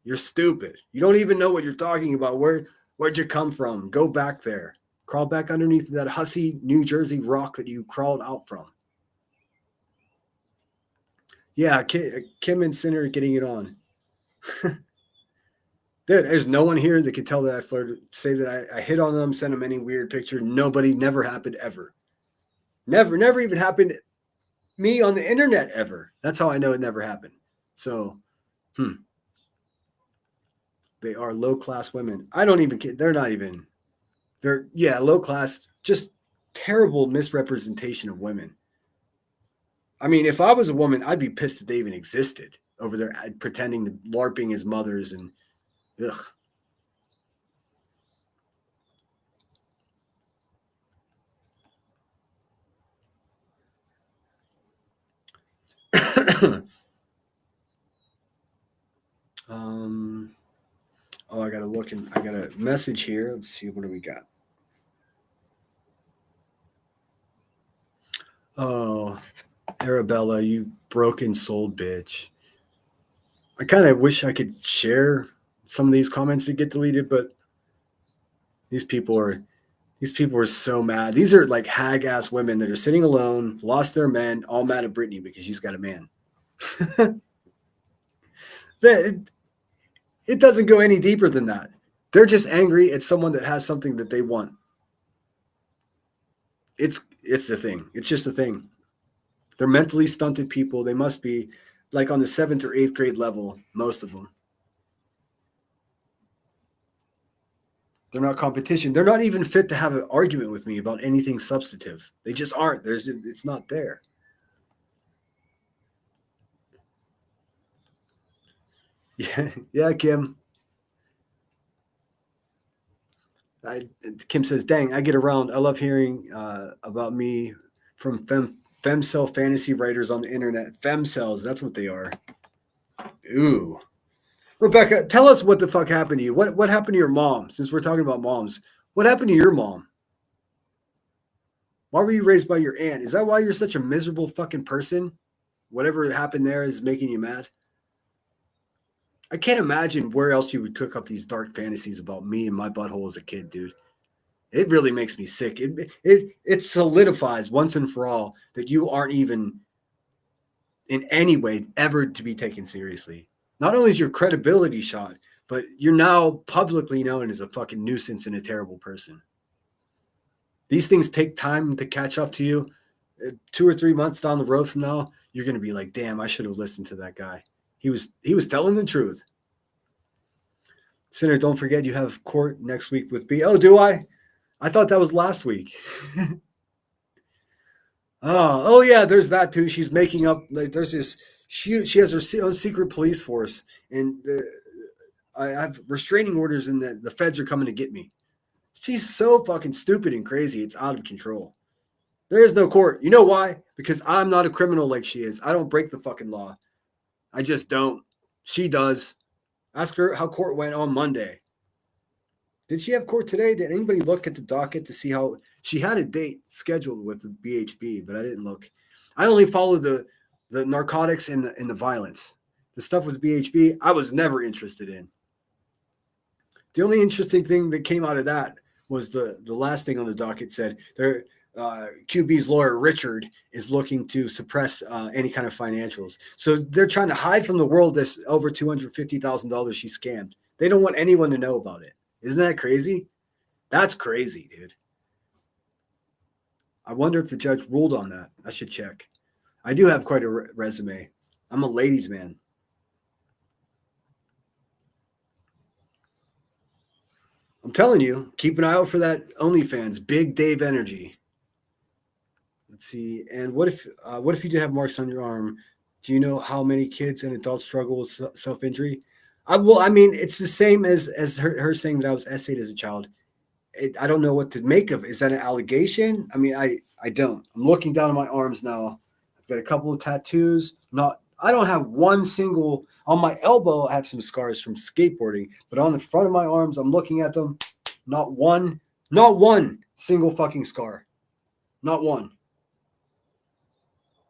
You're stupid. You don't even know what you're talking about. Where'd you come from? Go back there. Crawl back underneath that hussy New Jersey rock that you crawled out from. Yeah, Kim and Sinner getting it on. Dude, there's no one here that could tell that I flirted, say that I hit on them, send them any weird picture. Nobody, never happened ever. Never even happened me on the internet ever. That's how I know it never happened. So, they are low-class women. I don't even care. They're low class, just terrible misrepresentation of women. I mean, if I was a woman, I'd be pissed that they even existed over there pretending to LARPing his mothers and ugh. I gotta look and I got a message here. Let's see, what do we got? Oh, Arabella, you broken soul bitch. I kind of wish I could share some of these comments that get deleted, but these people are so mad. These are like hag ass women that are sitting alone, lost their men, all mad at Brittany because she's got a man. It doesn't go any deeper than that. They're just angry at someone that has something that they want. It's the thing. It's just a thing. They're mentally stunted people. They must be like on the 7th or 8th grade level, most of them. They're not competition. They're not even fit to have an argument with me about anything substantive. They just aren't. It's not there. Yeah, Kim. Kim says, dang, I get around. I love hearing about me from femcel fantasy writers on the internet. Femcells, that's what they are. Ooh. Rebecca, tell us what the fuck happened to you. What happened to your mom? Since we're talking about moms, what happened to your mom? Why were you raised by your aunt? Is that why you're such a miserable fucking person? Whatever happened there is making you mad? I can't imagine where else you would cook up these dark fantasies about me and my butthole as a kid, dude. It really makes me sick. It solidifies once and for all that you aren't even in any way ever to be taken seriously. Not only is your credibility shot, but you're now publicly known as a fucking nuisance and a terrible person. These things take time to catch up to you. 2 or 3 months down the road from now, you're going to be like, damn, I should have listened to that guy. He was telling the truth. Sinner, don't forget you have court next week with B. Oh, do I? I thought that was last week. Oh yeah, there's that too. She's making up, like, there's this, she has her own secret police force, and I have restraining orders, and the feds are coming to get me. She's so fucking stupid and crazy. It's out of control. There is no court. You know why? Because I'm not a criminal like she is. I don't break the fucking law. I just don't. She does. Ask her how court went on Monday. Did she have court today? Did anybody look at the docket to see how she had a date scheduled with the BHB? But I didn't look. I only follow the narcotics and the violence. The stuff with BHB, I was never interested in. The only interesting thing that came out of that was the last thing on the docket said there. QB's lawyer, Richard, is looking to suppress any kind of financials. So they're trying to hide from the world this over $250,000 she scammed. They don't want anyone to know about it. Isn't that crazy? That's crazy, dude. I wonder if the judge ruled on that. I should check. I do have quite a resume. I'm a ladies' man. I'm telling you, keep an eye out for that OnlyFans, Big Dave energy. Let's see. And what if you did have marks on your arm? Do you know how many kids and adults struggle with self-injury? I mean, it's the same as her saying that I was essayed as a child. I don't know what to make of it. Is that an allegation? I mean, I don't. I'm looking down at my arms now. I've got a couple of tattoos. I don't have one single on my elbow. I have some scars from skateboarding, but on the front of my arms, I'm looking at them. Not one single fucking scar. Not one.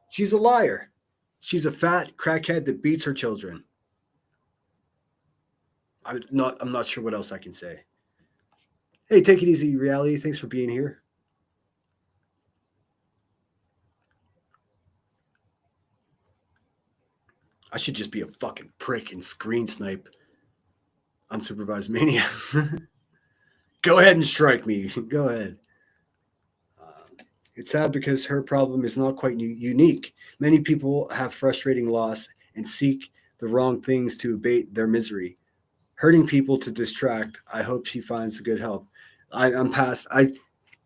She's a liar. She's a fat crackhead that beats her children. I'm not sure what else I can say. Hey, take it easy, reality. Thanks for being here. I should just be a fucking prick and screen snipe unsupervised maniacs. Go ahead and strike me. Go ahead. It's sad because her problem is not quite unique. Many people have frustrating loss and seek the wrong things to abate their misery. Hurting people to distract. I hope she finds good help. I'm past.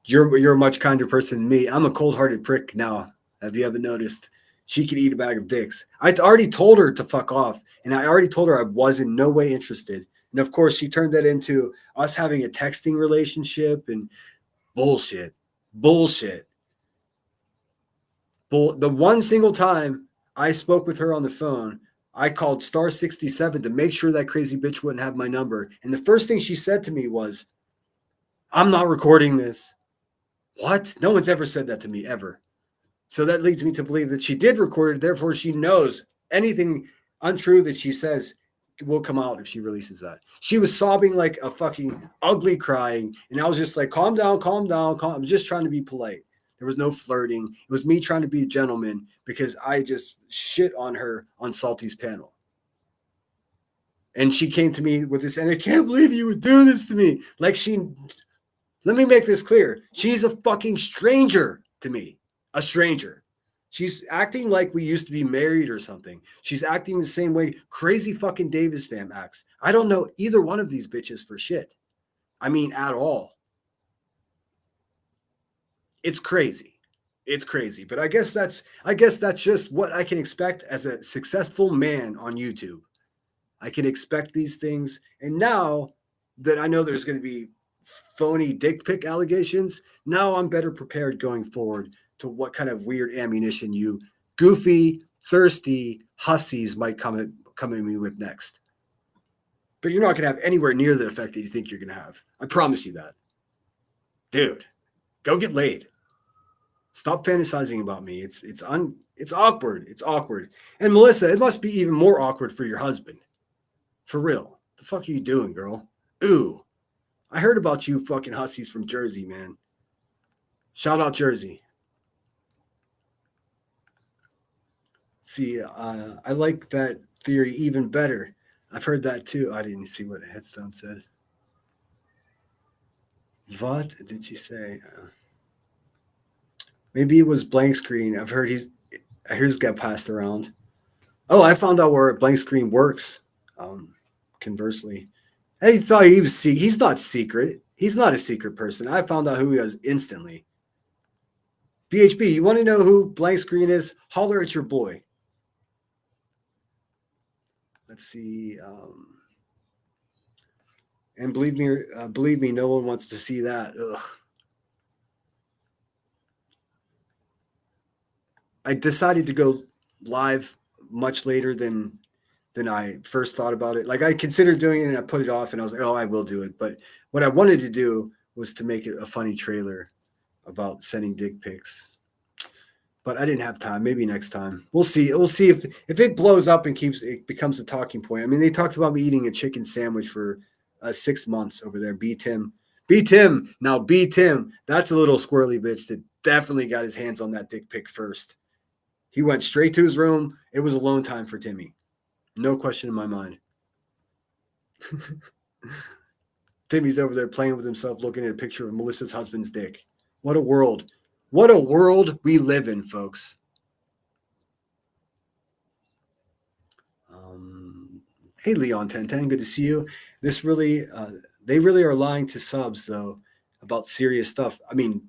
You're a much kinder person than me. I'm a cold-hearted prick now. Have you ever noticed? She could eat a bag of dicks. I already told her to fuck off, and I already told her I was in no way interested. And of course, she turned that into us having a texting relationship and bullshit. The one single time I spoke with her on the phone, I called *67 to make sure that crazy bitch wouldn't have my number. And the first thing she said to me was, I'm not recording this. What? No one's ever said that to me, ever. So that leads me to believe that she did record it. Therefore, she knows anything untrue that she says will come out if she releases that. She was sobbing like a fucking ugly crying. And I was just like, calm down. I'm just trying to be polite. There was no flirting. It was me trying to be a gentleman because I just shit on her on Salty's panel. And she came to me with this, and I can't believe you would do this to me. Like let me make this clear. She's a fucking stranger to me. A stranger. She's acting like we used to be married or something. She's acting the same way crazy fucking Davis fam acts. I don't know either one of these bitches for shit. I mean, at all. It's crazy. But I guess that's just what I can expect as a successful man on YouTube. I can expect these things. And now that I know there's going to be phony dick pic allegations, now I'm better prepared going forward to what kind of weird ammunition you goofy, thirsty hussies might come at me with next. But you're not going to have anywhere near the effect that you think you're going to have. I promise you that. Dude, go get laid. Stop fantasizing about me. It's awkward. It's awkward. And Melissa, it must be even more awkward for your husband. For real. The fuck are you doing, girl? Ooh. I heard about you fucking hussies from Jersey, man. Shout out Jersey. See, I like that theory even better. I've heard that too. I didn't see what Headstone said. What did she say? Maybe it was blank screen. I hear he's got passed around. Oh, I found out where blank screen works. Conversely, I thought he was he's not secret. He's not a secret person. I found out who he was instantly. BHB, you want to know who blank screen is? Holler at your boy. Let's see. And believe me, no one wants to see that. Ugh. I decided to go live much later than I first thought about it. Like I considered doing it and I put it off and I was like, oh, I will do it. But what I wanted to do was to make it a funny trailer about sending dick pics. But I didn't have time. Maybe next time. We'll see. We'll see if it blows up and it becomes a talking point. I mean, they talked about me eating a chicken sandwich for 6 months over there. B Tim. Now B Tim, that's a little squirrely bitch that definitely got his hands on that dick pic first. He went straight to his room. It was alone time for Timmy. No question in my mind. Timmy's over there playing with himself, looking at a picture of Melissa's husband's dick. What a world. What a world we live in, folks. Hey, Leon 1010, good to see you. This really, they really are lying to subs, though, about serious stuff. I mean,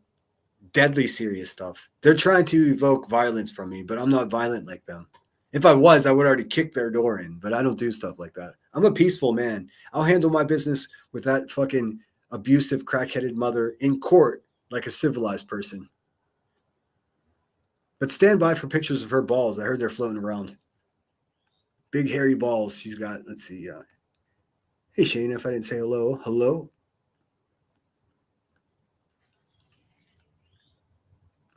deadly serious stuff. They're trying to evoke violence from me, but I'm not violent like them. If I was, I would already kick their door in, but I don't do stuff like that. I'm a peaceful man. I'll handle my business with that fucking abusive, crackheaded mother in court like a civilized person. But stand by for pictures of her balls. I heard they're floating around. Big hairy balls she's got. Let's see. Hey, Shane, if I didn't say hello. Hello?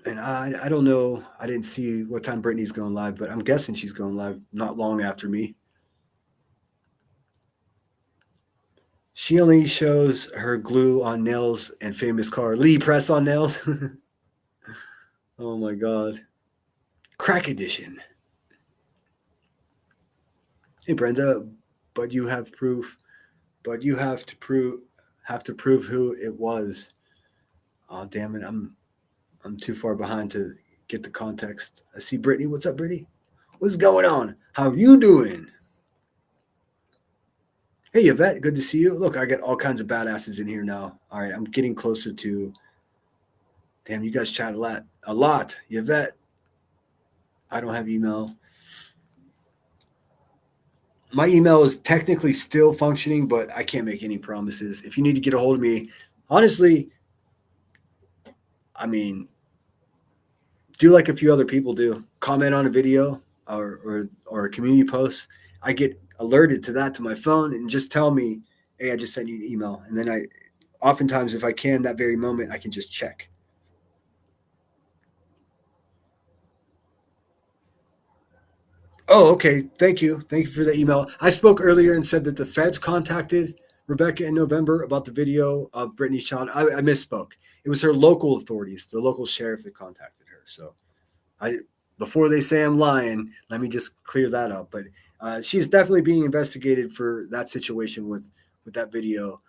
And I don't know. I didn't see what time Brittany's going live, but I'm guessing she's going live not long after me. She only shows her glue on nails and famous car. Lee press on nails. Oh my God. Crack edition. Hey Brenda, but you have proof. But you have to prove who it was. Oh damn it. I'm too far behind to get the context. I see Brittany. What's up, Brittany? What's going on? How you doing? Hey, Yvette. Good to see you. Look, I got all kinds of badasses in here now. All right, I'm getting closer to. Damn, you guys chat a lot. Yvette. I don't have email. My email is technically still functioning, but I can't make any promises. If you need to get a hold of me, honestly, I mean, do like a few other people do. Comment on a video or a community post. I get alerted to that to my phone and just tell me, hey, I just sent you an email. And then oftentimes, if I can, that very moment, I can just check. Oh, okay. Thank you. Thank you for the email. I spoke earlier and said that the feds contacted Rebecca in November about the video of Brittany's child. I misspoke. It was her local authorities, the local sheriff that contacted her. So before they say I'm lying, let me just clear that up. But she's definitely being investigated for that situation with that video.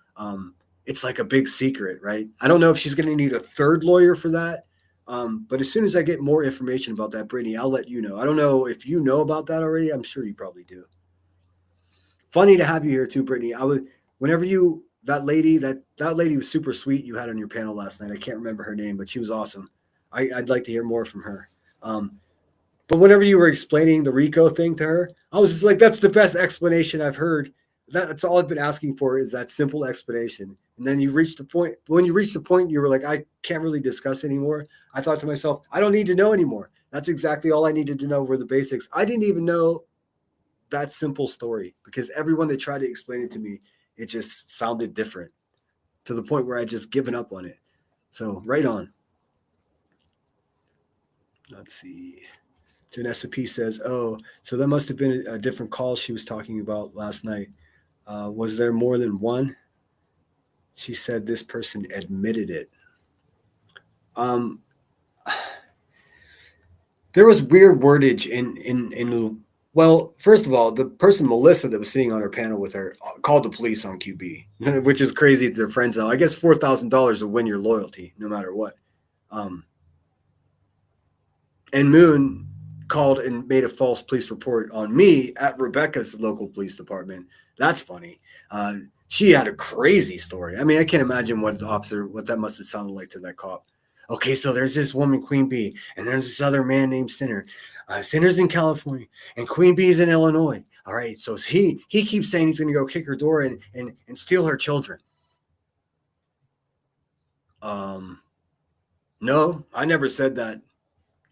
It's like a big secret, right? I don't know if she's going to need a third lawyer for that. But as soon as I get more information about that, Brittany, I'll let you know. I don't know if you know about that already. I'm sure you probably do. Funny to have you here too, Brittany. That lady was super sweet you had on your panel last night. I can't remember her name, but she was awesome. I'd like to hear more from her. But whenever you were explaining the RICO thing to her, I was just like, that's the best explanation I've heard. That's all I've been asking for is that simple explanation. And then you reached the point. When you reached the point, you were like, I can't really discuss anymore. I thought to myself, I don't need to know anymore. That's exactly all I needed to know were the basics. I didn't even know that simple story because everyone that tried to explain it to me, it just sounded different to the point where I just given up on it. So right on. Let's see. Janessa P says, oh, so that must have been a different call she was talking about last night. Was there more than one? She said this person admitted it. There was weird wordage in well, first of all, the person, Melissa, that was sitting on her panel with her called the police on QB, which is crazy that they're friends now. I guess $4,000 will win your loyalty no matter what. And Moon called and made a false police report on me at Rebecca's local police department. That's funny. She had a crazy story. I mean, I can't imagine what that must have sounded like to that cop. Okay, so there's this woman, Queen Bee, and there's this other man named Sinner. Sinner's in California, and Queen Bee's in Illinois. All right, so he keeps saying he's going to go kick her door and steal her children. No, I never said that.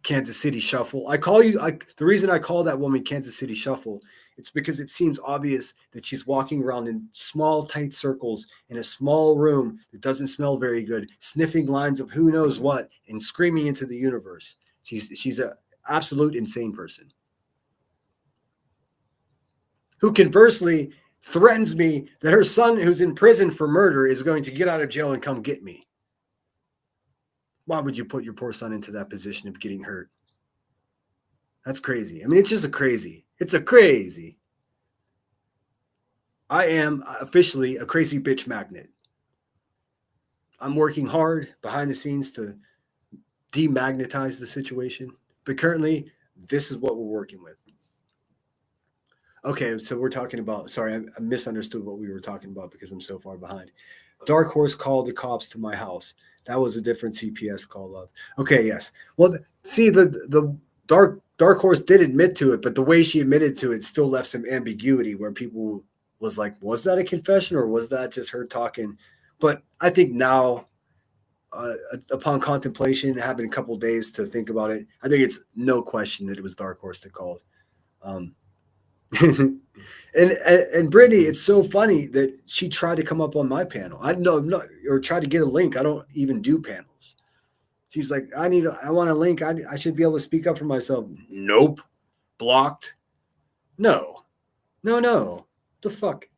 Kansas City Shuffle. The reason I call that woman Kansas City Shuffle, it's because it seems obvious that she's walking around in small, tight circles in a small room that doesn't smell very good, sniffing lines of who knows what and screaming into the universe. She's an absolute insane person who conversely threatens me that her son, who's in prison for murder, is going to get out of jail and come get me. Why would you put your poor son into that position of getting hurt? That's crazy. I mean, it's just it's a crazy. I am officially a crazy bitch magnet. I'm working hard behind the scenes to demagnetize the situation, but currently this is what we're working with. Okay, so we're talking about, sorry, I misunderstood what we were talking about because I'm so far behind. Dark Horse called the cops to my house. That was a different CPS call, love. Okay, yes. Well, see, the Dark Horse did admit to it, but the way she admitted to it still left some ambiguity where people was like, was that a confession or was that just her talking? But I think now, upon contemplation, having a couple days to think about it, I think it's no question that it was Dark Horse that called. And Brittany, it's so funny that she tried to come up on my panel. Or tried to get a link. I don't even do panels. She's like, I want a link. I should be able to speak up for myself. Nope. Blocked. No. The fuck?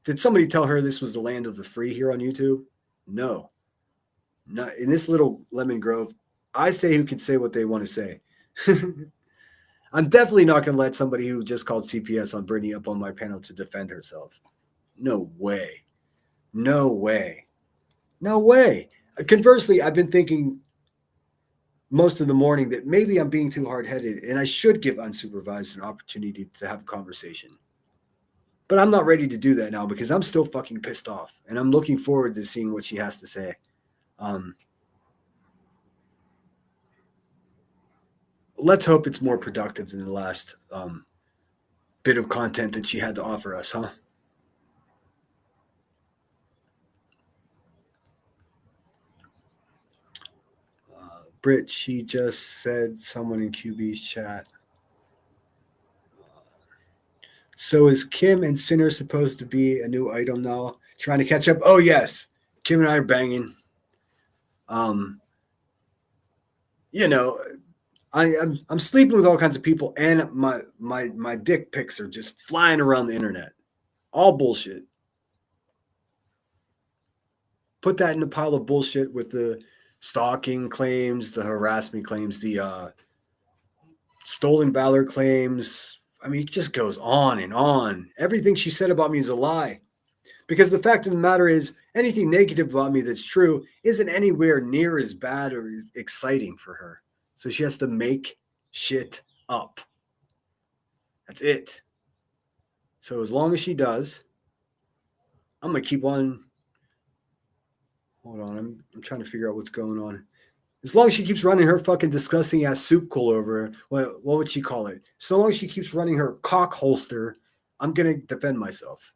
Did somebody tell her this was the land of the free here on YouTube? No. Not in this little lemon grove. I say who can say what they want to say. I'm definitely not going to let somebody who just called CPS on Brittany up on my panel to defend herself. No way. Conversely, I've been thinking most of the morning that maybe I'm being too hard-headed and I should give unsupervised an opportunity to have a conversation. But I'm not ready to do that now because I'm still fucking pissed off and I'm looking forward to seeing what she has to say. Let's hope it's more productive than the last bit of content that she had to offer us, huh? Britt, she just said someone in QB's chat. So is Kim and Sinner supposed to be a new item now? Trying to catch up? Oh, yes. Kim and I are banging. I'm sleeping with all kinds of people, and my dick pics are just flying around the internet. All bullshit. Put that in the pile of bullshit with the stalking claims, the harassment claims, the stolen valor claims. I mean, it just goes on and on. Everything she said about me is a lie. Because the fact of the matter is, anything negative about me that's true isn't anywhere near as bad or as exciting for her. So she has to make shit up. That's it. So as long as she does, I'm going to keep on. Hold on. I'm trying to figure out what's going on. As long as she keeps running her fucking disgusting ass soup cool over, what would she call it? So long as she keeps running her cock holster, I'm going to defend myself.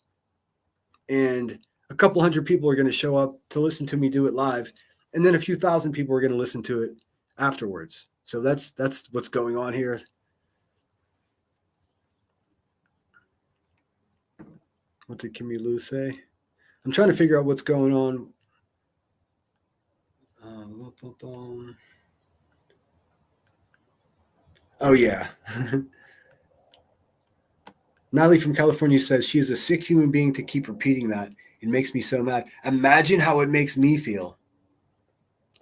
And a couple hundred people are going to show up to listen to me do it live. And then a few thousand people are going to listen to it afterwards. So that's what's going on here. What did Kimmy Lou say? I'm trying to figure out what's going on. Oh, yeah. Natalie from California says she is a sick human being to keep repeating that. It makes me so mad. Imagine how it makes me feel.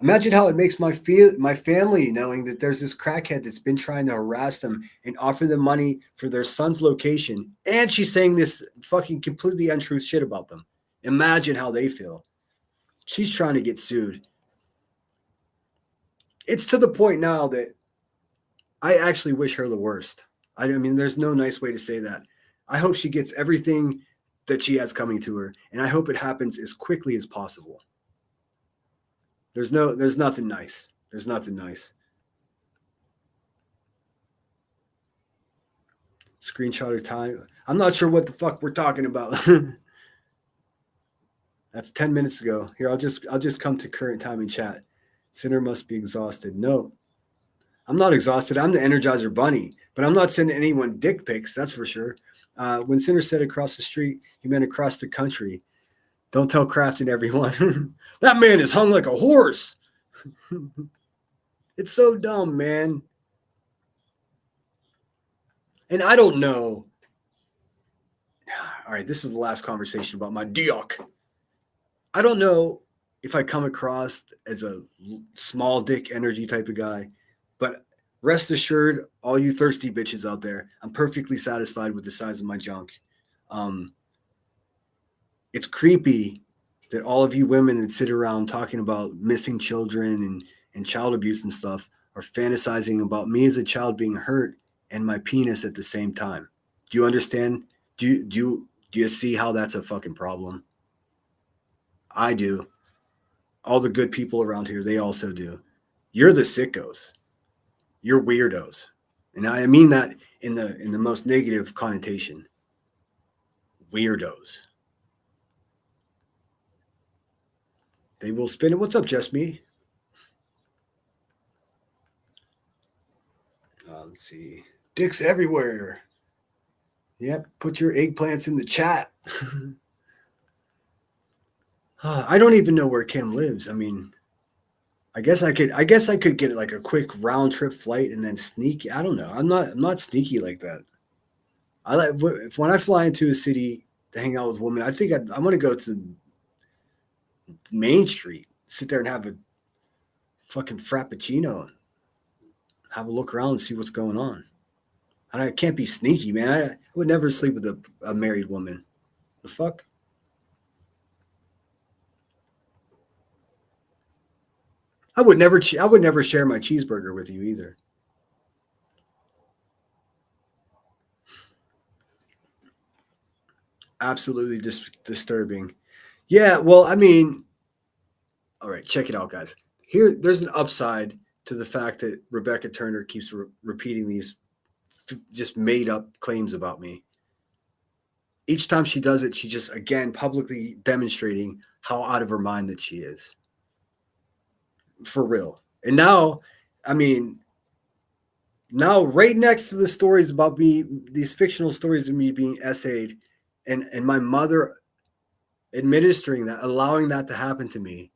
Imagine how it makes my family knowing that there's this crackhead that's been trying to harass them and offer them money for their son's location. And she's saying this fucking completely untruth shit about them. Imagine how they feel. She's trying to get sued. It's to the point now that I actually wish her the worst. I mean, there's no nice way to say that. I hope she gets everything that she has coming to her, and I hope it happens as quickly as possible. There's nothing nice. There's nothing nice. Screenshot her time. I'm not sure what the fuck we're talking about. That's 10 minutes ago. Here, I'll just come to current time in chat. Sinner must be exhausted. No, I'm not exhausted. I'm the Energizer Bunny, but I'm not sending anyone dick pics. That's for sure. When Sinner said across the street, he meant across the country. Don't tell Kraft and everyone. That man is hung like a horse. It's so dumb, man. And I don't know. All right, this is the last conversation about my dick. I don't know if I come across as a small dick energy type of guy, but rest assured, all you thirsty bitches out there, I'm perfectly satisfied with the size of my junk. It's creepy that all of you women that sit around talking about missing children and child abuse and stuff are fantasizing about me as a child being hurt and my penis at the same time. Do you understand? Do you see how that's a fucking problem? I do. All the good people around here, they also do. You're the sickos. You're weirdos. And I mean that in the most negative connotation. Weirdos. They will spin it. What's up, Just Me? Let's see. Dicks everywhere. Yep. Put your eggplants in the chat. I don't even know where Kim lives. I mean, I guess I could get like a quick round trip flight and then sneak. I don't know. I'm not sneaky like that. When I fly into a city to hang out with women, I think I'm going to go to Main Street, sit there and have a fucking frappuccino, have a look around and see what's going on. And I can't be sneaky, man. I would never sleep with a married woman. The fuck? I would never share my cheeseburger with you either. Absolutely disturbing. Yeah, well, I mean, all right, check it out, guys. There's an upside to the fact that Rebecca Turner keeps repeating these just made up claims about me. Each time she does it, she just, again, publicly demonstrating how out of her mind that she is. For real. And now, I mean, now right next to the stories about me, these fictional stories of me being essayed and my mother administering that, allowing that to happen to me.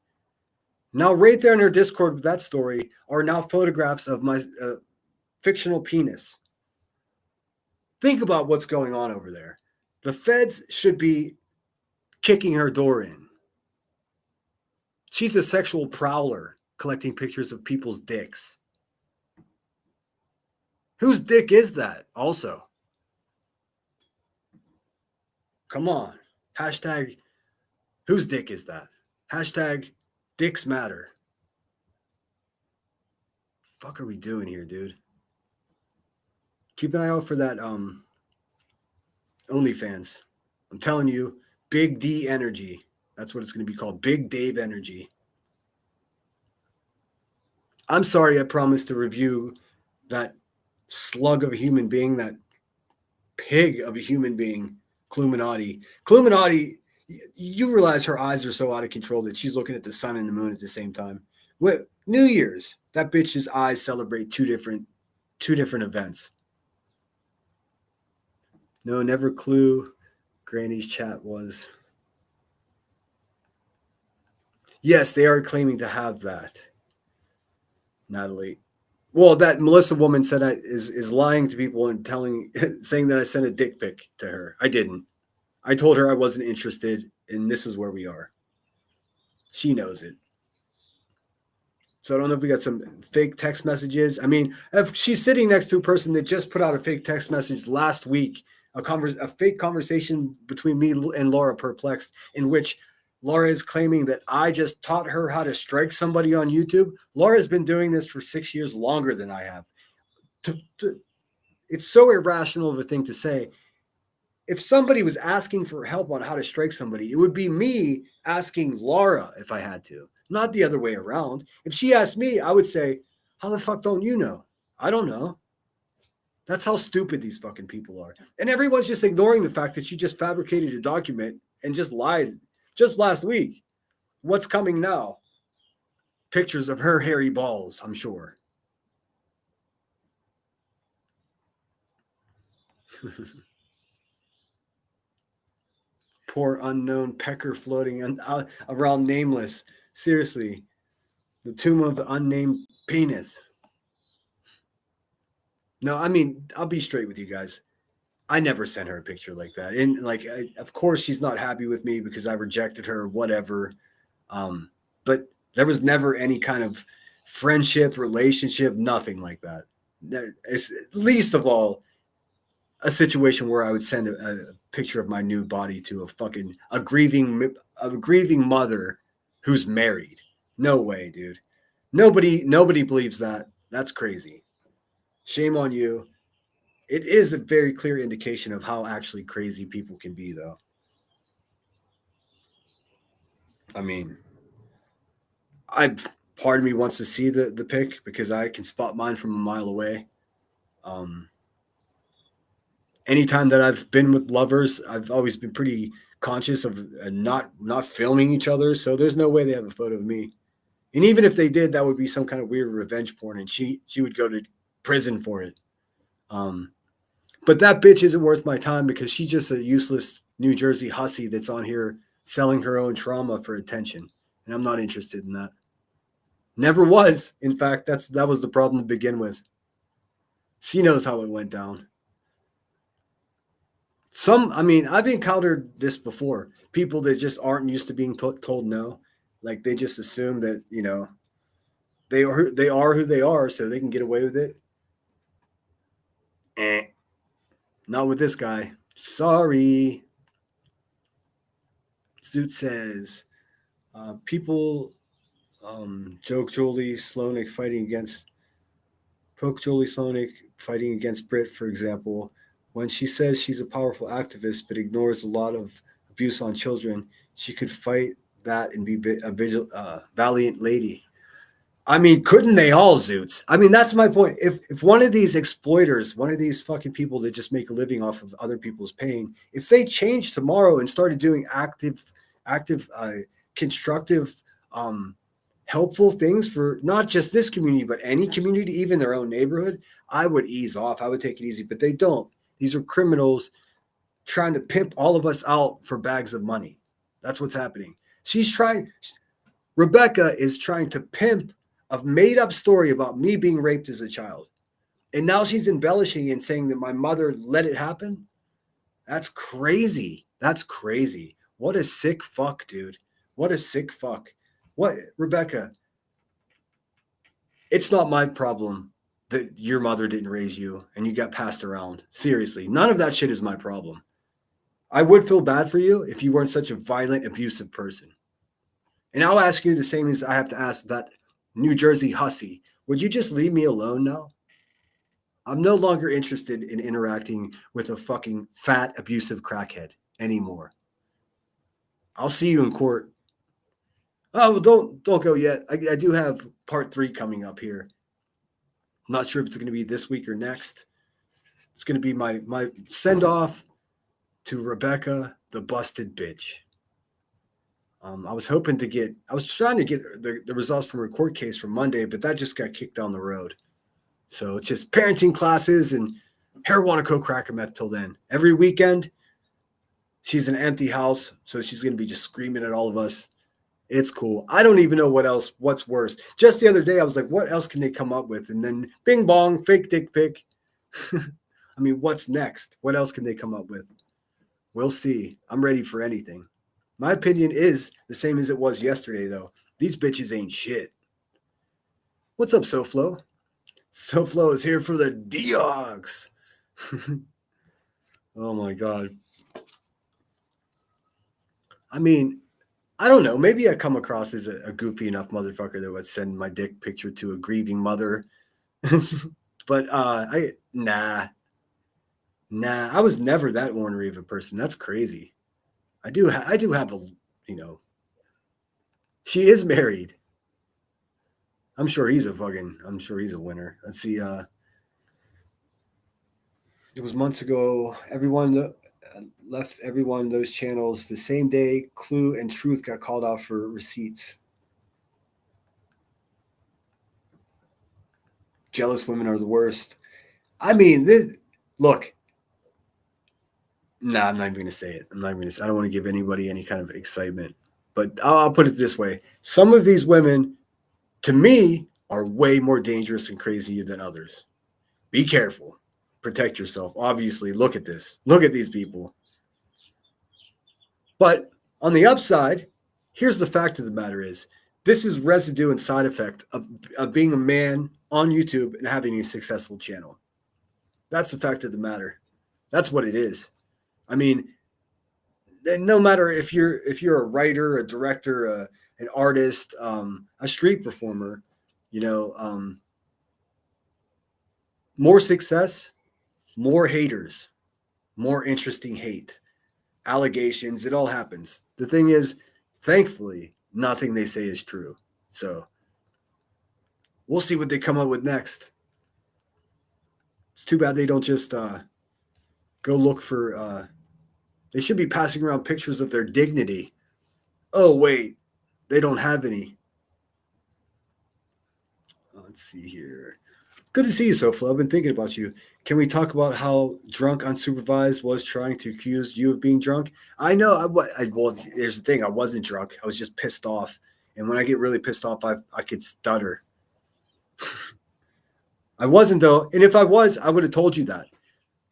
Now, right there in her Discord with that story are now photographs of my fictional penis. Think about what's going on over there. The feds should be kicking her door in. She's a sexual prowler collecting pictures of people's dicks. Whose dick is that also? Come on. Hashtag, whose dick is that? Hashtag, dicks matter. Fuck are we doing here, dude? Keep an eye out for that OnlyFans. I'm telling you, Big D energy. That's what it's going to be called. Big Dave energy. I'm sorry I promised to review that slug of a human being, that pig of a human being, Cluminati. Cluminati, you realize her eyes are so out of control that she's looking at the sun and the moon at the same time. With New Year's, that bitch's eyes celebrate two different events. No, never clue. Granny's chat was. Yes, they are claiming to have that. Natalie. Well, that Melissa woman said is lying to people and saying that I sent a dick pic to her. I didn't. I told her I wasn't interested, and this is where we are. She knows it. So I don't know if we got some fake text messages. I mean, if she's sitting next to a person that just put out a fake text message last week, a fake conversation between me and Laura Perplexed, in which Laura is claiming that I just taught her how to strike somebody on YouTube. Laura's been doing this for 6 years longer than I have. It's so irrational of a thing to say. If somebody was asking for help on how to strike somebody, it would be me asking Laura if I had to, not the other way around. If she asked me, I would say, how the fuck don't you know? I don't know. That's how stupid these fucking people are. And everyone's just ignoring the fact that she just fabricated a document and just lied just last week. What's coming now? Pictures of her hairy balls, I'm sure. Poor unknown pecker floating around nameless. Seriously, the tomb of the unnamed penis. No, I mean, I'll be straight with you guys. I never sent her a picture like that. And like, of course, she's not happy with me because I rejected her, whatever. But there was never any kind of friendship, relationship, nothing like that. It's, least of all, a situation where I would send a picture of my nude body to a grieving mother who's married. No way, dude. Nobody believes that. That's crazy. Shame on you. It is a very clear indication of how actually crazy people can be, though. I mean, part of me wants to see the pic because I can spot mine from a mile away. Anytime that I've been with lovers, I've always been pretty conscious of not filming each other. So there's no way they have a photo of me. And even if they did, that would be some kind of weird revenge porn, and she would go to prison for it. But that bitch isn't worth my time because she's just a useless New Jersey hussy that's on here selling her own trauma for attention. And I'm not interested in that. Never was. In fact, that was the problem to begin with. She knows how it went down. I've encountered this before. People that just aren't used to being told no. Like they just assume that, they are who they are, so they can get away with it. Not with this guy. Sorry. Zoot says, people poke Jolie Sloanick fighting against Britt, for example, when she says she's a powerful activist but ignores a lot of abuse on children, she could fight that and be a valiant lady. I mean, couldn't they all, Zoots? I mean, that's my point. If one of these exploiters, one of these fucking people that just make a living off of other people's pain, if they changed tomorrow and started doing active, constructive, helpful things for not just this community, but any community, even their own neighborhood, I would ease off. I would take it easy, but they don't. These are criminals trying to pimp all of us out for bags of money. That's what's happening. Rebecca is trying to pimp a made-up story about me being raped as a child. And now she's embellishing and saying that my mother let it happen. That's crazy. That's crazy. What a sick fuck, dude. What a sick fuck. What, Rebecca? It's not my problem that your mother didn't raise you and you got passed around. Seriously, none of that shit is my problem. I would feel bad for you if you weren't such a violent, abusive person. And I'll ask you the same as I have to ask that New Jersey hussy. Would you just leave me alone now? I'm no longer interested in interacting with a fucking fat, abusive crackhead anymore. I'll see you in court. Oh, don't go yet. I do have part 3 coming up here. I'm not sure if it's going to be this week or next. It's going to be my send-off to Rebecca, the busted bitch. I was trying to get the results from her court case from Monday, but that just got kicked down the road. So it's just parenting classes and marijuana, coke, crack, and meth till then. Every weekend, she's in an empty house, so she's going to be just screaming at all of us. It's cool. I don't even know what's worse. Just the other day, I was like, what else can they come up with? And then bing bong, fake dick pic. I mean, what's next? What else can they come up with? We'll see. I'm ready for anything. My opinion is the same as it was yesterday, though. These bitches ain't shit. What's up, SoFlo? SoFlo is here for the Dogs. Oh, my God. I mean, I don't know. Maybe I come across as a goofy enough motherfucker that would send my dick picture to a grieving mother. But nah. I was never that ornery of a person. That's crazy. I do have a, she is married. I'm sure he's a winner. Let's see. It was months ago. Everyone left those channels the same day. Clue and Truth got called out for receipts. Jealous women are the worst. I mean, look. Nah, I'm not even going to say it. I don't want to give anybody any kind of excitement. But I'll put it this way. Some of these women, to me, are way more dangerous and crazy than others. Be careful. Protect yourself. Obviously, look at this. Look at these people. But on the upside, here's the fact of the matter is, this is residue and side effect of being a man on YouTube and having a successful channel. That's the fact of the matter. That's what it is. I mean, no matter if you're a writer, a director, an artist, a street performer, more success, more haters, more interesting hate, allegations, it all happens. The thing is, thankfully, nothing they say is true. So we'll see what they come up with next. It's too bad they don't just go look for they should be passing around pictures of their dignity. Oh, wait, they don't have any. Let's see here. Good to see you, Sofla. I've been thinking about you. Can we talk about how drunk unsupervised was trying to accuse you of being drunk? I know. Well, here's the thing. I wasn't drunk. I was just pissed off. And when I get really pissed off, I could stutter. I wasn't, though. And if I was, I would have told you that.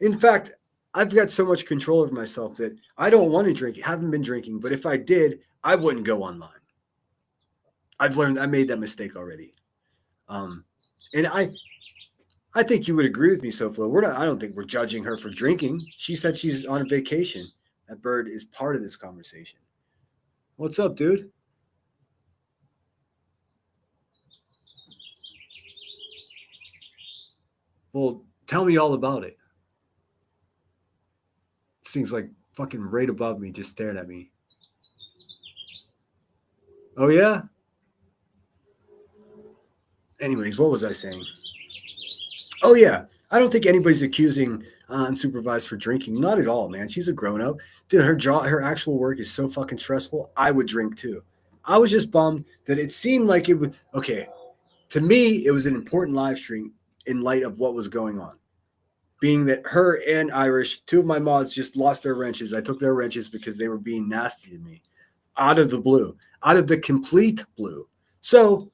In fact, I've got so much control over myself that I don't want to drink. I haven't been drinking. But if I did, I wouldn't go online. I've learned. I made that mistake already. And I think you would agree with me, Soflo. I don't think we're judging her for drinking. She said she's on a vacation. That bird is part of this conversation. What's up, dude? Well, tell me all about it. This thing's like fucking right above me, just stared at me. Oh, yeah? Anyways, what was I saying? Oh, yeah. I don't think anybody's accusing unsupervised for drinking. Not at all, man. She's a grown-up. Dude, her actual work is so fucking stressful. I would drink, too. I was just bummed that it seemed like it would... Okay, to me, it was an important live stream in light of what was going on. Being that her and Irish, two of my mods, just lost their wrenches. I took their wrenches because they were being nasty to me. Out of the blue. Out of the complete blue. So,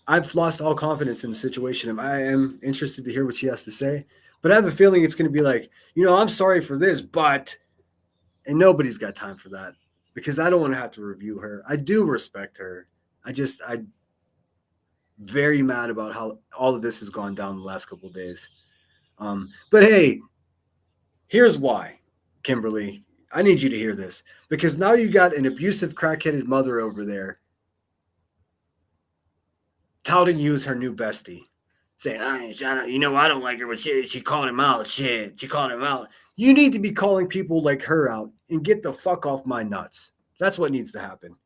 I've lost all confidence in the situation. I am interested to hear what she has to say. But I have a feeling it's going to be like, I'm sorry for this, but... And nobody's got time for that. Because I don't want to have to review her. I do respect her. I'm very mad about how all of this has gone down the last couple of days. But hey, here's why, Kimberly. I need you to hear this. Because now you got an abusive, crack-headed mother over there touting you as her new bestie. Saying, I don't like her, but she called him out. Shit, she called him out. You need to be calling people like her out and get the fuck off my nuts. That's what needs to happen.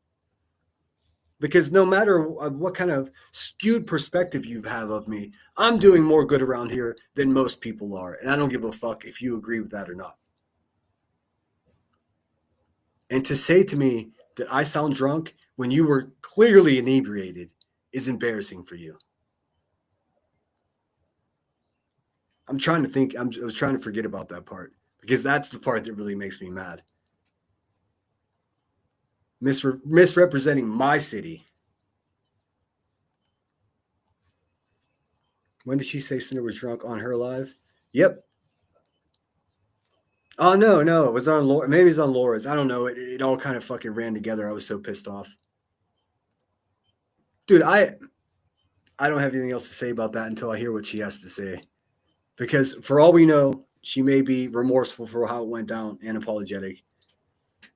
Because no matter what kind of skewed perspective you have of me, I'm doing more good around here than most people are. And I don't give a fuck if you agree with that or not. And to say to me that I sound drunk when you were clearly inebriated is embarrassing for you. I'm trying to think. I was trying to forget about that part because that's the part that really makes me mad. Misrepresenting my city. When did she say Cinder was drunk? On her live? Yep. Oh, no. It was on Laura. Maybe it's on Laura's. I don't know. It all kind of fucking ran together. I was so pissed off. Dude, I don't have anything else to say about that until I hear what she has to say. Because for all we know, she may be remorseful for how it went down and apologetic.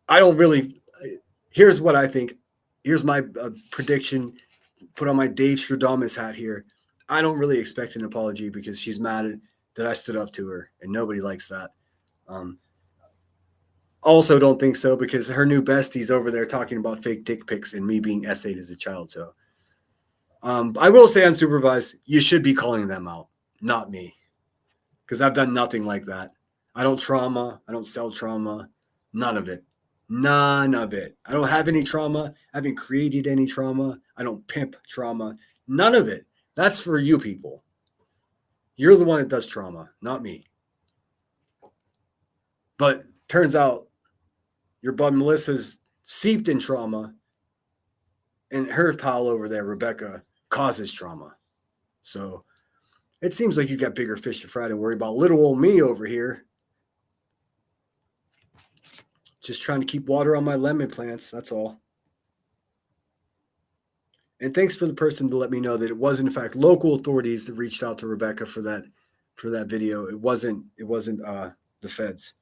I don't really... Here's what I think. Here's my prediction. put on my Dave Stradamus hat here. I don't really expect an apology because she's mad that I stood up to her, and nobody likes that. Also don't think so because her new bestie's over there talking about fake dick pics and me being essayed as a child. So I will say unsupervised, you should be calling them out, not me, because I've done nothing like that. I don't trauma. I don't sell trauma. None of it. None of it. I don't have any trauma. I haven't created any trauma. I don't pimp trauma. None of it. That's for you people. You're the one that does trauma, not me. But turns out your bud Melissa's seeped in trauma, and her pal over there, Rebecca, causes trauma. So it seems like you got bigger fish to fry than worry about little old me over here. Just trying to keep water on my lemon plants, that's all. And thanks for the person to let me know that it was in fact local authorities that reached out to Rebecca for that video. It wasn't the feds.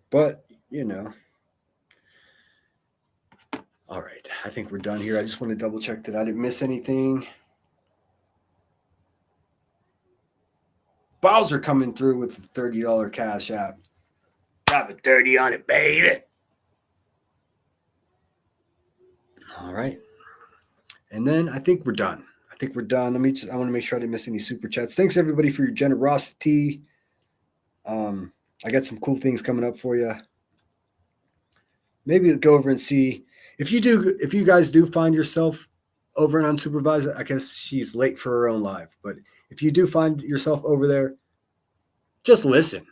But, you know. All right, I think we're done here. I just want to double check that I didn't miss anything. Bowser coming through with the $30 cash app. Drop a 30 on it, baby. All right. And then I think we're done. I want to make sure I didn't miss any super chats. Thanks everybody for your generosity. I got some cool things coming up for you. Maybe go over and see if you guys do find yourself over and unsupervised. I guess she's late for her own live, but if you do find yourself over there, just listen.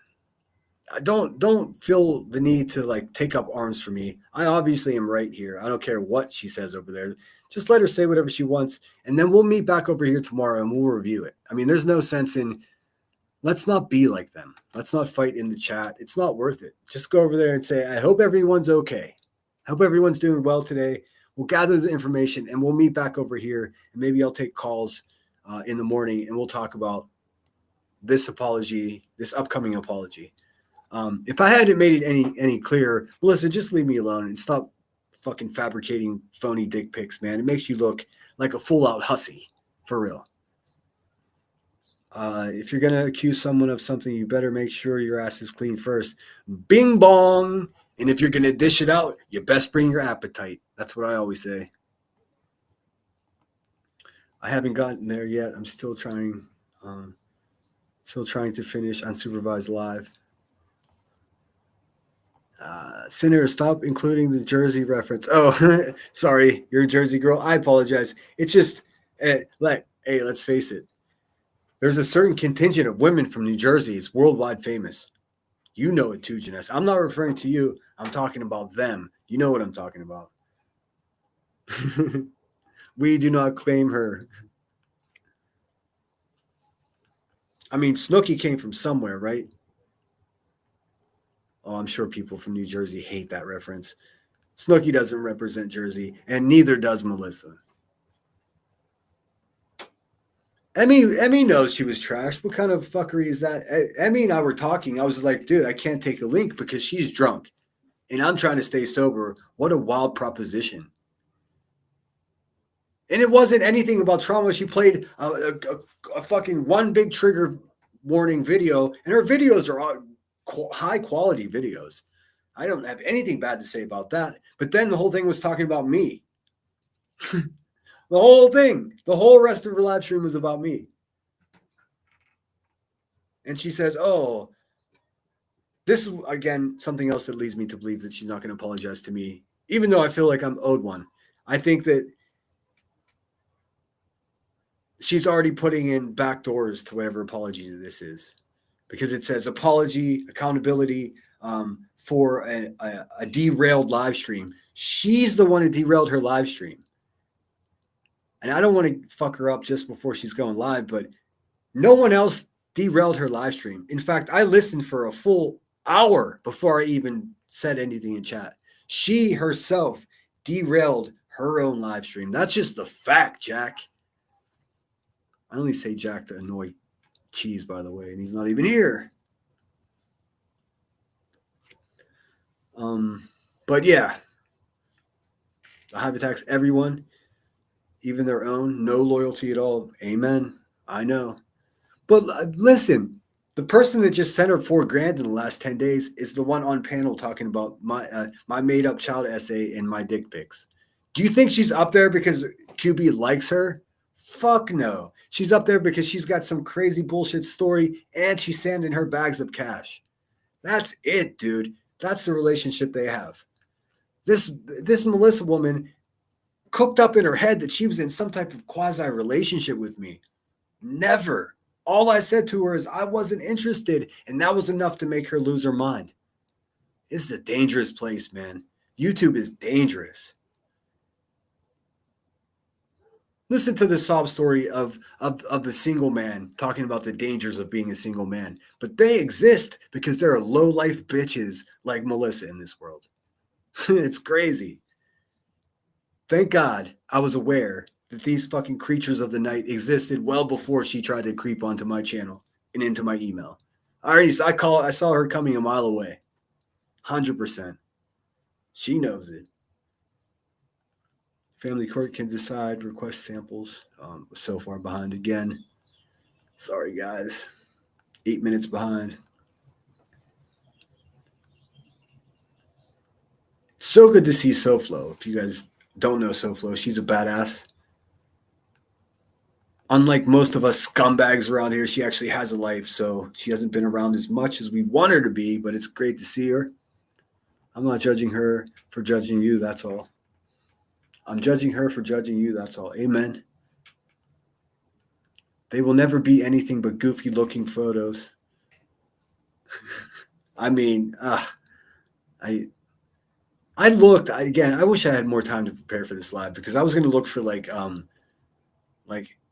Don't feel the need to like take up arms for me. I obviously am right here. I don't care what she says over there. Just let her say whatever she wants, and then we'll meet back over here tomorrow and we'll review it. I mean, there's no sense in let's not be like them. Let's not fight in the chat. It's not worth it. Just go over there and say, I hope everyone's okay. I hope everyone's doing well today. We'll gather the information and we'll meet back over here. And maybe I'll take calls in the morning and we'll talk about this apology, this upcoming apology. If I hadn't made it any clearer, Melissa, just leave me alone and stop fucking fabricating phony dick pics, man. It makes you look like a full-out hussy, for real. If you're going to accuse someone of something, you better make sure your ass is clean first. Bing bong. And if you're going to dish it out, you best bring your appetite. That's what I always say. I haven't gotten there yet. I'm still trying to finish unsupervised live. Sinner, stop including the Jersey reference. Oh, sorry. You're a Jersey girl. I apologize. It's just, hey, let's face it. There's a certain contingent of women from New Jersey. It's worldwide famous. You know it too, Janessa. I'm not referring to you. I'm talking about them. You know what I'm talking about. We do not claim her. I mean, Snooki came from somewhere, right? Oh, I'm sure people from New Jersey hate that reference. Snooki doesn't represent Jersey, and neither does Melissa. Emmy knows she was trashed. What kind of fuckery is that? Emmy and I were talking. I was like, dude, I can't take a link because she's drunk. And I'm trying to stay sober. What a wild proposition. And it wasn't anything about trauma. She played a fucking one big trigger warning video. And her videos are all high quality videos. I don't have anything bad to say about that. But then the whole thing was talking about me. The whole thing, the whole rest of her live stream was about me. And she says, oh, this is, again, something else that leads me to believe that she's not going to apologize to me, even though I feel like I'm owed one. I think that she's already putting in back doors to whatever apology this is, because it says apology, accountability for a derailed live stream. She's the one who derailed her live stream. And I don't want to fuck her up just before she's going live, but no one else derailed her live stream. In fact, I listened for a full hour before I even said anything in chat. She herself derailed her own live stream. That's just the fact, Jack. I only say Jack to annoy Cheese, by the way, and he's not even here. But yeah. The hive attacks everyone, even their own. No loyalty at all. Amen. I know. But listen, the person that just sent her $4,000 in the last 10 days is the one on panel talking about my made up child essay and my dick pics. Do you think she's up there because QB likes her? Fuck no. She's up there because she's got some crazy bullshit story and she's sanding her bags of cash. That's it, dude. That's the relationship they have. This Melissa woman cooked up in her head that she was in some type of quasi relationship with me. Never. All I said to her is I wasn't interested, and that was enough to make her lose her mind. This is a dangerous place, man. YouTube is dangerous. Listen to the sob story of the single man talking about the dangers of being a single man. But they exist because there are low-life bitches like Melissa in this world. It's crazy. Thank God I was aware that these fucking creatures of the night existed well before she tried to creep onto my channel and into my email. I saw her coming a mile away. 100%. She knows it. Family court can decide, request samples. So far behind again. Sorry, guys. 8 minutes behind. So good to see SoFlo. If you guys don't know SoFlo, she's a badass. Unlike most of us scumbags around here, she actually has a life, so she hasn't been around as much as we want her to be, but it's great to see her. I'm not judging her for judging you, that's all. I'm judging her for judging you, that's all. Amen. They will never be anything but goofy-looking photos. I mean, I looked, again, I wish I had more time to prepare for this live because I was going to look for like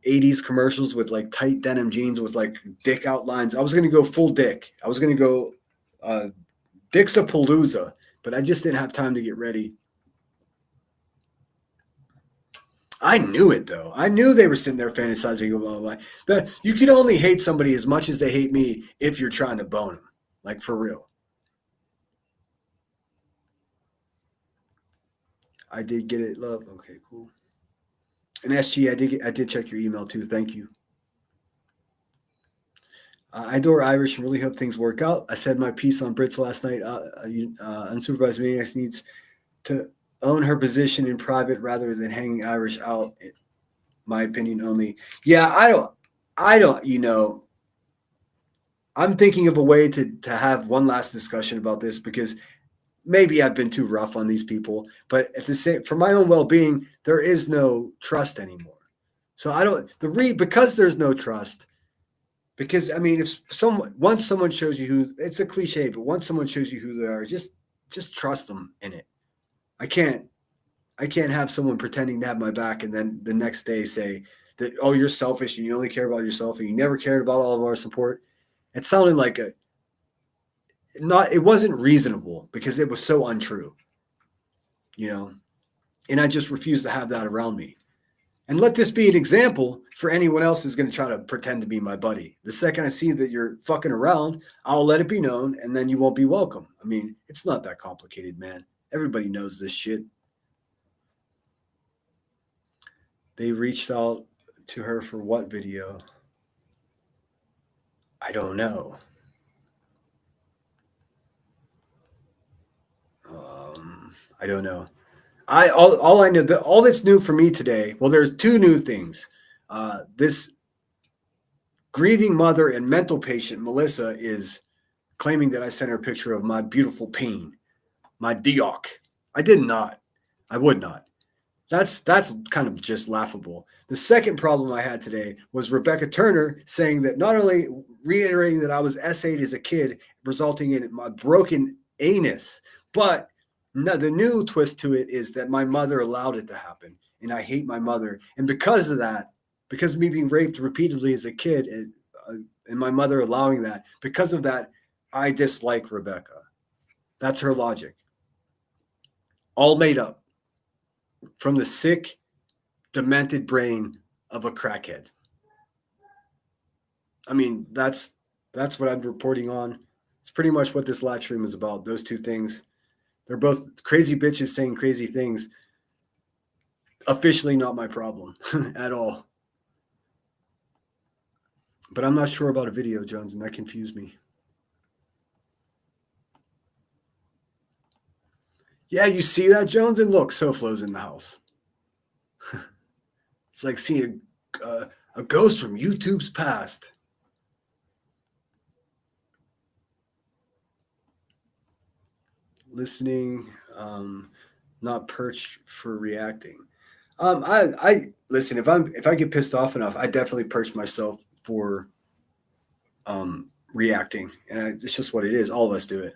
80s commercials with like tight denim jeans with like dick outlines. I was going to go full dick. I was going to go Dixapalooza, but I just didn't have time to get ready. I knew it though. I knew they were sitting there fantasizing about that. You can only hate somebody as much as they hate me if you're trying to bone them, like for real. I did get it, love. Okay, cool. And SG, I did check your email too. Thank you. I adore Irish and really hope things work out. I said my piece on Brits last night. Unsupervised maniacs needs to own her position in private rather than hanging Irish out. My opinion only. Yeah, I don't. You know, I'm thinking of a way to have one last discussion about this because maybe I've been too rough on these people, but at the same, for my own well-being, there is no trust anymore. So I don't because there's no trust. Because I mean, once someone shows you who, it's a cliche, but once someone shows you who they are, just trust them in it. I can't have someone pretending to have my back and then the next day say that, oh, you're selfish and you only care about yourself and you never cared about all of our support. It sounded like it wasn't reasonable because it was so untrue, you know, and I just refuse to have that around me. And let this be an example for anyone else who's going to try to pretend to be my buddy. The second I see that you're fucking around, I'll let it be known and then you won't be welcome. I mean, it's not that complicated, man. Everybody knows this shit. They reached out to her for what video? I don't know. I don't know. All I know, all that's new for me today, well, there's two new things. This grieving mother and mental patient, Melissa, is claiming that I sent her a picture of my beautiful pain, my dioc. I did not. I would not. That's kind of just laughable. The second problem I had today was Rebecca Turner saying that not only reiterating that I was essayed as a kid, resulting in my broken anus, but no, the new twist to it is that my mother allowed it to happen, and I hate my mother. And because of that, because of me being raped repeatedly as a kid, and my mother allowing that, because of that, I dislike Rebecca. That's her logic. All made up from the sick, demented brain of a crackhead. I mean, that's what I'm reporting on. It's pretty much what this live stream is about. Those two things. They're both crazy bitches saying crazy things. officially not my problem at all. But I'm not sure about a video, Jones, and that confused me. Yeah, you see that, Jones? And look, SoFlo's in the house. It's like seeing a ghost from YouTube's past. Listening, not perched for reacting. I listen, if I get pissed off enough, I definitely perch myself for reacting, and it's just what it is. All of us do it,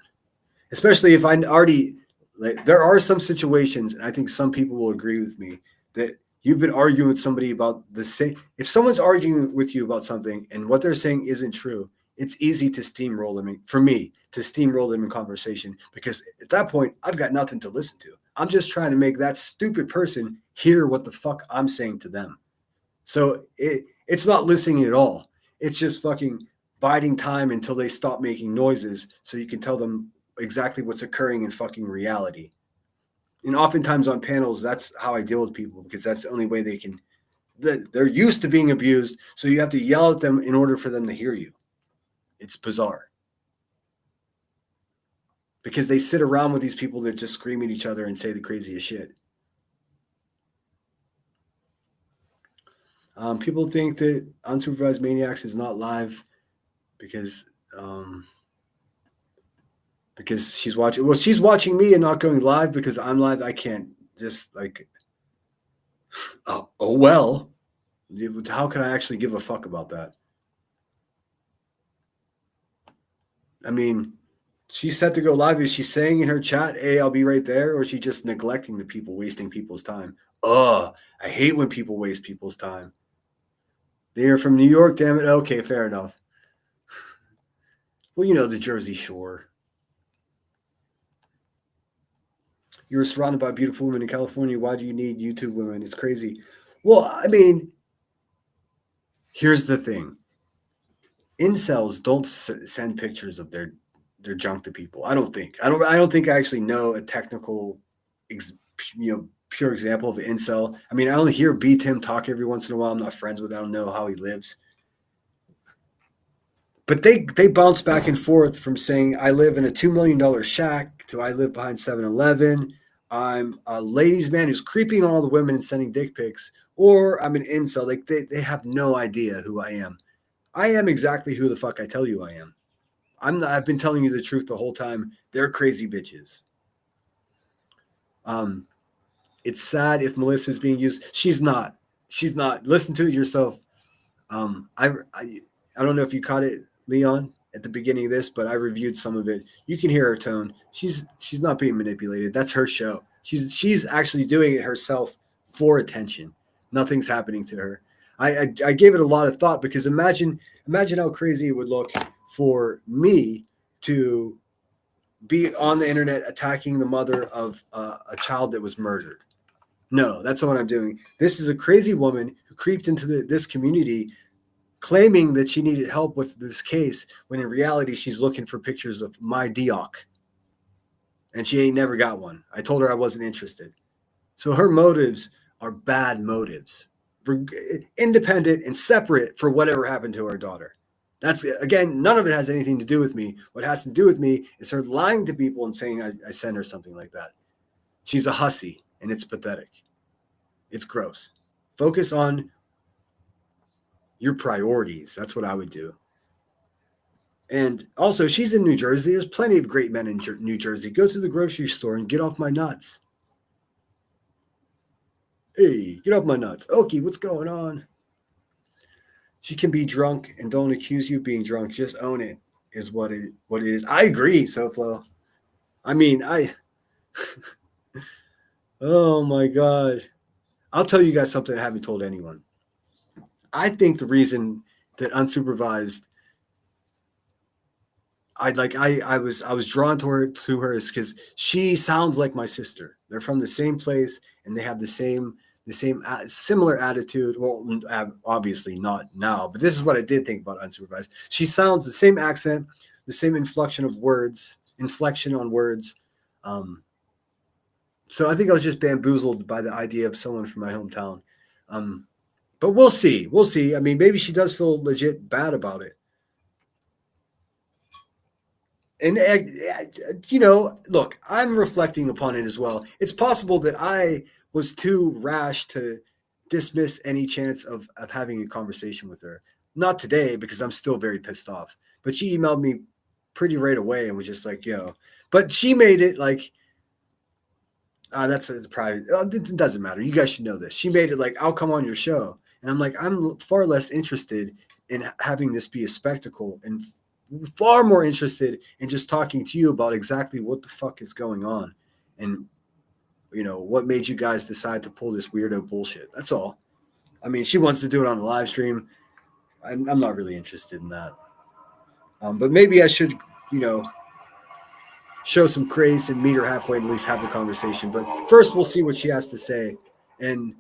especially if I already like. There are some situations, and I think some people will agree with me that you've been arguing with somebody about the same. If someone's arguing with you about something and what they're saying isn't true, it's easy to steamroll them. For me, to steamroll them in conversation, because at that point, I've got nothing to listen to. I'm just trying to make that stupid person hear what the fuck I'm saying to them. So it's not listening at all. It's just fucking biding time until they stop making noises so you can tell them exactly what's occurring in fucking reality. And oftentimes on panels, that's how I deal with people, because that's the only way they can. They're used to being abused, so you have to yell at them in order for them to hear you. It's bizarre. Because they sit around with these people that just scream at each other and say the craziest shit. People think that Unsupervised Maniacs is not live because she's watching. Well, she's watching me and not going live because I'm live. I can't just like. Oh well. How can I actually give a fuck about that? I mean, she's set to go live. Is she saying in her chat, "Hey, I'll be right there," or is she just neglecting the people, wasting people's time? I hate when people waste people's time. They're from New York, damn it. Okay, fair enough. Well, you know, the Jersey Shore. You were surrounded by beautiful women in California. Why do you need YouTube women? It's crazy. Well, I mean, here's the thing. Incels don't send pictures of their junk to people. I don't think I actually know a technical, pure example of an incel. I mean, I only hear B Tim talk every once in a while. I'm not friends with him. I don't know how he lives. But they bounce back and forth from saying, I live in a $2 million shack to I live behind 7-Eleven. I'm a ladies' man who's creeping on all the women and sending dick pics. Or I'm an incel. Like they have no idea who I am. I am exactly who the fuck I tell you I am. I've been telling you the truth the whole time. They're crazy bitches. It's sad if Melissa's being used. She's not. Listen to it yourself. I don't know if you caught it, Leon, at the beginning of this, but I reviewed some of it. You can hear her tone. She's not being manipulated. That's her show. She's actually doing it herself for attention. Nothing's happening to her. I gave it a lot of thought, because imagine how crazy it would look for me to be on the internet attacking the mother of a child that was murdered. No, that's not what I'm doing. This is a crazy woman who creeped into this community claiming that she needed help with this case, when in reality she's looking for pictures of my Dioc. And she ain't never got one. I told her I wasn't interested. So her motives are bad motives. Independent and separate for whatever happened to her daughter. That's, again, none of it has anything to do with me. What has to do with me is her lying to people and saying I sent her something like that. She's a hussy, and it's pathetic. It's gross. Focus on your priorities. That's what I would do. And also, she's in New Jersey. There's plenty of great men in New Jersey. Go to the grocery store and get off my nuts. Hey, get off my nuts. Okie, what's going on? She can be drunk, and don't accuse you of being drunk. Just own it, is what it is. I agree, SoFlo. I mean, oh my God. I'll tell you guys something I haven't told anyone. I think the reason that unsupervised, I was drawn to her is because she sounds like my sister. They're from the same place, and they have the same similar attitude. Well, obviously not now, but this is what I did think about unsupervised. She sounds the same accent, the same inflection on words. So I think I was just bamboozled by the idea of someone from my hometown. But we'll see. We'll see. I mean, maybe she does feel legit bad about it. And, you know, look, I'm reflecting upon it as well. It's possible that I was too rash to dismiss any chance of having a conversation with her. Not today, because I'm still very pissed off. But she emailed me pretty right away and was just like, yo. But she made it like, that's a private. It doesn't matter. You guys should know this. She made it like, I'll come on your show. And I'm like, I'm far less interested in having this be a spectacle and far more interested in just talking to you about exactly what the fuck is going on and, you know, what made you guys decide to pull this weirdo bullshit. That's all. I mean, she wants to do it on a live stream. I'm not really interested in that. But maybe I should, you know, show some grace and meet her halfway and at least have the conversation. But first, we'll see what she has to say. And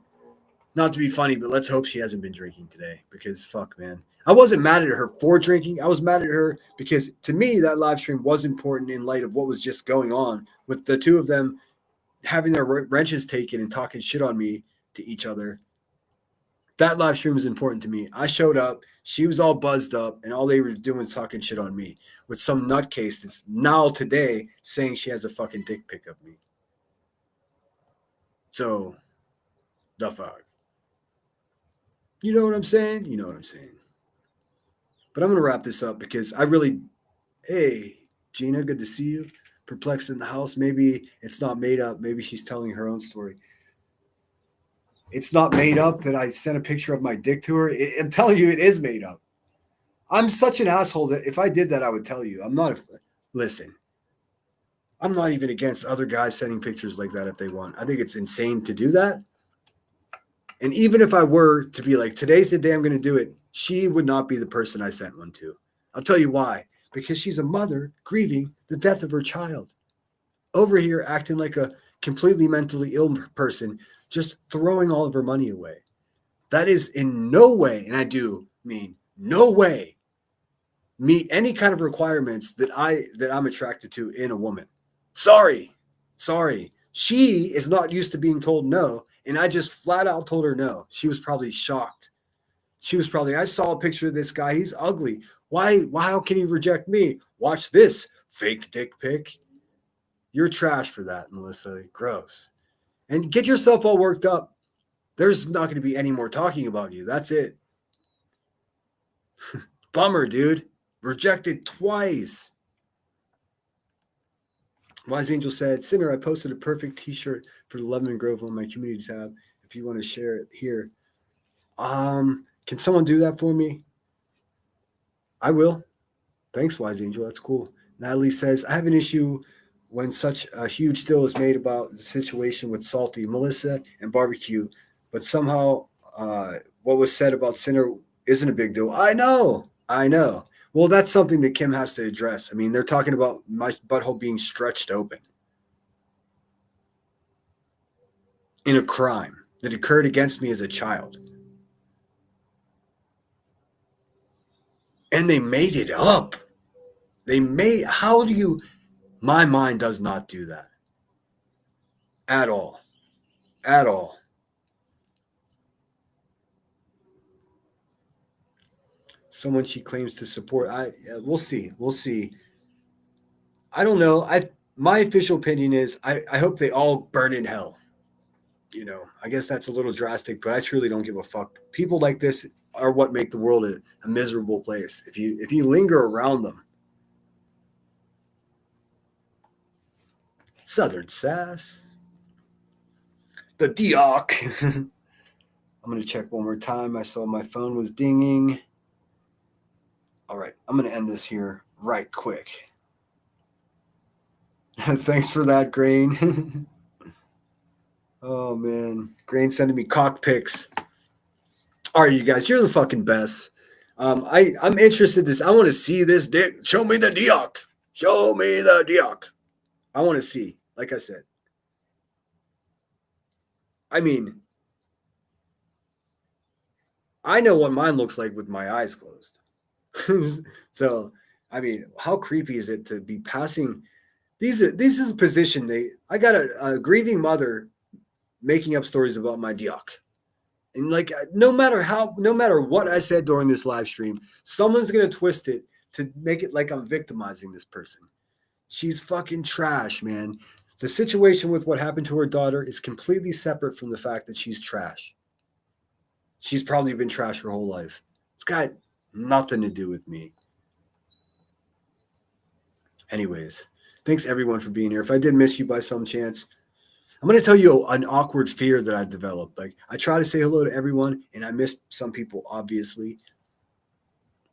not to be funny, but let's hope she hasn't been drinking today because fuck, man. I wasn't mad at her for drinking. I was mad at her because to me, that live stream was important in light of what was just going on with the two of them having their wrenches taken and talking shit on me to each other. That live stream was important to me. I showed up. She was all buzzed up, and all they were doing was talking shit on me with some nutcase that's now today saying she has a fucking dick pic of me. So, the fuck. You know what I'm saying? You know what I'm saying. But I'm going to wrap this up because I really, hey, Gina, good to see you. Perplexed in the house. Maybe it's not made up. Maybe she's telling her own story. It's not made up that I sent a picture of my dick to her. I'm telling you, it is made up. I'm such an asshole that if I did that, I would tell you. Listen, I'm not even against other guys sending pictures like that if they want. I think it's insane to do that. And even if I were to be like, today's the day I'm going to do it, she would not be the person I sent one to. I'll tell you why. Because she's a mother grieving the death of her child. Over here acting like a completely mentally ill person, just throwing all of her money away. That is in no way, and I do mean no way, meet any kind of requirements that I'm attracted to in a woman. Sorry. She is not used to being told no, and I just flat out told her no. She was probably shocked. I saw a picture of this guy. He's ugly. Why? How can he reject me? Watch this fake dick pic. You're trash for that, Melissa. Gross. And get yourself all worked up. There's not going to be any more talking about you. That's it. Bummer, dude. Rejected twice. Wise Angel said, Sinner, I posted a perfect t-shirt for the Lemon Grove on my community tab. If you want to share it here. Can someone do that for me? I will. Thanks, Wise Angel. That's cool. Natalie says, I have an issue when such a huge deal is made about the situation with Salty, Melissa, and Barbecue, but somehow what was said about Sinner isn't a big deal. I know. Well, that's something that Kim has to address. I mean, they're talking about my butthole being stretched open in a crime that occurred against me as a child. And they made it up. My mind does not do that. At all. Someone she claims to support. We'll see. I don't know. My official opinion is I hope they all burn in hell. You know, I guess that's a little drastic, but I truly don't give a fuck. People like this are what make the world a miserable place. If you linger around them. Southern Sass. The Dioc. I'm going to check one more time. I saw my phone was dinging. All right. I'm going to end this here right quick. Thanks for that, Grain. Oh, man. Grain sending me cock pics. All right, you guys. You're the fucking best. I'm interested in this. I want to see this dick. Show me the Dioc. I want to see, like I said. I mean, I know what mine looks like with my eyes closed. So, I mean, how creepy is it to be passing This is a position I got a grieving mother making up stories about my diak. And like, no matter what I said during this live stream, someone's going to twist it to make it like I'm victimizing this person. She's fucking trash, man. The situation with what happened to her daughter is completely separate from the fact that she's trash. She's probably been trash her whole life. It's got nothing to do with me. Anyways, thanks everyone for being here. If I did miss you by some chance, I'm going to tell you an awkward fear that I developed. Like, I try to say hello to everyone, and I miss some people, obviously.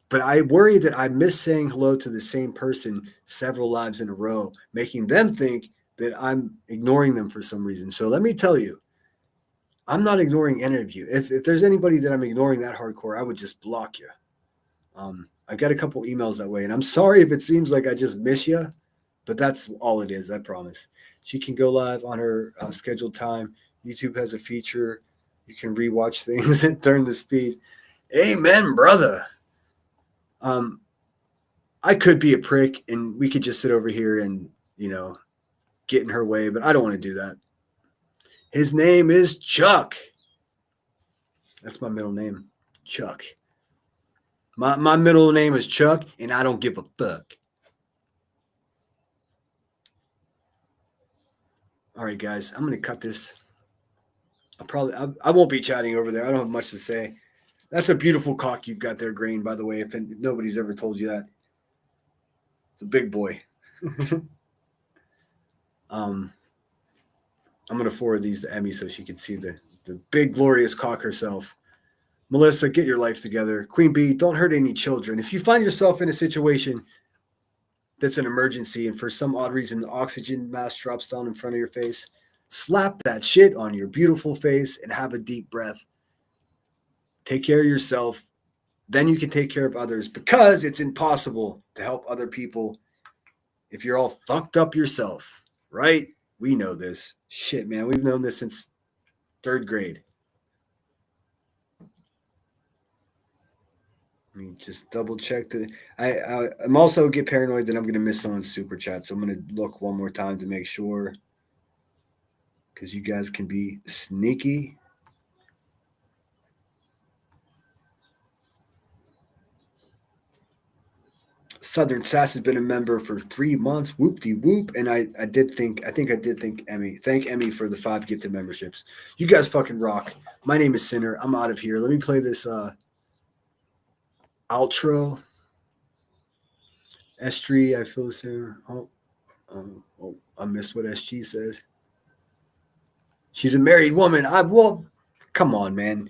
But I worry that I miss saying hello to the same person several lives in a row, making them think that I'm ignoring them for some reason. So let me tell you, I'm not ignoring any of you. If there's anybody that I'm ignoring that hardcore, I would just block you. I got a couple emails that way, and I'm sorry if it seems like I just miss you, but that's all it is, I promise. She can go live on her scheduled time. YouTube has a feature. You can rewatch things and turn the speed. Amen, brother. I could be a prick, and we could just sit over here and, get in her way, but I don't want to do that. His name is Chuck. That's my middle name, Chuck. My middle name is Chuck, and I don't give a fuck. All right, guys, I'm going to cut this. I won't be chatting over there. I don't have much to say. That's a beautiful cock you've got there, Grain, by the way, if nobody's ever told you that. It's a big boy. I'm going to forward these to Emmy so she can see the big, glorious cock herself. Melissa, get your life together. Queen Bee, don't hurt any children. If you find yourself in a situation that's an emergency and for some odd reason the oxygen mask drops down in front of your face, slap that shit on your beautiful face and have a deep breath. Take care of yourself. Then you can take care of others, because it's impossible to help other people if you're all fucked up yourself, right? We know this. Shit, man. We've known this since 3rd grade. Let me just double check that. I'm also get paranoid that I'm going to miss someone's super chat. So I'm going to look one more time to make sure, because you guys can be sneaky. Southern Sass has been a member for 3 months. Whoop-de-whoop. And I think I did thank Emmy. Thank Emmy for the 5 gifted memberships. You guys fucking rock. My name is Sinner. I'm out of here. Let me play this outro. S3, I feel the same. Oh, I missed what SG said. She's a married woman. Come on, man.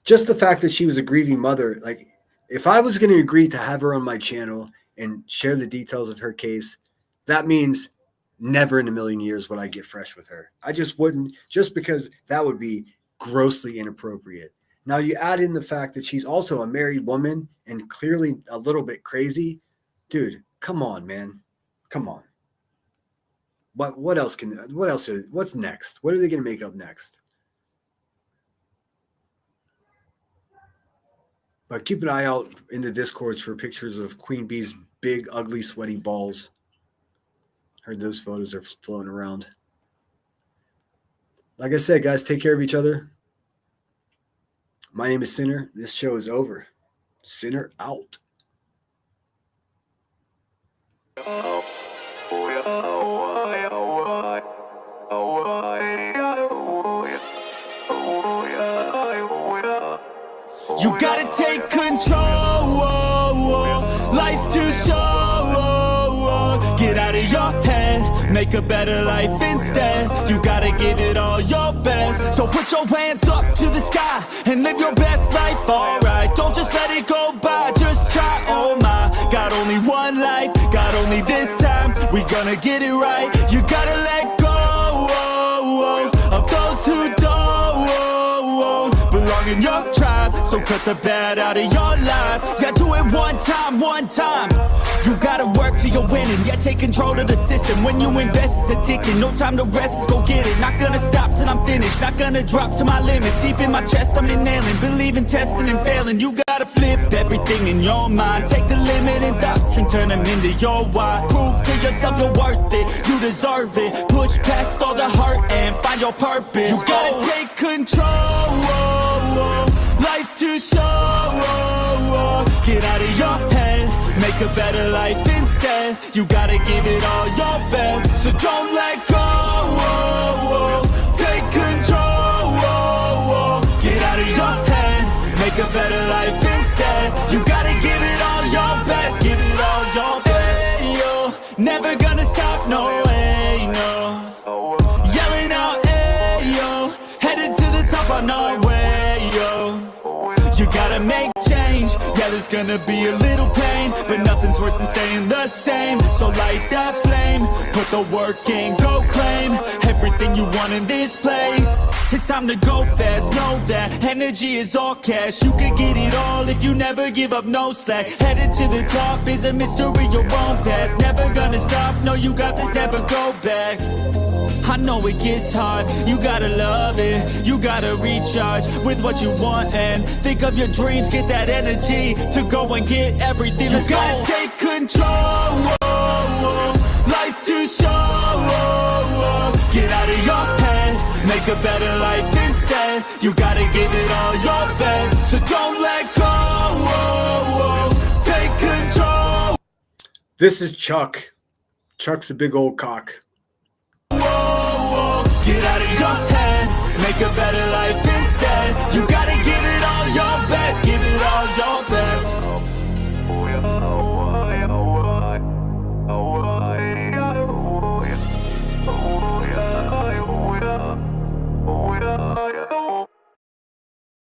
Just the fact that she was a grieving mother, like, if I was going to agree to have her on my channel and share the details of her case, that means never in a million years would I get fresh with her. I just wouldn't, just because that would be grossly inappropriate. Now you add in the fact that she's also a married woman and clearly a little bit crazy. Dude, come on, man. Come on. What's next? What are they going to make up next? But keep an eye out in the Discords for pictures of Queen Bee's big, ugly, sweaty balls. Heard those photos are floating around. Like I said, guys, take care of each other. My name is Sinner. This show is over. Sinner out. You gotta take control. Life's too short. Get out of your head, make a better life instead. You gotta give it all your best. So put your hands up to the sky and live your best life, alright. Don't just let it go by, just try, oh my. Got only one life, got only this time. We gonna get it right. You gotta let go of those who don't belong in your tribe. So cut the bad out of your life. Yeah, do it one time, one time. You gotta work till you're winning. Yeah, take control of the system. When you invest, it's addicting. No time to rest, let's go get it. Not gonna stop till I'm finished. Not gonna drop to my limits. Deep in my chest, I'm inhaling. Believe in testing and failing. You gotta flip everything in your mind. Take the limiting thoughts and turn them into your why. Prove to yourself you're worth it. You deserve it. Push past all the hurt and find your purpose. You gotta take control. Life's too short. Get out of your head. Make a better life instead. You gotta give it all your best. So don't let go. Take control. Get out of your head. Make a better life instead. You gotta give it all your best. Give it all your best. Hey, yo. Never gonna stop, no way, no. Yelling out, hey, yo. Headed to the top on our way, yo. You gotta make change. Yeah, there's gonna be a little pain, but nothing's worse than staying the same. So light that flame, put the work in, go claim everything you want in this place. It's time to go fast, know that energy is all cash. You could get it all if you never give up, no slack. Headed to the top is a mystery, your own path. Never gonna stop, no, you got this, never go back. I know it gets hard, you gotta love it. You gotta recharge with what you want and think of your dreams. Get that energy to go and get everything. You gotta take control. Life's too short. Get out of your head. Make a better life instead. You gotta give it all your best. So don't let go. Take control. This is Chuck. Chuck's a big old cock. Get out of your head. Make a better life instead. You gotta give